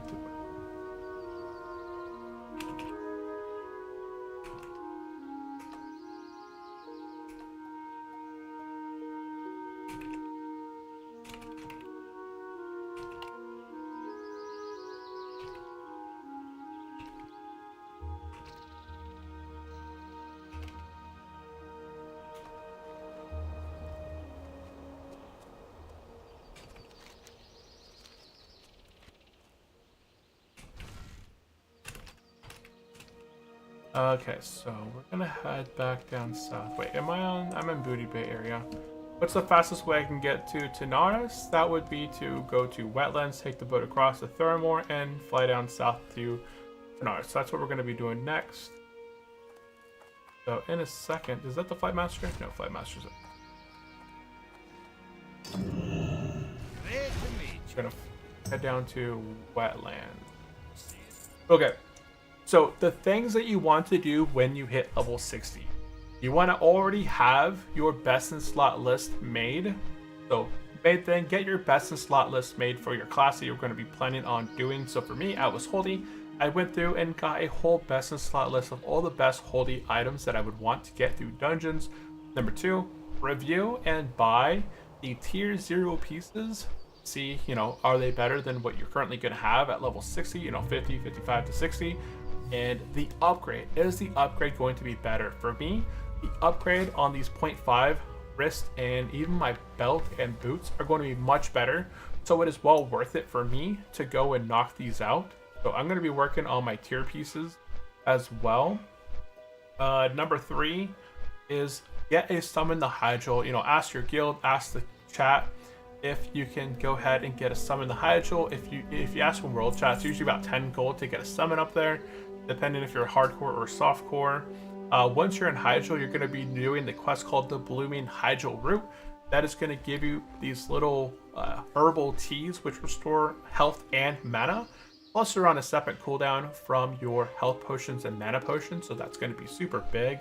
Okay, so we're gonna head back down south. Wait, am I on? I'm in Booty Bay area. What's the fastest way I can get to Tanaris? That would be to go to Wetlands, take the boat across to Thuramore, and fly down south to Tanaris. So that's what we're gonna be doing next. So in a second, is that the Flight Master? No, Flight Master's it. Gonna head down to Wetlands. Okay. So the things that you want to do when you hit level 60, you want to already have your best in slot list made. So then get your best in slot list made for your class that you're going to be planning on doing. So for me, I was Holy. I went through and got a whole best in slot list of all the best Holy items that I would want to get through dungeons. Number 2, review and buy the tier 0 pieces. See, are they better than what you're currently going to have at level 60, 50, 55 to 60? And the upgrade, is the upgrade going to be better? For me, the upgrade on these 0.5 wrist and even my belt and boots are going to be much better. So it is well worth it for me to go and knock these out. So I'm going to be working on my tier pieces as well. Number 3 is get a summon the Hydral. Ask your guild, ask the chat if you can go ahead and get a summon the Hydral. If you ask from world chat, it's usually about 10 gold to get a summon up there, depending if you're hardcore or softcore. Once you're in Hydral, you're going to be doing the quest called the Blooming Hydral Root. That is going to give you these little herbal teas which restore health and mana. Plus, you're on a separate cooldown from your health potions and mana potions, so that's going to be super big.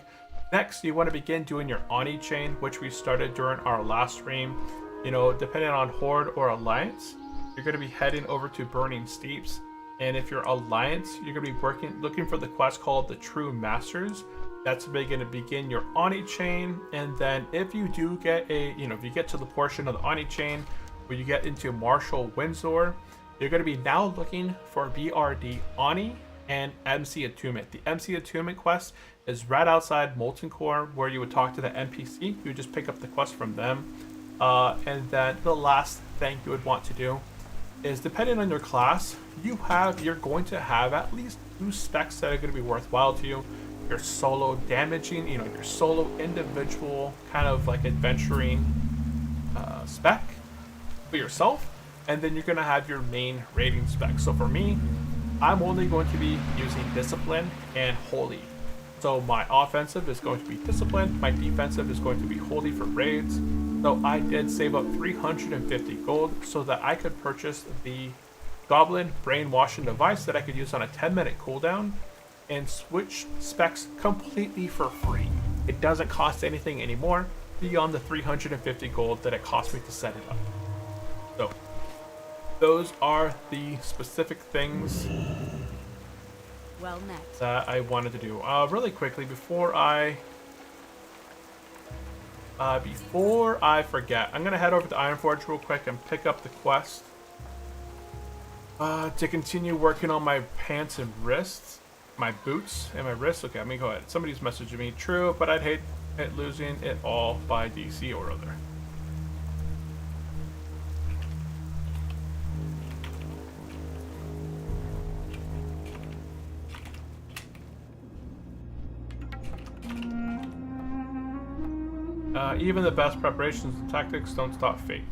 Next, you want to begin doing your Oni chain, which we started during our last stream. Depending on Horde or Alliance, you're going to be heading over to Burning Steeps. And if you're Alliance, you're going to be looking for the quest called the True Masters. That's where you're going to begin your Oni chain. And then if you do get if you get to the portion of the Oni chain where you get into Marshall Windsor, you're going to be now looking for BRD Oni and MC Attunement. The MC Attunement quest is right outside Molten Core, where you would talk to the NPC. You would just pick up the quest from them. And then the last thing you would want to do is, depending on your class, you're going to have at least 2 specs that are going to be worthwhile to you. Your solo damaging, your solo individual kind of like adventuring spec for yourself, and then you're going to have your main raiding spec. So for me, I'm only going to be using Discipline and Holy. So my offensive is going to be Discipline, my defensive is going to be Holy for raids. So I did save up 350 gold so that I could purchase the Goblin Brainwashing device that I could use on a 10-minute cooldown and switch specs completely for free. It doesn't cost anything anymore beyond the 350 gold that it cost me to set it up. So those are the specific things Well met. that I wanted to do. Really quickly, before I forget, I'm gonna head over to Ironforge real quick and pick up the quest. To continue working on my pants and wrists, my boots and my wrists. Okay, let me go ahead. Somebody's messaging me. True, but I'd hate it losing it all by DC or other. Even the best preparations and tactics don't stop fate.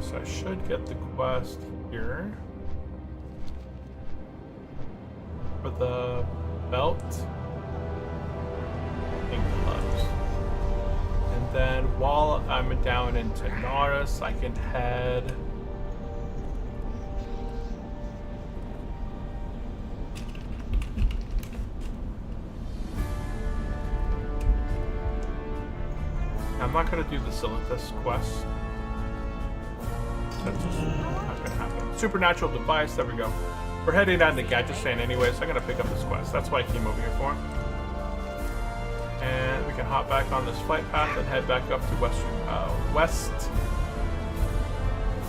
So I should get the quest here for the belt and gloves. And then while I'm down in Tanaris, I can head I'm not going to do the Silithus quest. That's just not gonna happen. Supernatural device, there we go. We're heading down to Gadgetzan anyway, so I'm gonna pick up this quest. That's why I came over here for. And we can hop back on this flight path and head back up to west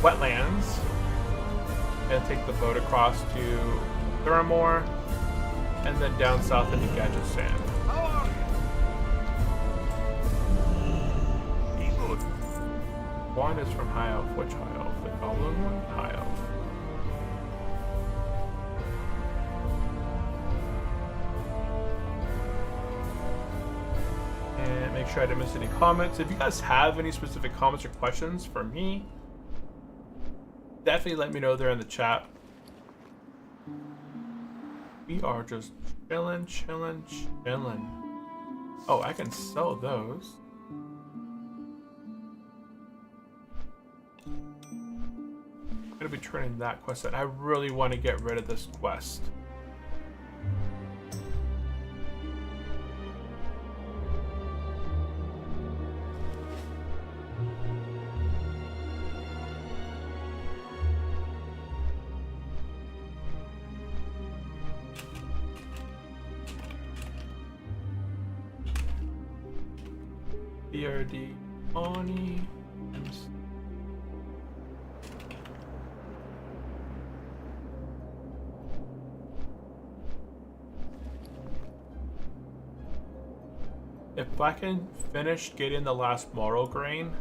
wetlands. And take the boat across to Thuramore. And then down south into Gadgetzan. One is from High Elf. Which High Elf? The Goblin one? High Elf. And make sure I didn't miss any comments. If you guys have any specific comments or questions for me, definitely let me know there in the chat. We are just chilling. Oh, I can sell those. I'm gonna be turning that quest in. I really want to get rid of this quest. BRD Oni. If I can finish getting the last Morrow Grain,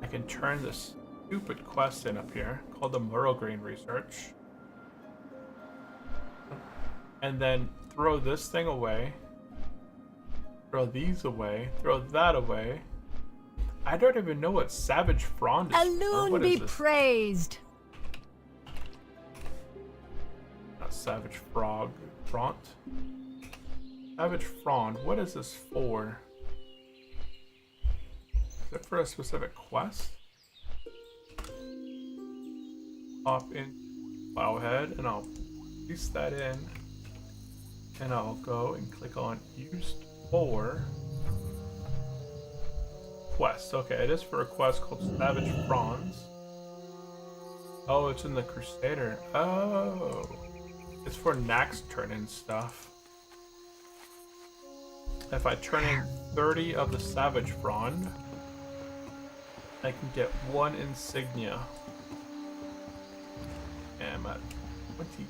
I can turn this stupid quest in up here called the Morrow Grain Research. And then throw this thing away. Throw these away. Throw that away. I don't even know what Savage Frond is. Alone be praised. Not Savage Frog. Front. Savage Frond, what is this for? Is it for a specific quest? Hop in Plowhead and I'll paste that in. And I'll go and click on used for quest. Okay, it is for a quest called Savage Fronds. Oh, it's in the Crusader. Oh. It's for Nax turn-in stuff. If I turn in 30 of the Savage Frond, I can get 1 insignia. And I'm at 22.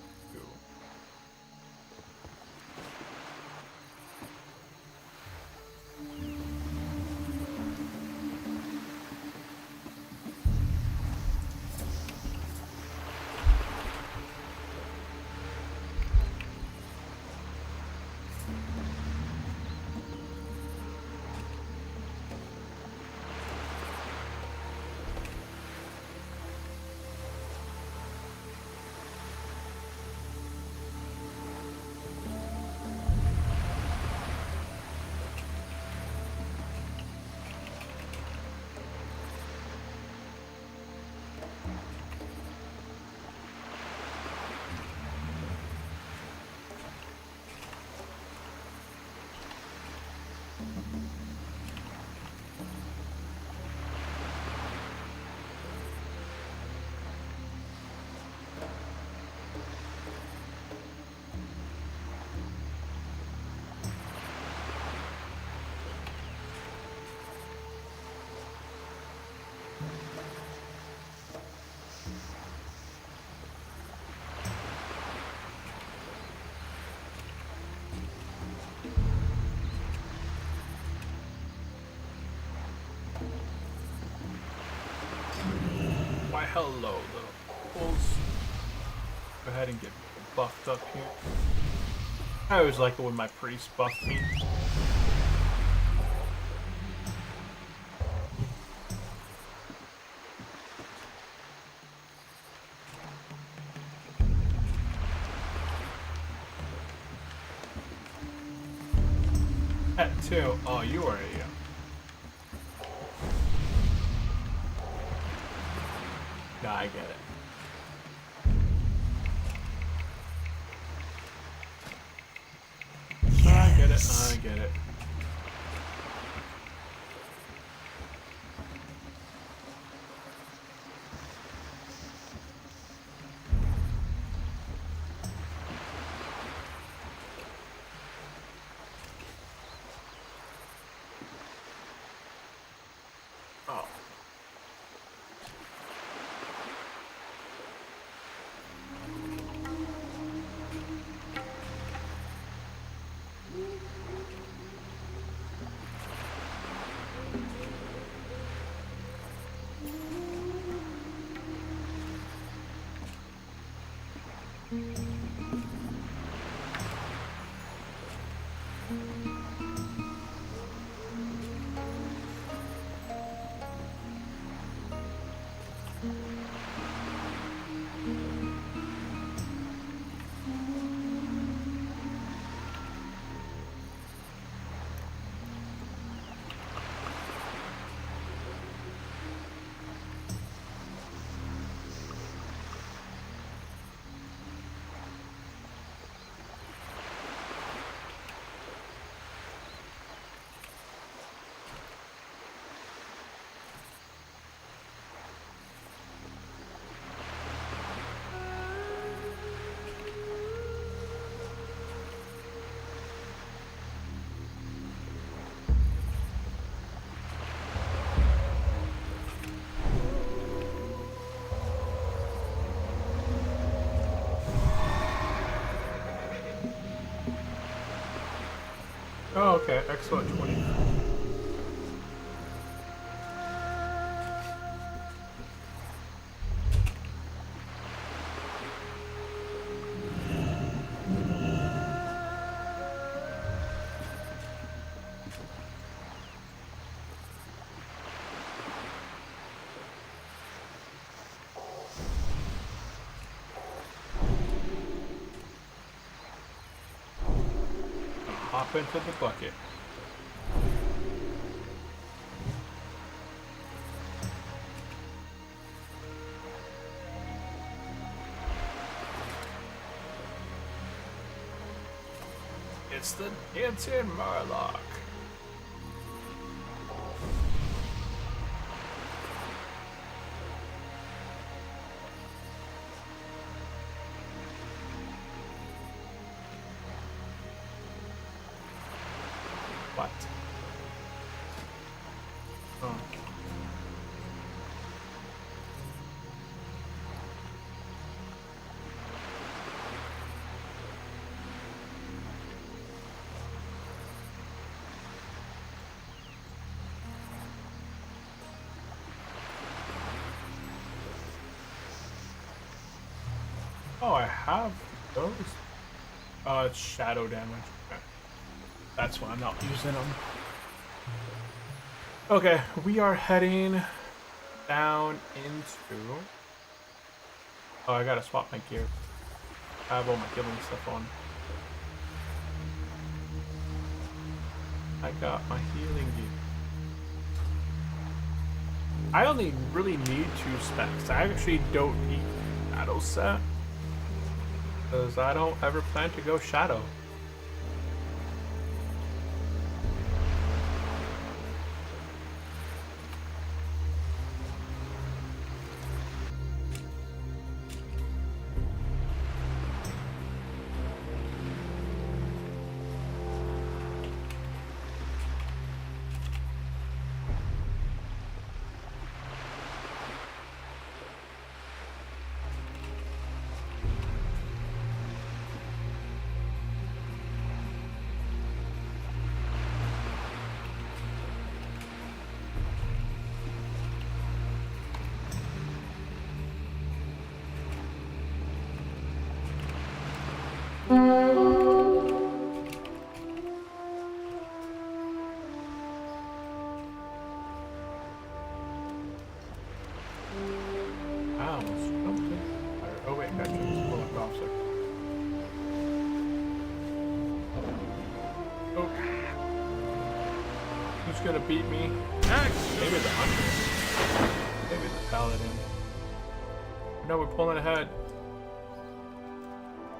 hello, little fools. Go ahead and get buffed up here. I always like it when my priest buff me. At 2. Oh, you are a... Nah, I get it. I get it. I get it. Oh. Oh, okay. Excellent 20. Hop into the bucket. It's the dancing Murloc. What? Oh. Oh, I have those. It's shadow damage. Okay. That's why I'm not using them. Okay, we are heading down into... Oh, I gotta swap my gear. I have all my healing stuff on. I got my healing gear. I only really need 2 specs. I actually don't need Shadow set, because I don't ever plan to go Shadow. catch him. Pull it off, so. Oh. Who's gonna beat me? Maybe the hunter. Maybe the paladin. No, we're pulling ahead.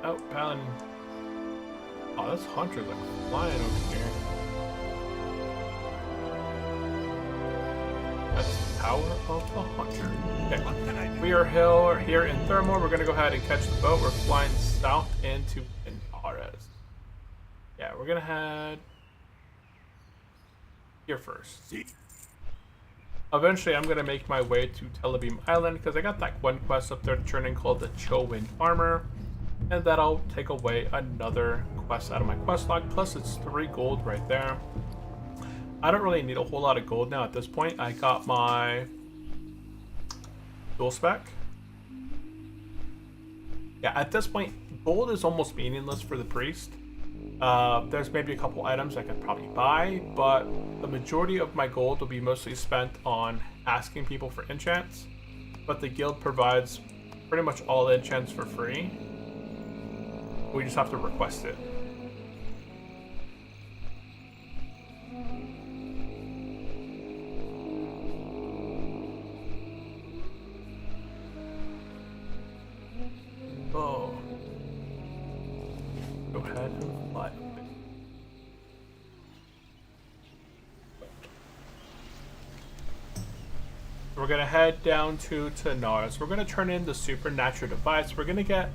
Oh, paladin. Oh, this hunter's like flying over here. That's the power of the hunter. Okay. We are here in Thermal. We're gonna go ahead and catch the boat. We're flying south into Benares. Yeah, we're gonna head here first. Eventually, I'm gonna make my way to Telebim Island because I got that one quest up there to turn in called the Chill Wind Farmer, and that'll take away another quest out of my quest log. Plus, it's 3 gold right there. I don't really need a whole lot of gold now at this point. I got my dual spec. Yeah, at this point, gold is almost meaningless for the priest. There's maybe a couple items I could probably buy, but the majority of my gold will be mostly spent on asking people for enchants. But the guild provides pretty much all the enchants for free. We just have to request it. Oh. Go ahead and fly. We're gonna head down to Benares. We're gonna turn in the supernatural device. We're gonna get,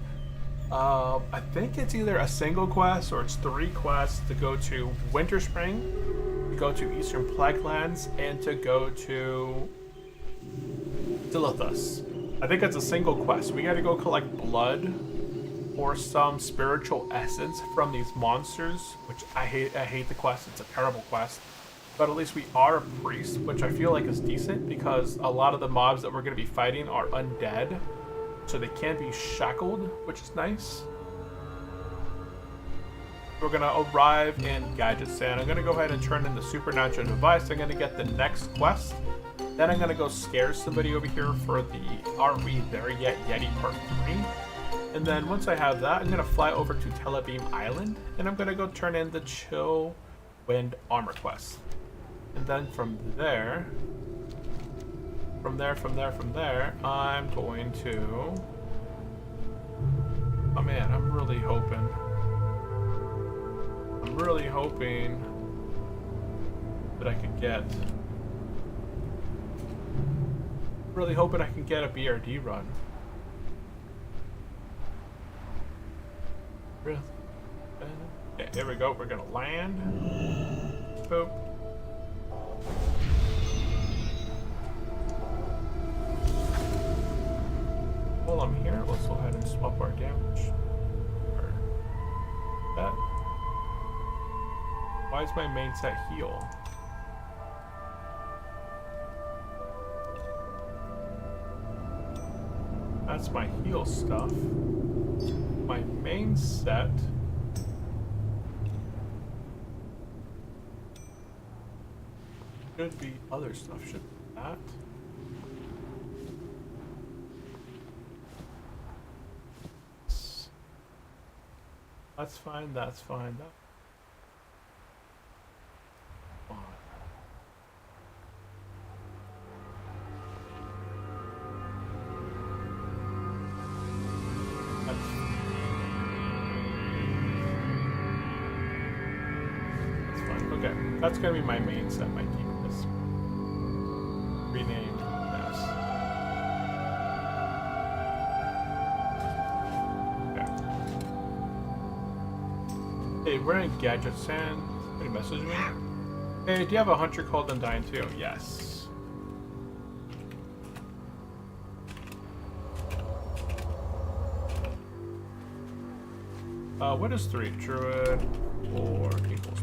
I think it's either a single quest or it's 3 quests to go to Winter Spring, to go to Eastern Plaguelands, and to go to Dilithus. I think it's a single quest. We gotta go collect blood or some spiritual essence from these monsters, which I hate. I hate the quest. It's a terrible quest. But at least we are a priest, which I feel like is decent because a lot of the mobs that we're going to be fighting are undead, so they can be shackled, which is nice. We're going to arrive in Gadget Sand. I'm going to go ahead and turn in the supernatural device. I'm going to get the next quest. Then I'm going to go scare somebody over here for the Are We There Yet Yeti Part 3. And then once I have that, I'm going to fly over to Telebim Island, and I'm going to go turn in the Chill Wind Armor quest. And then from there, I'm going to... Oh man, I'm really hoping that I can get... Really hoping I can get a BRD run. Really? Okay, here we go. We're gonna land. Boop. While I'm here, let's go ahead and swap our damage. Or that. Why is my main set heal? That's my heal stuff. My main set. Should be other stuff, should be that. That's fine, that's fine, that's fine. That's fine, okay. That's gonna be my main set, my keep this. Rename this. Hey, we're in Gadget Sand. Somebody message me. Hey, do you have a hunter called Undying too? Yes. What is 3? Druid or equals?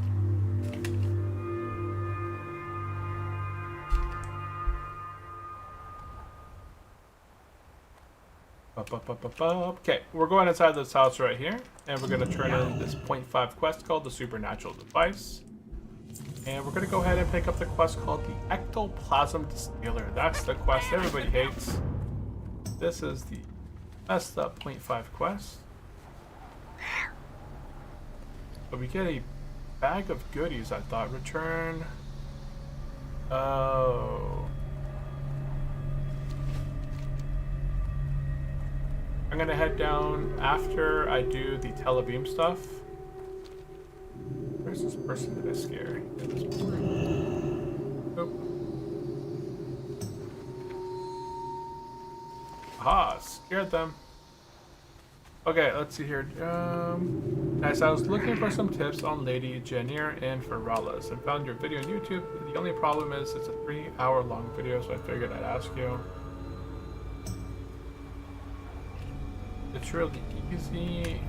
Okay, we're going inside this house right here, and we're going to turn in this 0.5 quest called the Supernatural Device. And we're going to go ahead and pick up the quest called the Ectoplasm Distiller. That's the quest everybody hates. This is the Messed up 0.5 quest. But we get a bag of goodies, I thought. Return. Oh. I'm gonna head down after I do the telebeam stuff. Where's this person that I scare? Yeah, this one. Oh. Aha, scared them. Okay, let's see here. Nice, I was looking for some tips on Lady Janir and Ferralas. I found your video on YouTube. The only problem is it's a 3-hour long video, so I figured I'd ask you. It's really easy.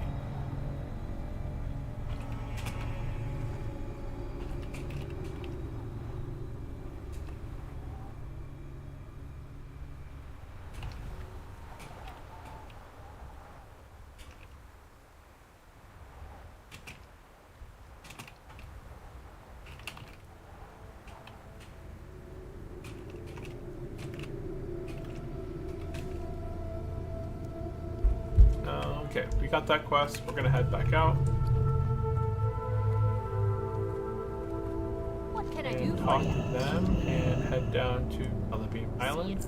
Okay, we got that quest. We're gonna head back out. What can I And do talk for you? to them and head down to Telebeam Island.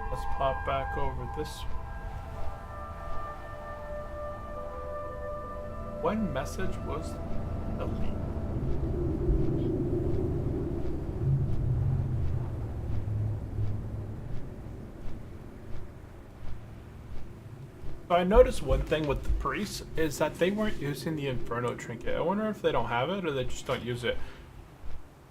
Let's pop back over this. One message was deleted. So I noticed one thing with the priests is that they weren't using the Inferno trinket. I wonder if they don't have it or they just don't use it.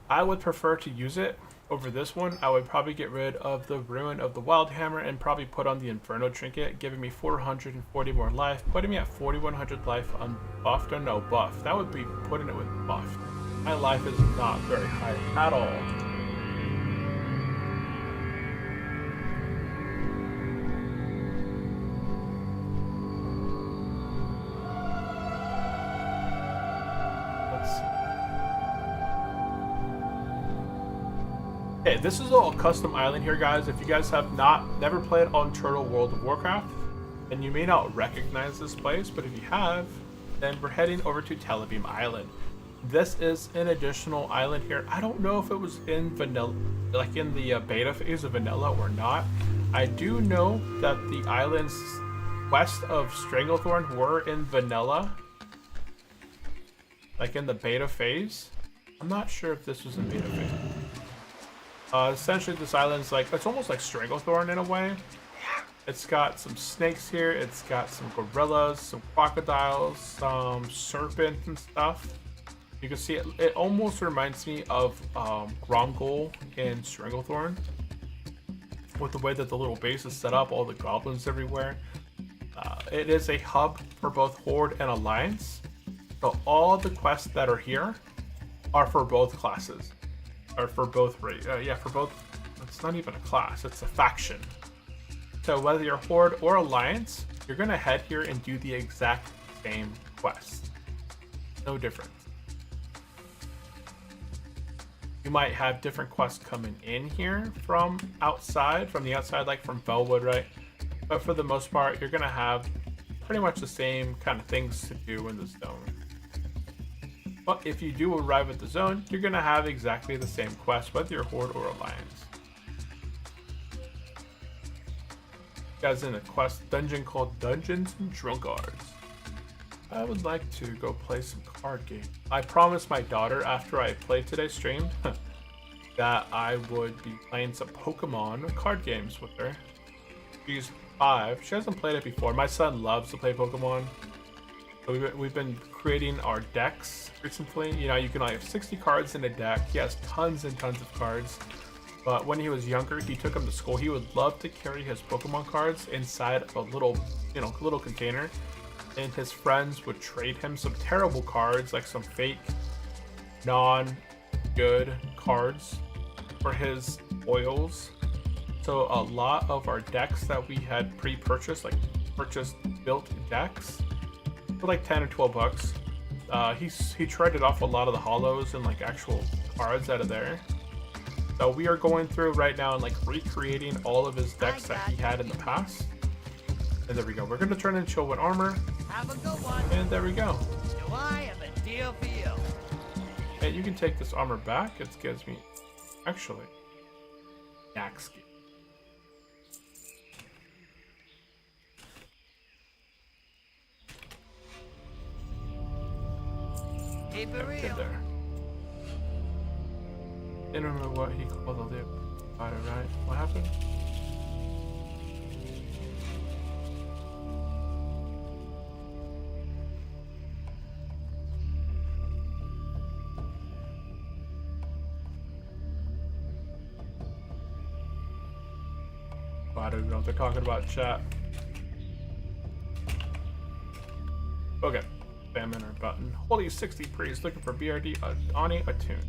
I would prefer to use it over this one. I would probably get rid of the Ruin of the Wild Hammer and probably put on the Inferno trinket, giving me 440 more life, putting me at 4100 life unbuffed or no buff. That would be putting it with buff. My life is not very high at all. Let's see. Okay, this is all custom island here, guys. If you guys have never played on Hardcore World of Warcraft, and you may not recognize this place, but if you have, then we're heading over to Telebeam Island. This is an additional island here. I don't know if it was in vanilla, like in the beta phase of vanilla or not. I do know that the islands west of Stranglethorn were in vanilla, like in the beta phase. I'm not sure if this was in beta phase. Essentially, this island's like, it's almost like Stranglethorn in a way. It's got some snakes here, it's got some gorillas, some crocodiles, some serpents and stuff. You can see it almost reminds me of Gromgol in Stranglethorn, with the way that the little base is set up, all the goblins everywhere. It is a hub for both Horde and Alliance, so all the quests that are here are for both classes. Or for both, yeah, for both. It's not even a class, it's a faction. So whether you're Horde or Alliance, you're gonna head here and do the exact same quest. No difference. You might have different quests coming in here from the outside, like from Bellwood, right? But for the most part, you're gonna have pretty much the same kind of things to do in the zone. But if you do arrive at the zone, you're going to have exactly the same quest, whether you're Horde or Alliance. Guys, in a quest dungeon called Dungeons and Drunkards. I would like to go play some card games. I promised my daughter after I played today's stream that I would be playing some Pokemon card games with her. She's 5. She hasn't played it before. My son loves to play Pokemon. We've been creating our decks recently. You know, you can only have 60 cards in a deck. He has tons and tons of cards. But when he was younger, he took them to school. He would love to carry his Pokemon cards inside a little, little container. and his friends would trade him some terrible cards, like some fake, non-good cards for his oils. So a lot of our decks that we had pre-purchased, like purchased built decks, for like 10 or 12 bucks. He traded off a lot of the hollows and like actual cards out of there. So we are going through right now and like recreating all of his decks that he had in the past. And there we go. We're gonna turn into Chill with Armor. Have a good one. And there we go. Do I have a deal for you? And you can take this armor back. It gives me actually yak skin. Keep it Good real. there. I don't know what he called it. Got it right. What happened? I don't know what they're talking about, chat. Okay. Spam enter button. Holy 60 priest looking for BRD Ani attuned.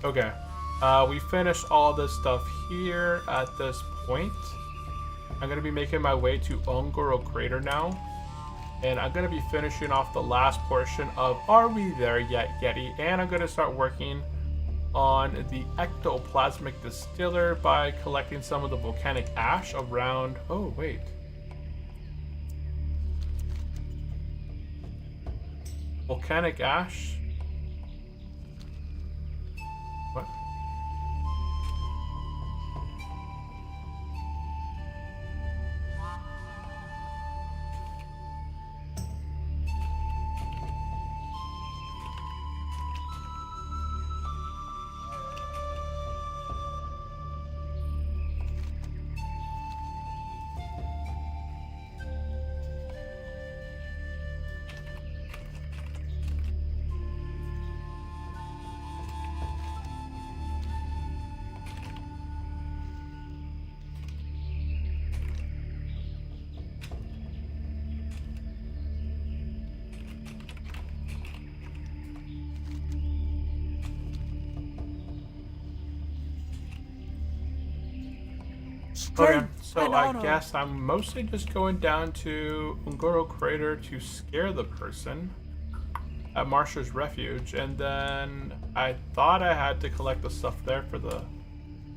Okay. We finished all this stuff here at this point. I'm gonna be making my way to Ongoro Crater now. And I'm gonna be finishing off the last portion of Are We There Yet, Yeti? And I'm gonna start working on the ectoplasmic distiller by collecting some of the volcanic ash around. Oh, wait. Volcanic ash? What? Okay, so I guess I'm mostly just going down to Ungoro Crater to scare the person at Marsha's Refuge, and then I thought I had to collect the stuff there for the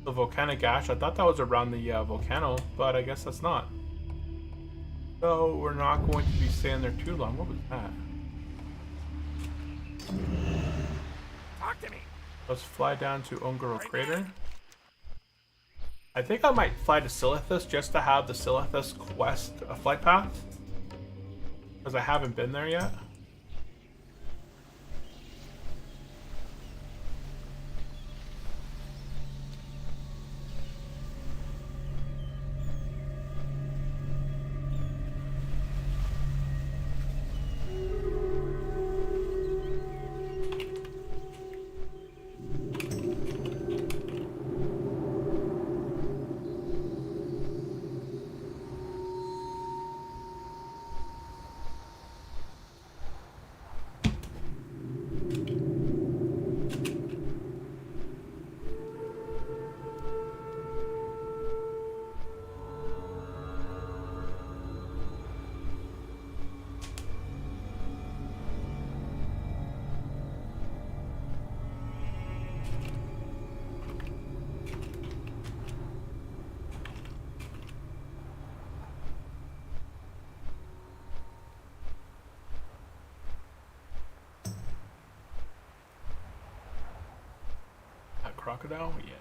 volcanic ash. I thought that was around the volcano, but I guess that's not. So we're not going to be staying there too long. What was that? Talk to me. Let's fly down to Ungoro Crater. I think I might fly to Silithus just to have the Silithus quest flight path, because I haven't been there yet. Crocodile? Yeah.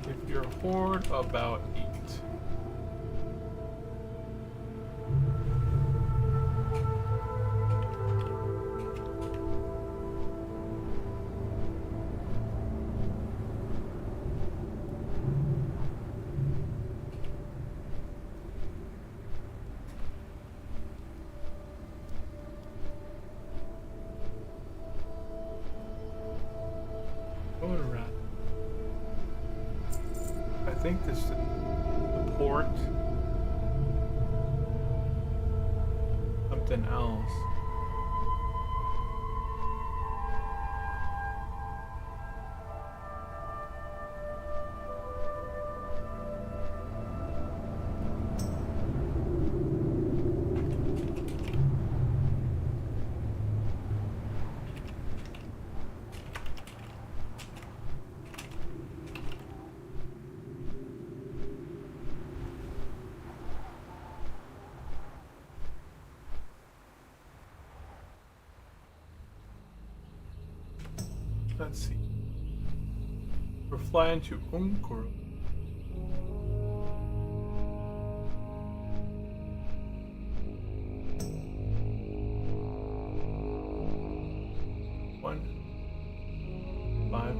If you're horde, about 8. think this is the port. Something else. Let's see. We're flying to Hardcore. One, 5.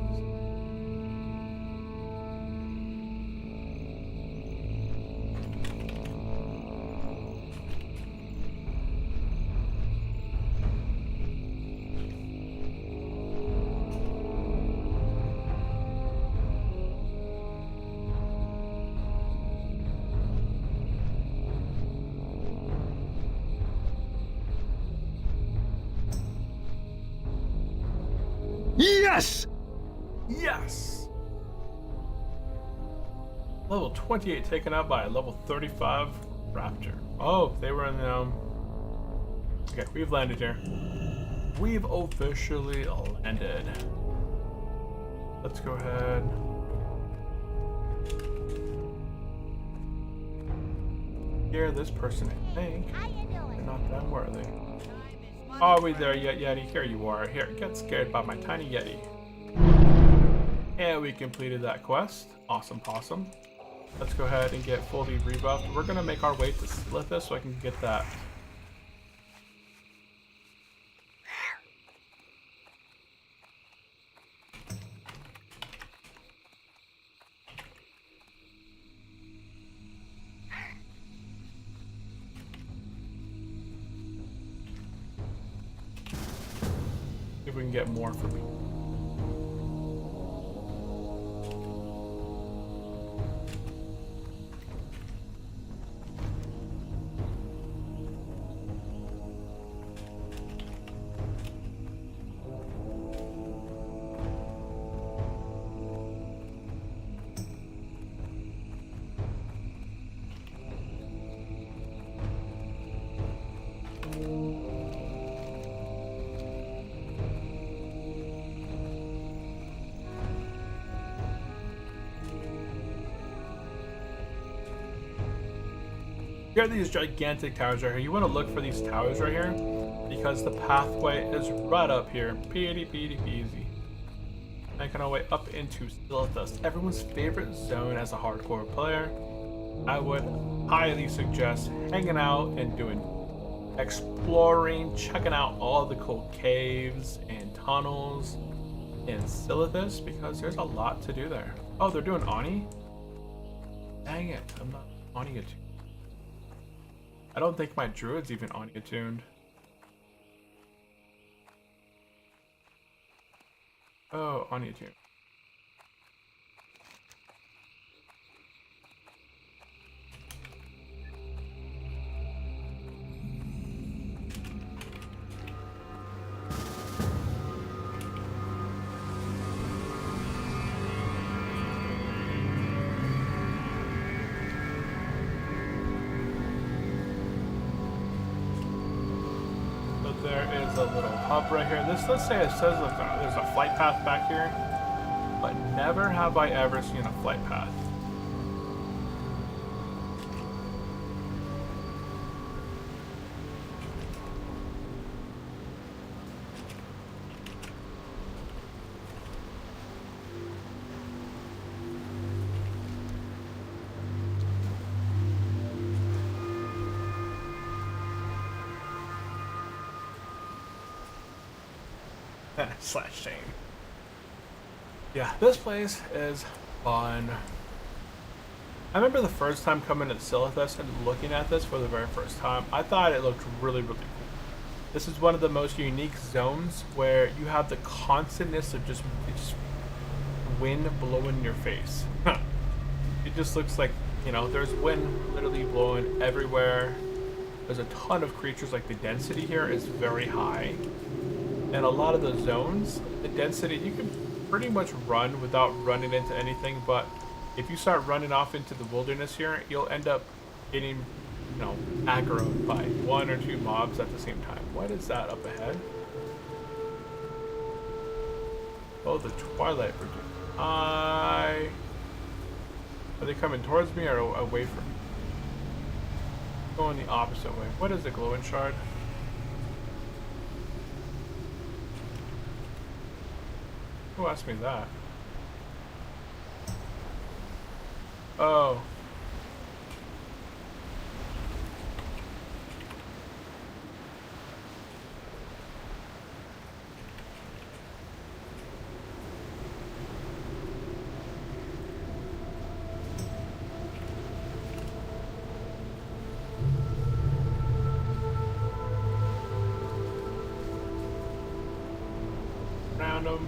Yes! Yes! Level 28 taken out by a level 35 Raptor. Oh, they were in the, Okay, we've landed here. We've officially landed. Let's go ahead. Here, this person, I think. They're not done, where are they? Are we there yet, Yeti? Here you are. Here, get scared by my tiny Yeti. And we completed that quest. Awesome possum. Let's go ahead and get fully rebuffed. We're gonna make our way to Slithus so I can get that. If we can get more for me. Here are these gigantic towers right here. You want to look for these towers right here because the pathway is right up here. Peedy peasy. Making our way up into Slithus, everyone's favorite zone as a hardcore player. I would highly suggest hanging out and doing exploring, checking out all the cool caves and tunnels in Slithus because there's a lot to do there. Oh, they're doing Ani? Dang it, I'm not Ani attuned. I don't think my druid's even Ani attuned. Oh, Ani attuned. There is a little hub right here. Let's say it says that there's a flight path back here, but never have I ever seen a flight path. Slash shame. Yeah, this place is fun. I remember the first time coming to Slithus and looking at this for the very first time. I thought it looked really, really cool. This is one of the most unique zones where you have the constantness of just wind blowing in your face. it just looks like, you know, there's wind literally blowing everywhere. There's a ton of creatures. Like the density here is very high. And a lot of the zones, the density, you can pretty much run without running into anything, but if you start running off into the wilderness here, you'll end up getting, you know, aggroed by 1 or 2 mobs at the same time. What is that up ahead? Oh, the Twilight Brigade. Are they coming towards me or away from me? Going the opposite way. What is the glowing shard? Who asked me that? Oh. Round them.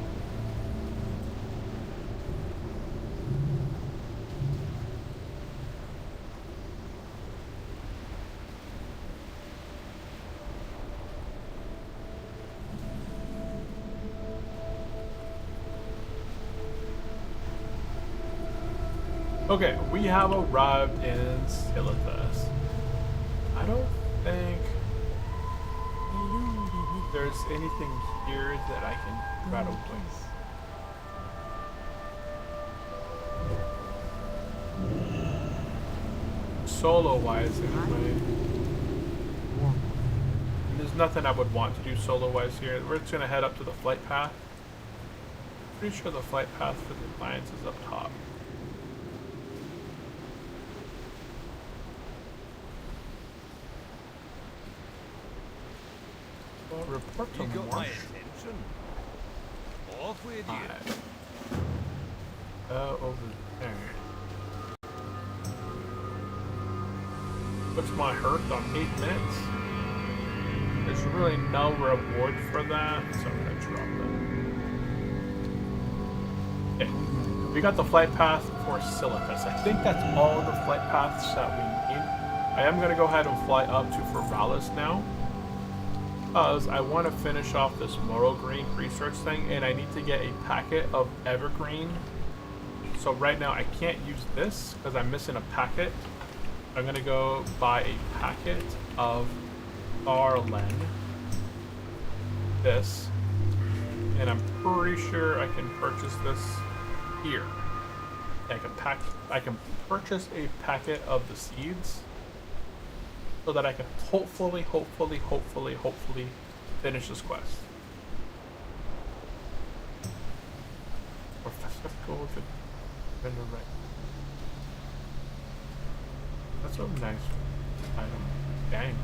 Okay, we have arrived in Silithus. I don't think there's anything here that I can try to win. Solo wise anyway. There's nothing I would want to do solo wise here. We're just gonna head up to the flight path. Pretty sure the flight path for the Alliance is up top. Well, report to You got my Marsh. attention. Off with you. Alright. Over there. What's my hurt on 8 minutes? There's really no reward for that, so I'm gonna drop that. Okay. We got the flight path for Silithus. I think that's all the flight paths that we need. I am gonna go ahead and fly up to Feralis now, because I want to finish off this Morrowgreen research thing, and I need to get a packet of Evergreen. So right now I can't use this because I'm missing a packet. I'm gonna go buy a packet of Garland. This, and I'm pretty sure I can purchase this here. I can purchase a packet of the seeds, so that I can hopefully finish this quest. Or 5 gold for vendor right. That's a nice item. Dang.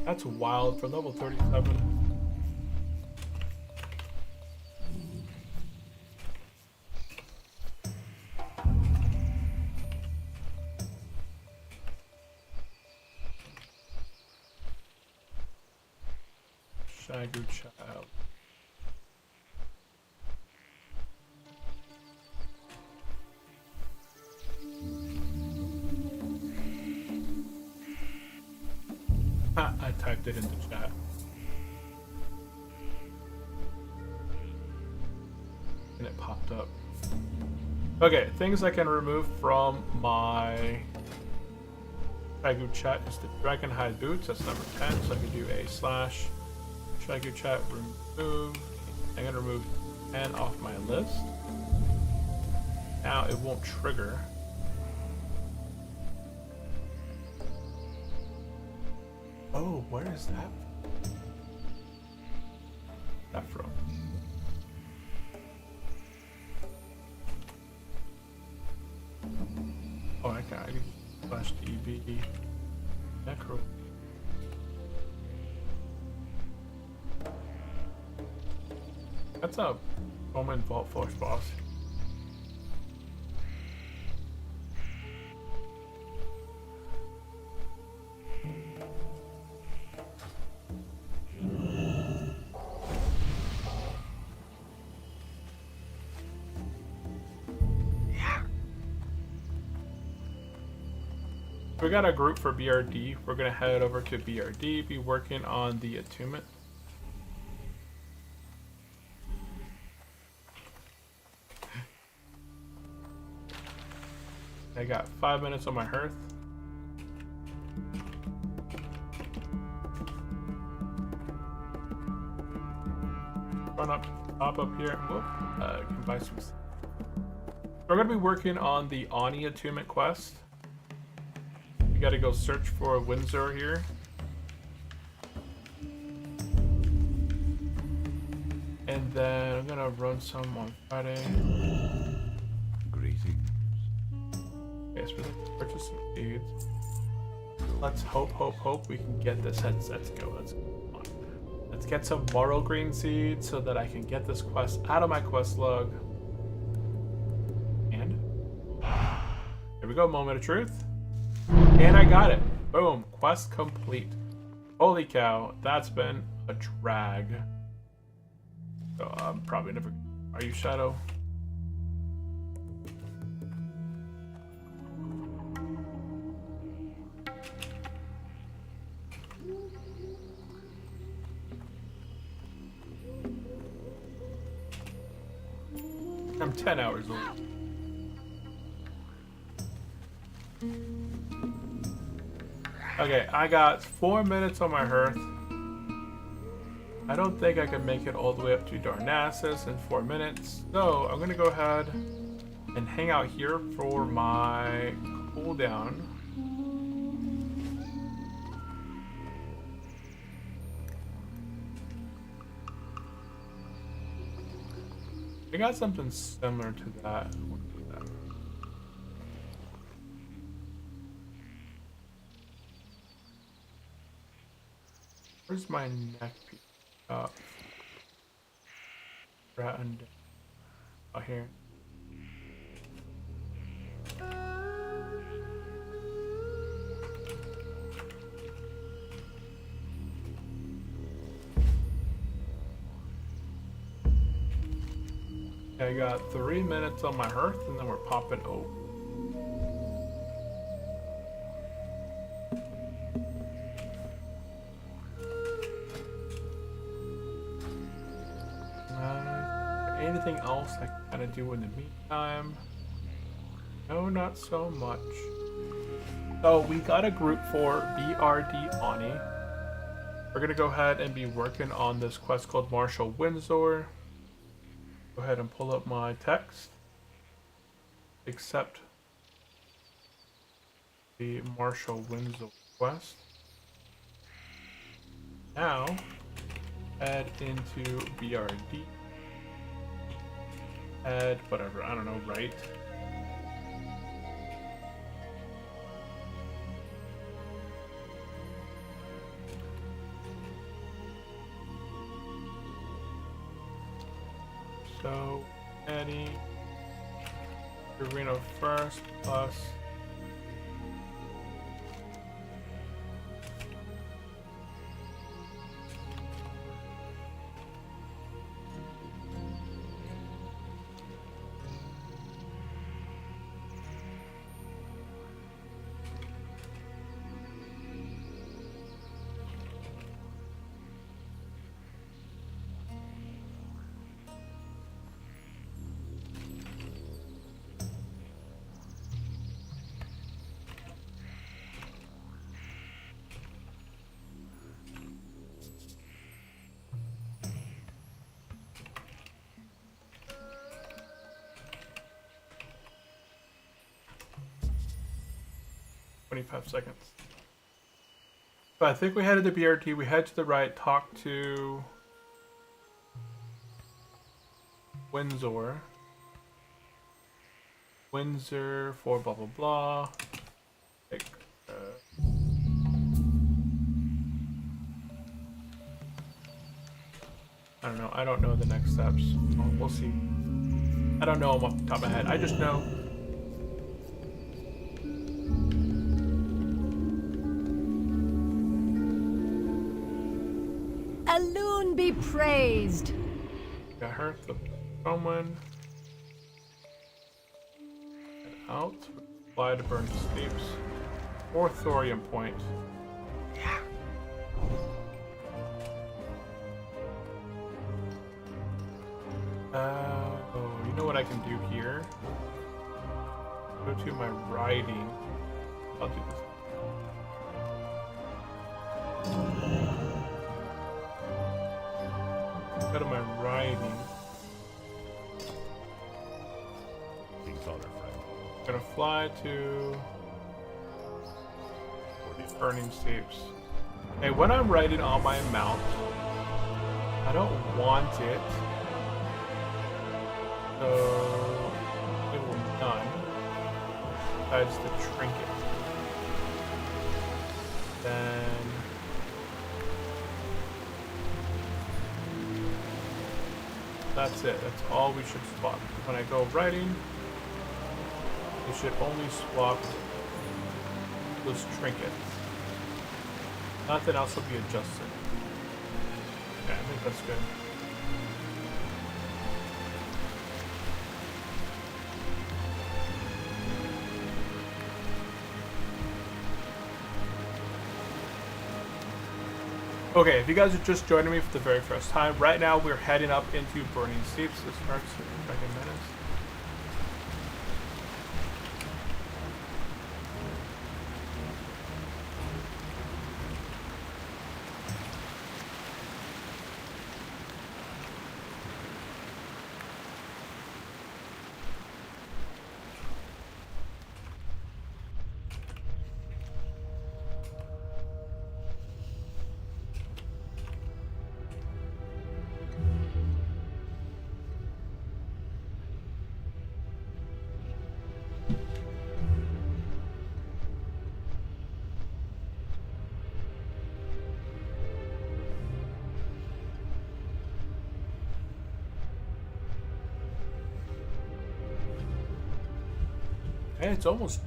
That's wild for level 37. Shagu child. I typed it into chat. And it popped up. Okay, things I can remove from my Shagu chat is the Dragon Hide boots. That's number 10. So I can do a slash Shagu chat remove. I'm gonna remove 10 off my list. Now it won't trigger. Oh, where is that? That from? Oh, I can slash D. the necro. That's a Roman Vault Force boss. We got a group for BRD. We're gonna head over to BRD, be working on the attunement. I got 5 minutes on my hearth. Run up, hop up here. Whoop. Can buy some. We're gonna be working on the Ani attunement quest. We gotta go search for Windsor here. And then I'm gonna run some on Friday. Greetings. Okay, so we're gonna purchase some seeds. Let's hope we can get this. Let's go. Let's get some Morrow Green seeds so that I can get this quest out of my quest log. And here we go, moment of truth. And I got it. Boom. Quest complete. Holy cow. That's been a drag. So I'm probably never... Are you Shadow? I'm 10 hours old. Okay, I got 4 minutes on my hearth. I don't think I can make it all the way up to Darnassus in 4 minutes. So I'm gonna go ahead and hang out here for my cooldown. I got something similar to that. Where's my neck piece? Right under. Oh, here. I got 3 minutes on my hearth, and then we're popping oak. Anything else I can kind of do in the meantime? No, not so much. So we got a group for BRD Ani. We're gonna go ahead and be working on this quest called Marshal Windsor. Go ahead and pull up my text. Accept the Marshal Windsor quest. Now, head into BRD. Head, whatever, I don't know, right? So, Eddie, Arena first plus seconds. But I think we headed to BRT, we head to the right, talk to Windsor. Windsor for blah blah blah. Take, I don't know. I don't know the next steps. Well, we'll see. I don't know them off the top of my head. I just know. Alune be praised. Got hurt the someone. Out. Fly to burn steeps. Or thorium point. Oh, you know what I can do here? Go to my writing. I'll do this. Go to my writing. I'm gonna fly to burning steeps. Hey, when I'm writing on my mount, I don't want it. So it will none. Besides the trinket. Then that's it. That's all we should swap. When I go writing, we should only swap those trinkets. Nothing else will be adjusted. Yeah, I think that's good. Okay, if you guys are just joining me for the very first time, right now we're heading up into Burning Steeps. This starts in like a minute. Hey, it's almost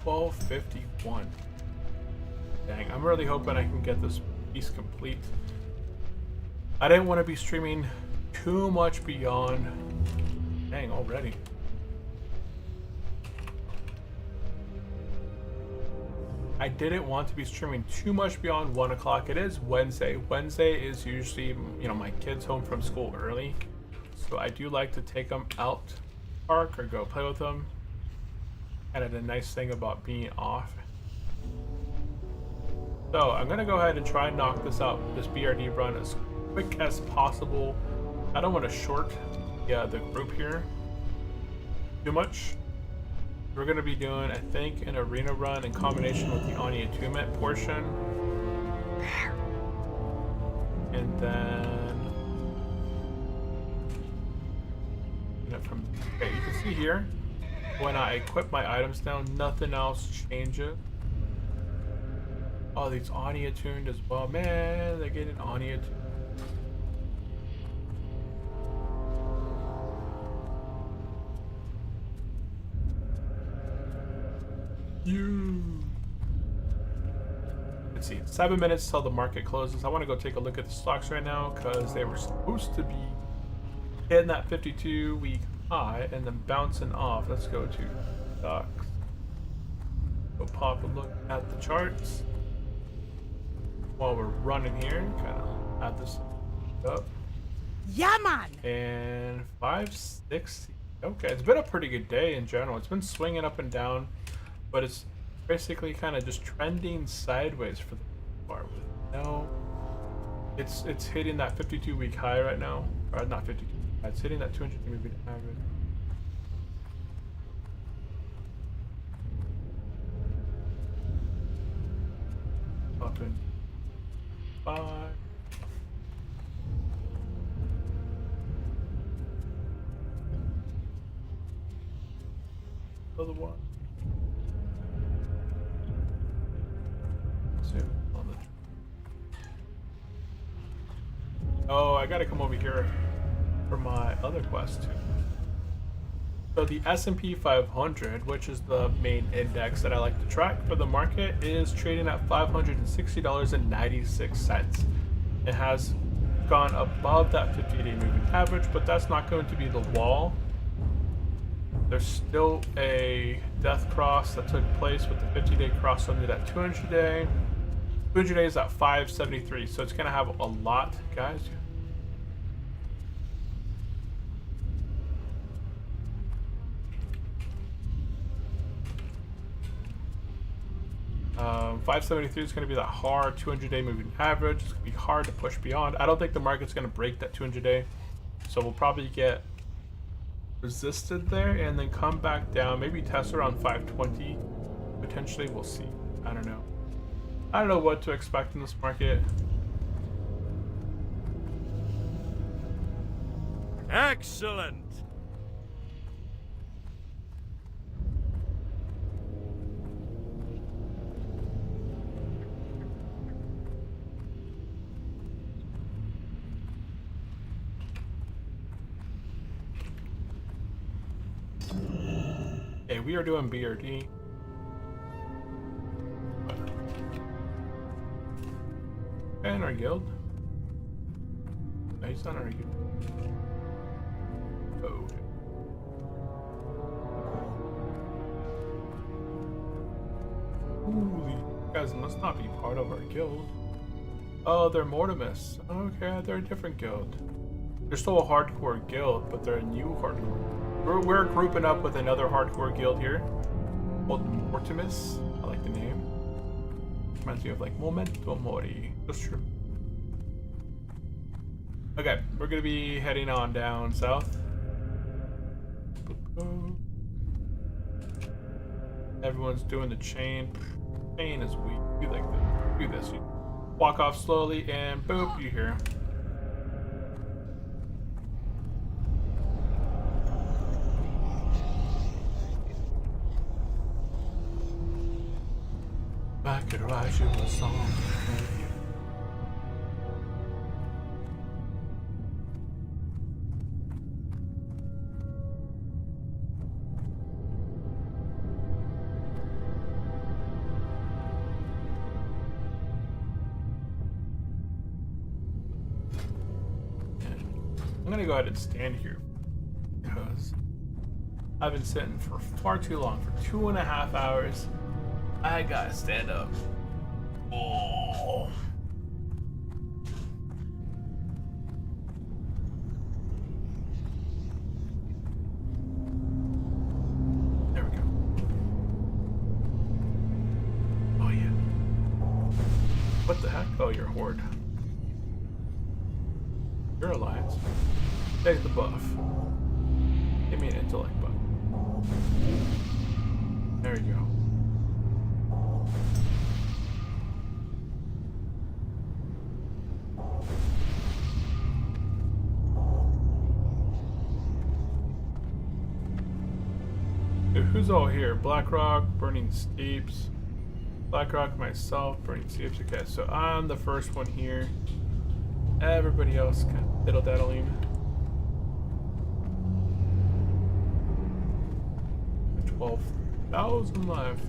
12:51. Dang, I'm really hoping I can get this piece complete. I didn't want to be streaming too much beyond... Dang, already. I didn't want to be streaming too much beyond 1 o'clock. It is Wednesday. Wednesday is usually, you know, my kids home from school early. So I do like to take them out to the park or go play with them. Kind of the nice thing about being off. So I'm gonna go ahead and try and knock this out, this BRD run, as quick as possible. I don't want to short the group here too much. We're gonna be doing, I think, an arena run in combination with the Anya Attunement portion, and then from okay, you can see here. When I equip my items down, nothing else changes. Oh, these Anya tuned as well. Man, they're getting Anya tuned. Let's see, 7 minutes till the market closes. I want to go take a look at the stocks right now because they were supposed to be hitting that 52-week high and then bouncing off. Let's go to stocks. Go pop a look at the charts while we're running here. Kind of add this up. Yeah, man. And 560. Okay, it's been a pretty good day in general. It's been swinging up and down, but it's basically kind of just trending sideways for the most part. No, it's hitting that 52-week high right now, or not 52. It's hitting that 200 moving average. Up in 5. Other one. Oh, I gotta come over here for my other quest too. So the S&P 500, which is the main index that I like to track for the market, is trading at $560.96. It has gone above that 50-day moving average, but that's not going to be the wall. There's still a death cross that took place with the 50-day cross under that 200-day. 200-day is at 573, so it's going to have a lot, guys. 573 is going to be that hard 200-day moving average. It's going to be hard to push beyond. I don't think the market's going to break that 200-day, so we'll probably get resisted there and then come back down, maybe test around 520 potentially. We'll see. I don't know what to expect in this market. Excellent. Okay, we are doing BRD. And our guild. No, he's not our guild. Oh. Ooh, these guys must not be part of our guild. Oh, they're Mortimus. Okay, they're a different guild. They're still a hardcore guild, but they're a new hardcore. We're grouping up with another hardcore guild here called Mortimus. I like the name. Reminds me of like Memento Mori. That's true. Okay, we're gonna be heading on down south. Everyone's doing the chain. Chain is weak. You like this. Do this. You walk off slowly and boop, you hear. I could write you a song. I'm gonna go ahead and stand here because I've been sitting for far too long, for 2.5 hours. I gotta stand up. Oh. There we go. Oh yeah. What the heck? Oh, you're a horde. Your alliance. Take the buff. Give me an intellect buff. There you go. Who's all here? Blackrock, Burning Steeps. Blackrock, myself, Burning Steeps. Okay, so I'm the first one here. Everybody else kind of diddle-daddling. 12,000 live.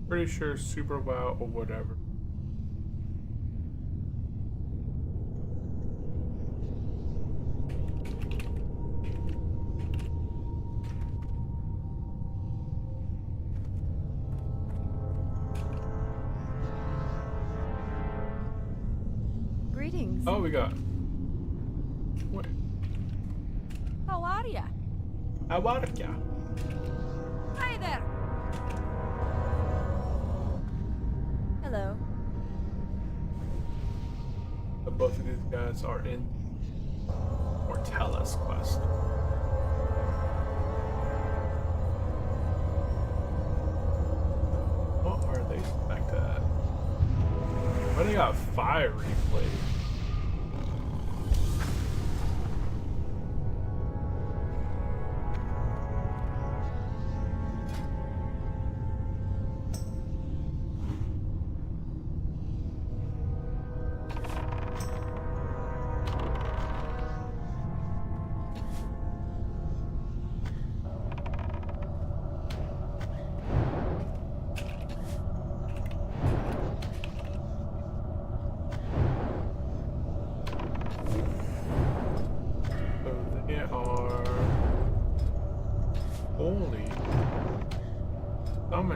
Pretty sure Super WoW or whatever. Greetings. Oh, we got. Wait. How are ya? How are ya? Hi there. Hello. But both of these guys are in Mortalis quest. Why they got fiery blade?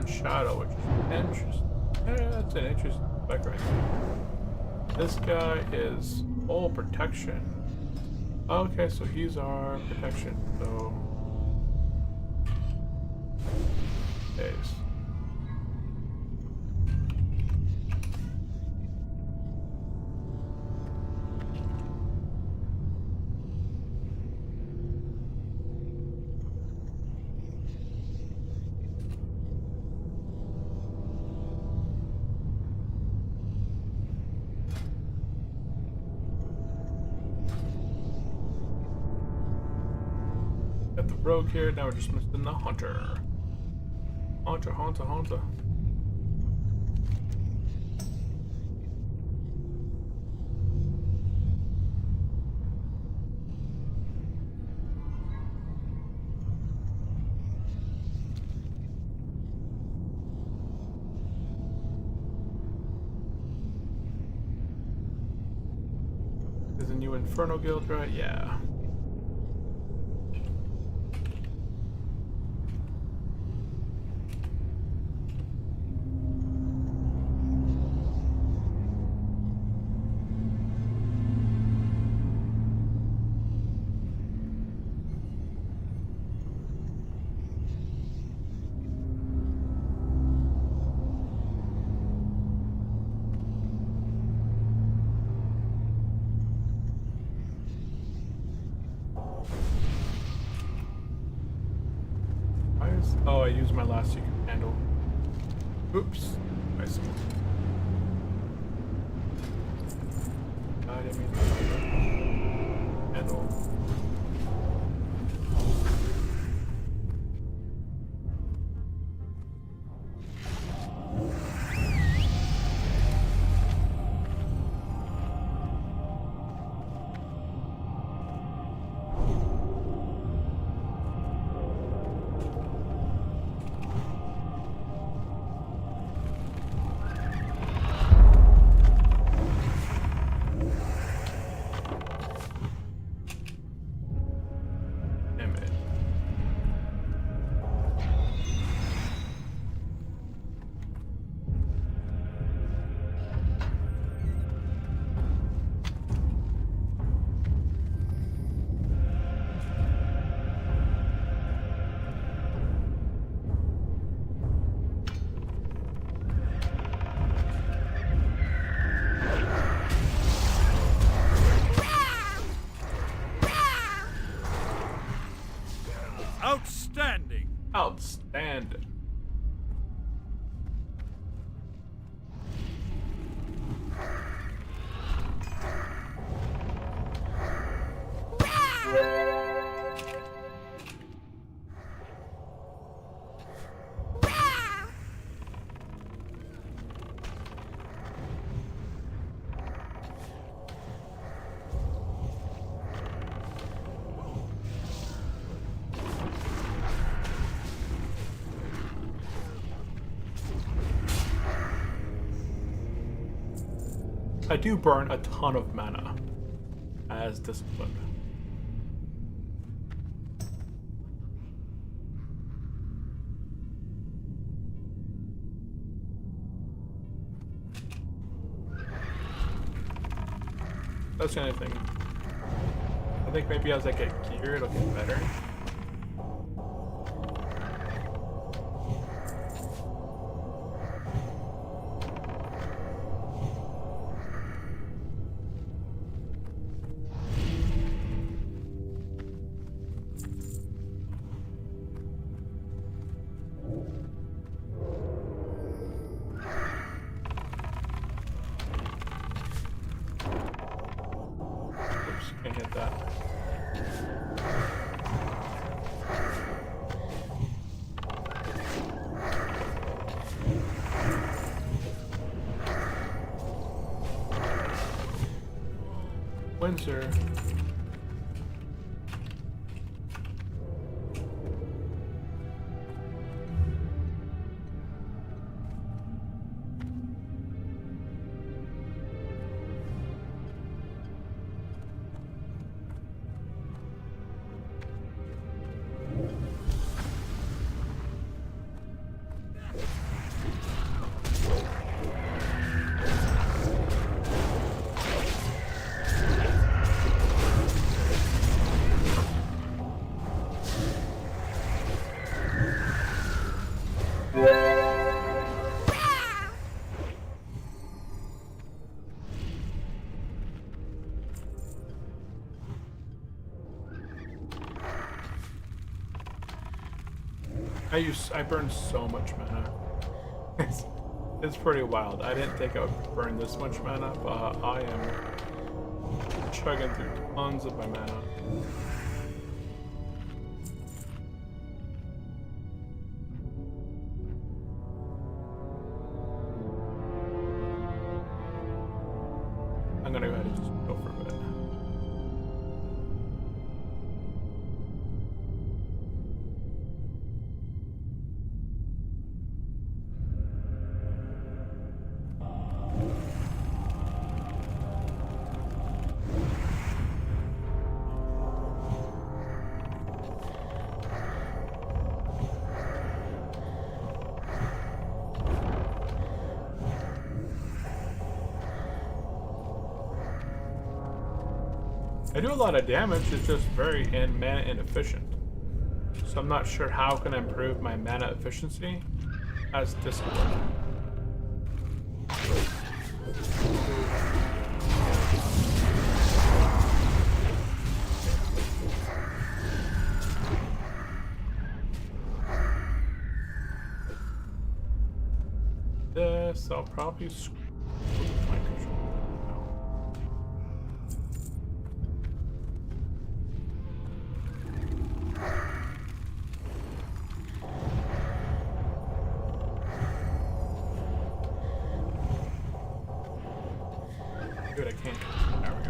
Shadow, which is interesting. Yeah, that's an interesting spec right there. This guy is all protection. Okay, so he's our protection. So, days. Rogue here, now we're just missing the hunter. Hunter. There's a new Inferno guild, right? Yeah. Oh, I used my last secret handle. Oops. I see. I didn't mean to handle. Outstanding! Outstanding. I do burn a ton of mana as discipline. That's the only thing. I think maybe as I get gear, it'll get better. that. Windsor. I burned so much mana. It's pretty wild. I didn't think I would burn this much mana, but I am chugging through tons of my mana. I'm gonna go ahead and just go for a bit. I do a lot of damage, it's just very mana inefficient. So I'm not sure how can I improve my mana efficiency as Discord. This, I'll probably screw with my controller. Good, I can't. There we go.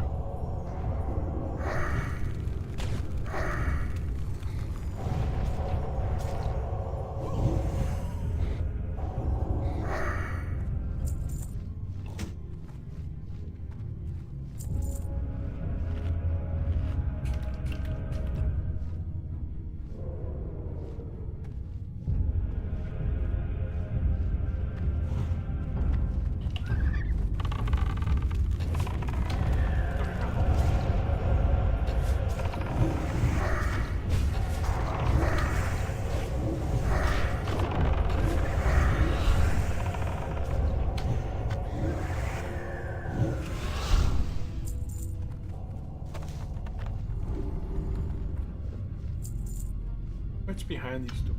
What's behind these doors?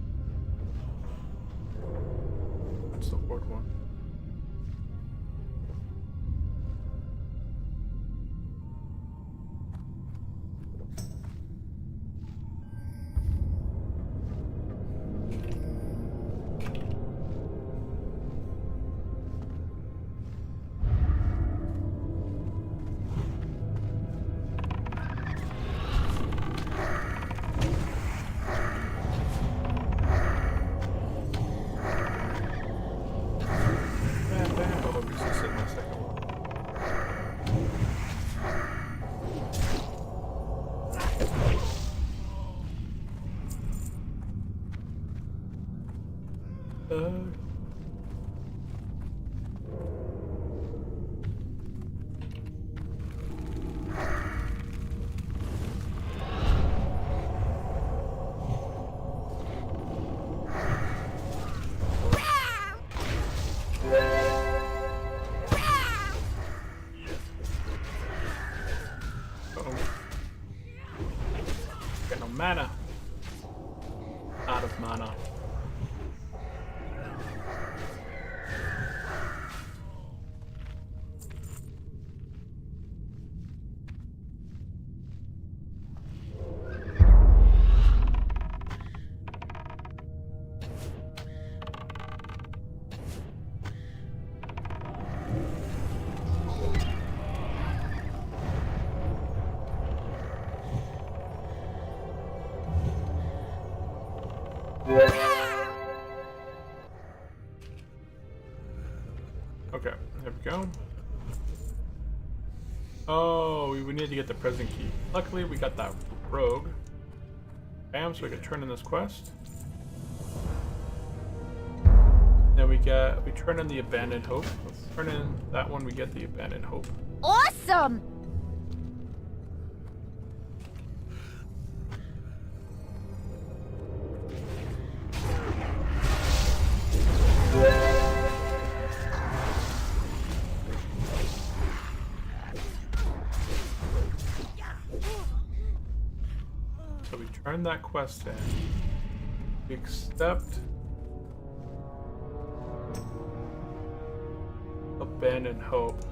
That's the fourth one. Got no mana. Out of mana. Okay, there we go. Oh, we need to get the prison key. Luckily, we got that rogue. Bam, so we can turn in this quest. Then we turn in the abandoned hope. Let's turn in that one. We get the abandoned hope. Awesome! So we turn that quest in. We accept abandoned hope.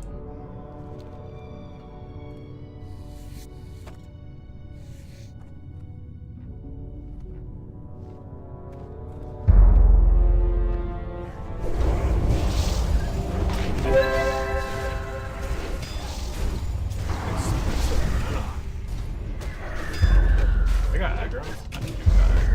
I got aggro. I think you got aggro. Not bad.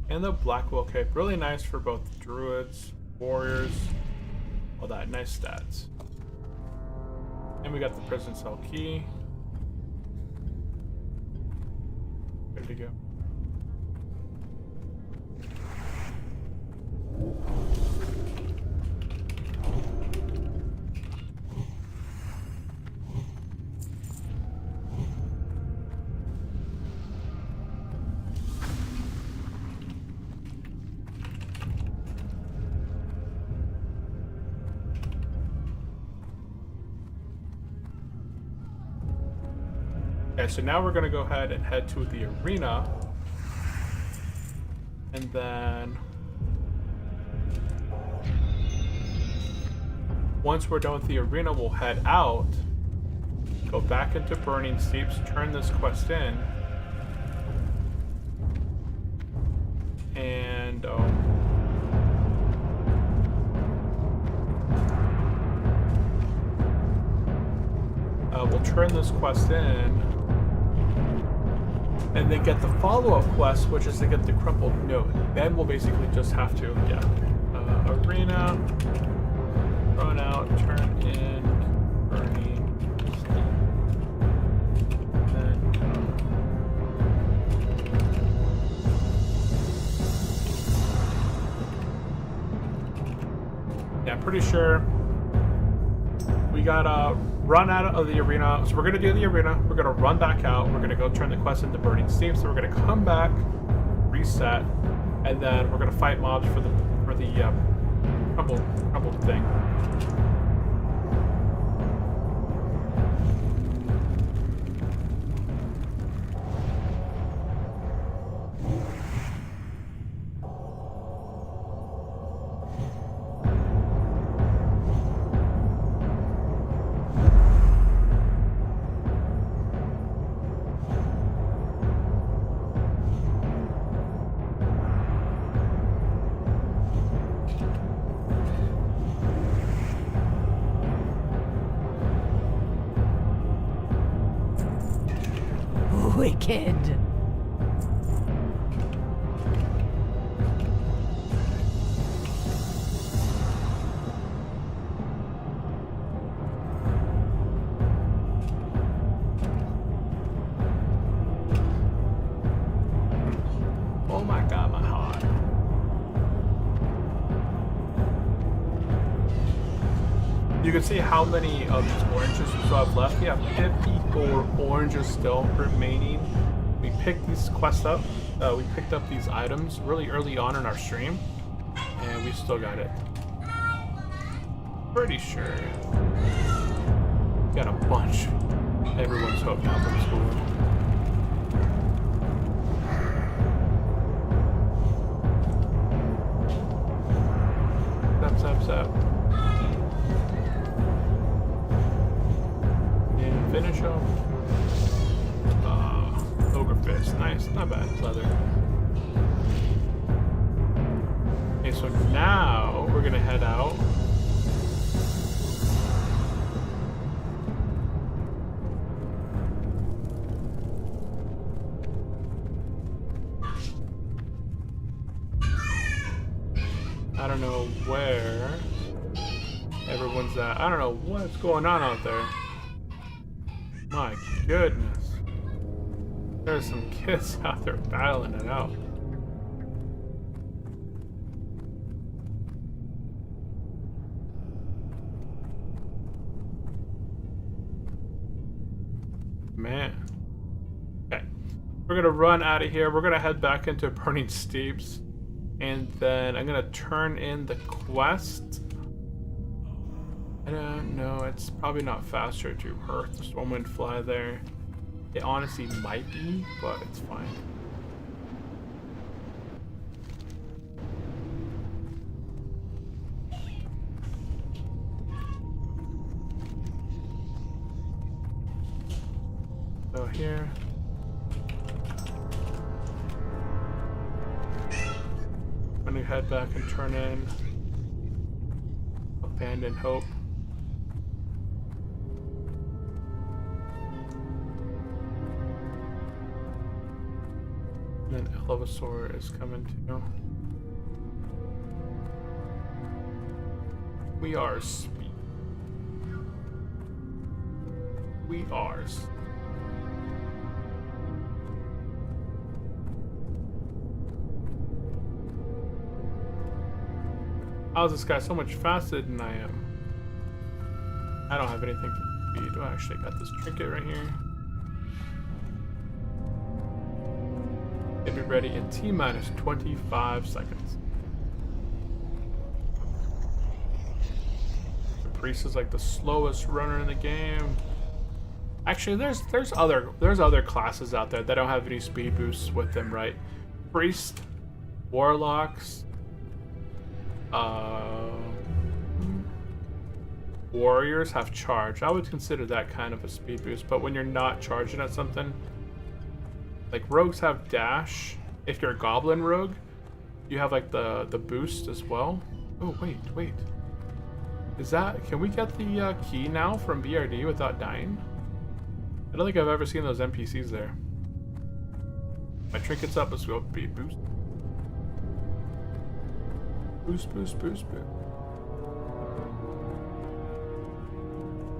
And the Blackwell Cape, really nice for both druids, warriors, all that, nice stats. And we got the prison cell key. Good to go. Okay, so now we're going to go ahead and head to the arena. And then once we're done with the arena, we'll head out, go back into Burning Steeps, turn this quest in, and we'll turn this quest in, and then get the follow-up quest, which is to get the crumpled note. Then we'll basically just have to, arena, run out, turn in, burning, then yeah, I'm pretty sure we gotta run out of the arena. So we're gonna do the arena, we're gonna run back out, we're gonna go turn the quest into Burning Steam, so we're gonna come back, reset, and then we're gonna fight mobs for the crumbled thing. Wicked. Oh my god, my heart. You can see how many of these oranges we still have left. We have 54 oranges still remaining. We picked these quests up. We picked up these items really early on in our stream, and we still got it. Pretty sure. Got a bunch. Everyone's hope now for the school. Zap. And finish him. Ogre fist. Nice. Not bad. Leather. Okay, so now we're gonna head out. I don't know where everyone's at. I don't know what's going on out there. My goodness. There's some kids out there battling it out. Man. Okay. We're gonna run out of here. We're gonna head back into Burning Steeps. And then I'm gonna turn in the quest. I don't know, it's probably not faster to hurt the Stormwind Fly there. It honestly might be, but it's fine. So here. I'm gonna head back and turn in Abandon Hope. And then Elevasaur is coming too. We are speed. We are. How's this guy so much faster than I am? I don't have anything for speed. Oh, I actually got this trinket right here. Get me ready in T-minus 25 seconds. The priest is like the slowest runner in the game. Actually, there's other classes out there that don't have any speed boosts with them, right? Priest, warlocks. Warriors have charge. I would consider that kind of a speed boost, but when you're not charging at something, like rogues have dash. If you're a goblin rogue, you have like the boost as well. Oh wait. Is that, can we get the key now from BRD without dying? I don't think I've ever seen those NPCs there. My trinket's up, let's go be boost. Boost.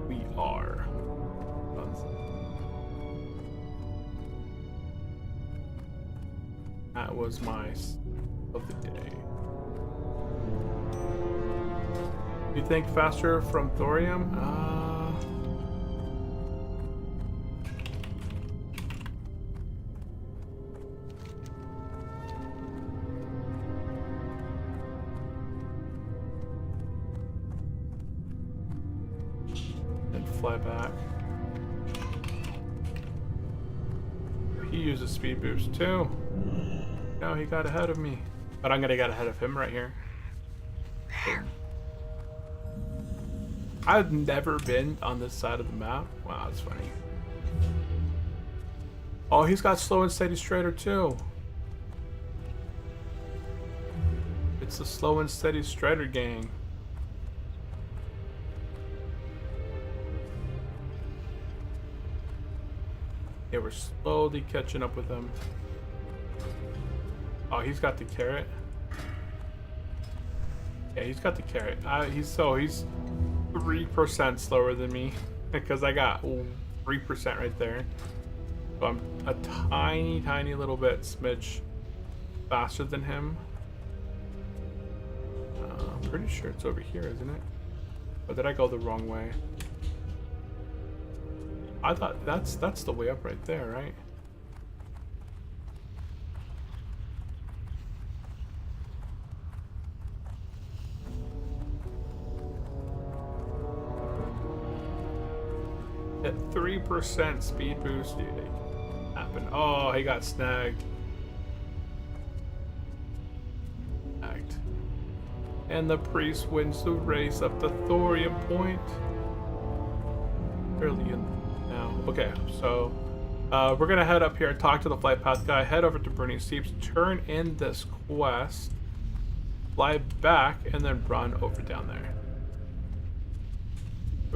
We are. That was my of the day. You think faster from thorium? Fly back. He uses speed boost too. No, he got ahead of me. But I'm gonna get ahead of him right here. I've never been on this side of the map. Wow, that's funny. Oh, he's got slow and steady strider too. It's the slow and steady strider gang. Yeah, we're slowly catching up with him. Oh, he's got the carrot. Yeah, he's got the carrot. He's 3% slower than me because I got 3% right there. So I'm a tiny little bit smidge faster than him. I'm pretty sure it's over here, isn't it? Or did I go the wrong way? I thought that's the way up right there, right? At 3% speed boost. Dude, it happened. Oh, he got snagged. And the priest wins the race up to Thorium Point. Early in now. Okay, so we're gonna head up here, talk to the flight path guy, head over to Burning Steeps, turn in this quest, fly back, and then run over down there.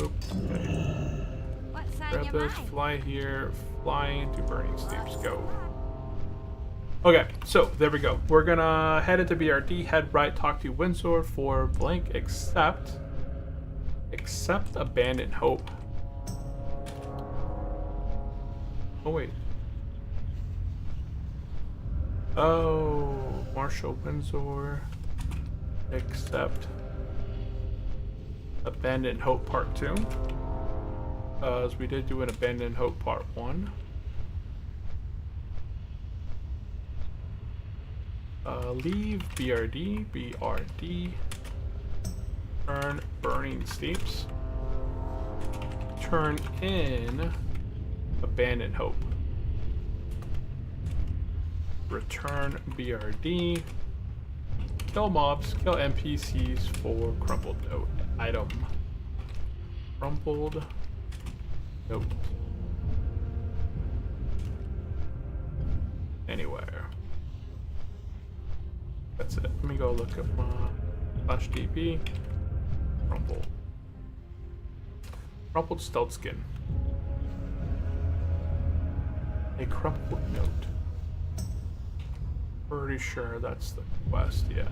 Oops. Okay. What's on Grab your this, mind? fly here, fly into Burning Steeps, go. Okay, so there we go. We're gonna head into BRD, head right, talk to Windsor for blank, accept Abandoned Hope. Oh wait. Oh, Marshall Windsor, accept Abandoned Hope Part 2. As we did do an Abandoned Hope Part 1. Leave BRD, turn Burning Steeps, turn in Abandoned Hope, return BRD, kill mobs, kill NPCs for crumpled note item. Crumpled note. Anywhere. That's it. Let me go look up my /DP. Crumpled stealth skin. A crumpled note. Pretty sure that's the quest, yeah.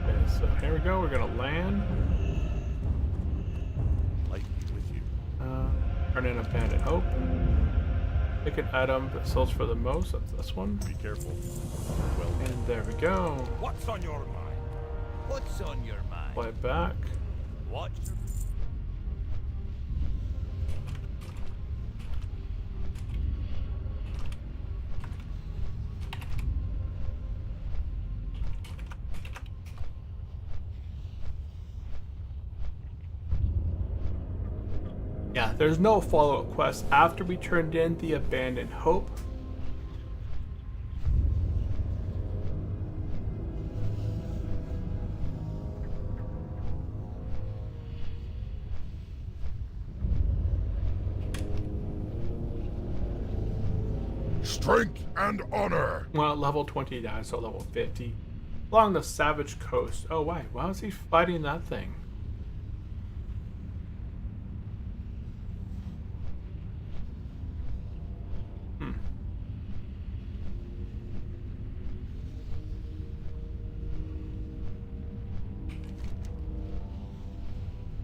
Okay, so here we go. We're gonna land. Turn in Abandoned Hope. Pick an item that sells for the most. That's this one. Be careful. Well, And there we go. what's on your mind? What's on your mind? Fly back. What? Yeah, there's no follow-up quest after we turned in the Abandoned Hope. Strength and honor. Well, level 20 died, so level 50. Along the Savage Coast. Oh, why? Why was he fighting that thing?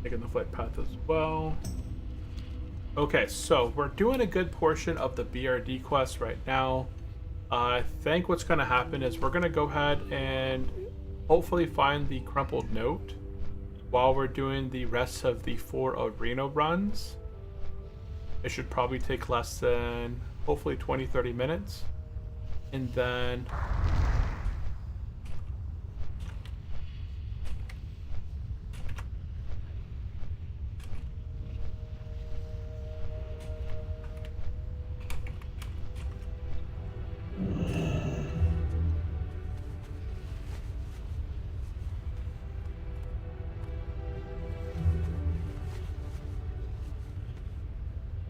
Taking the flight path as well. Okay, so we're doing a good portion of the BRD quest right now. I think what's going to happen is we're going to go ahead and hopefully find the crumpled note while we're doing the rest of the 4 arena runs. It should probably take less than hopefully 20-30 minutes. And then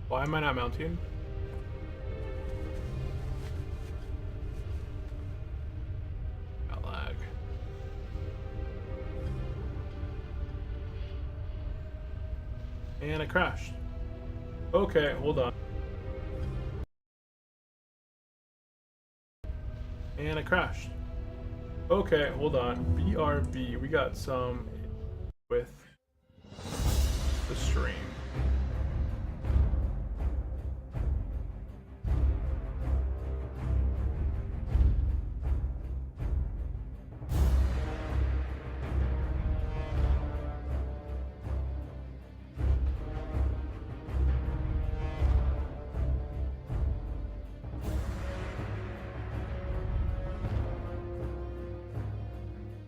why am I not mounting? Got lag. And I crashed. Okay, hold on. And I crashed. Okay, hold on. BRB, we got some with the stream.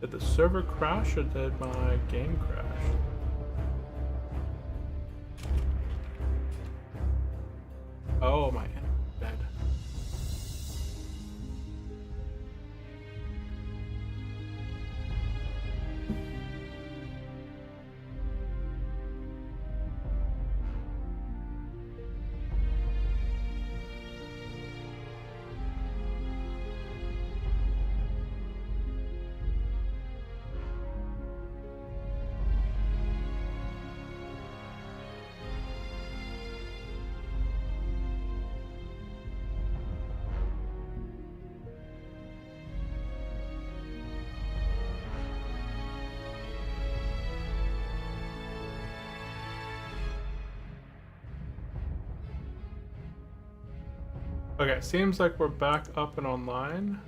Did the server crash or did my game crash? Oh, my enemy's dead. Okay, seems like we're back up and online.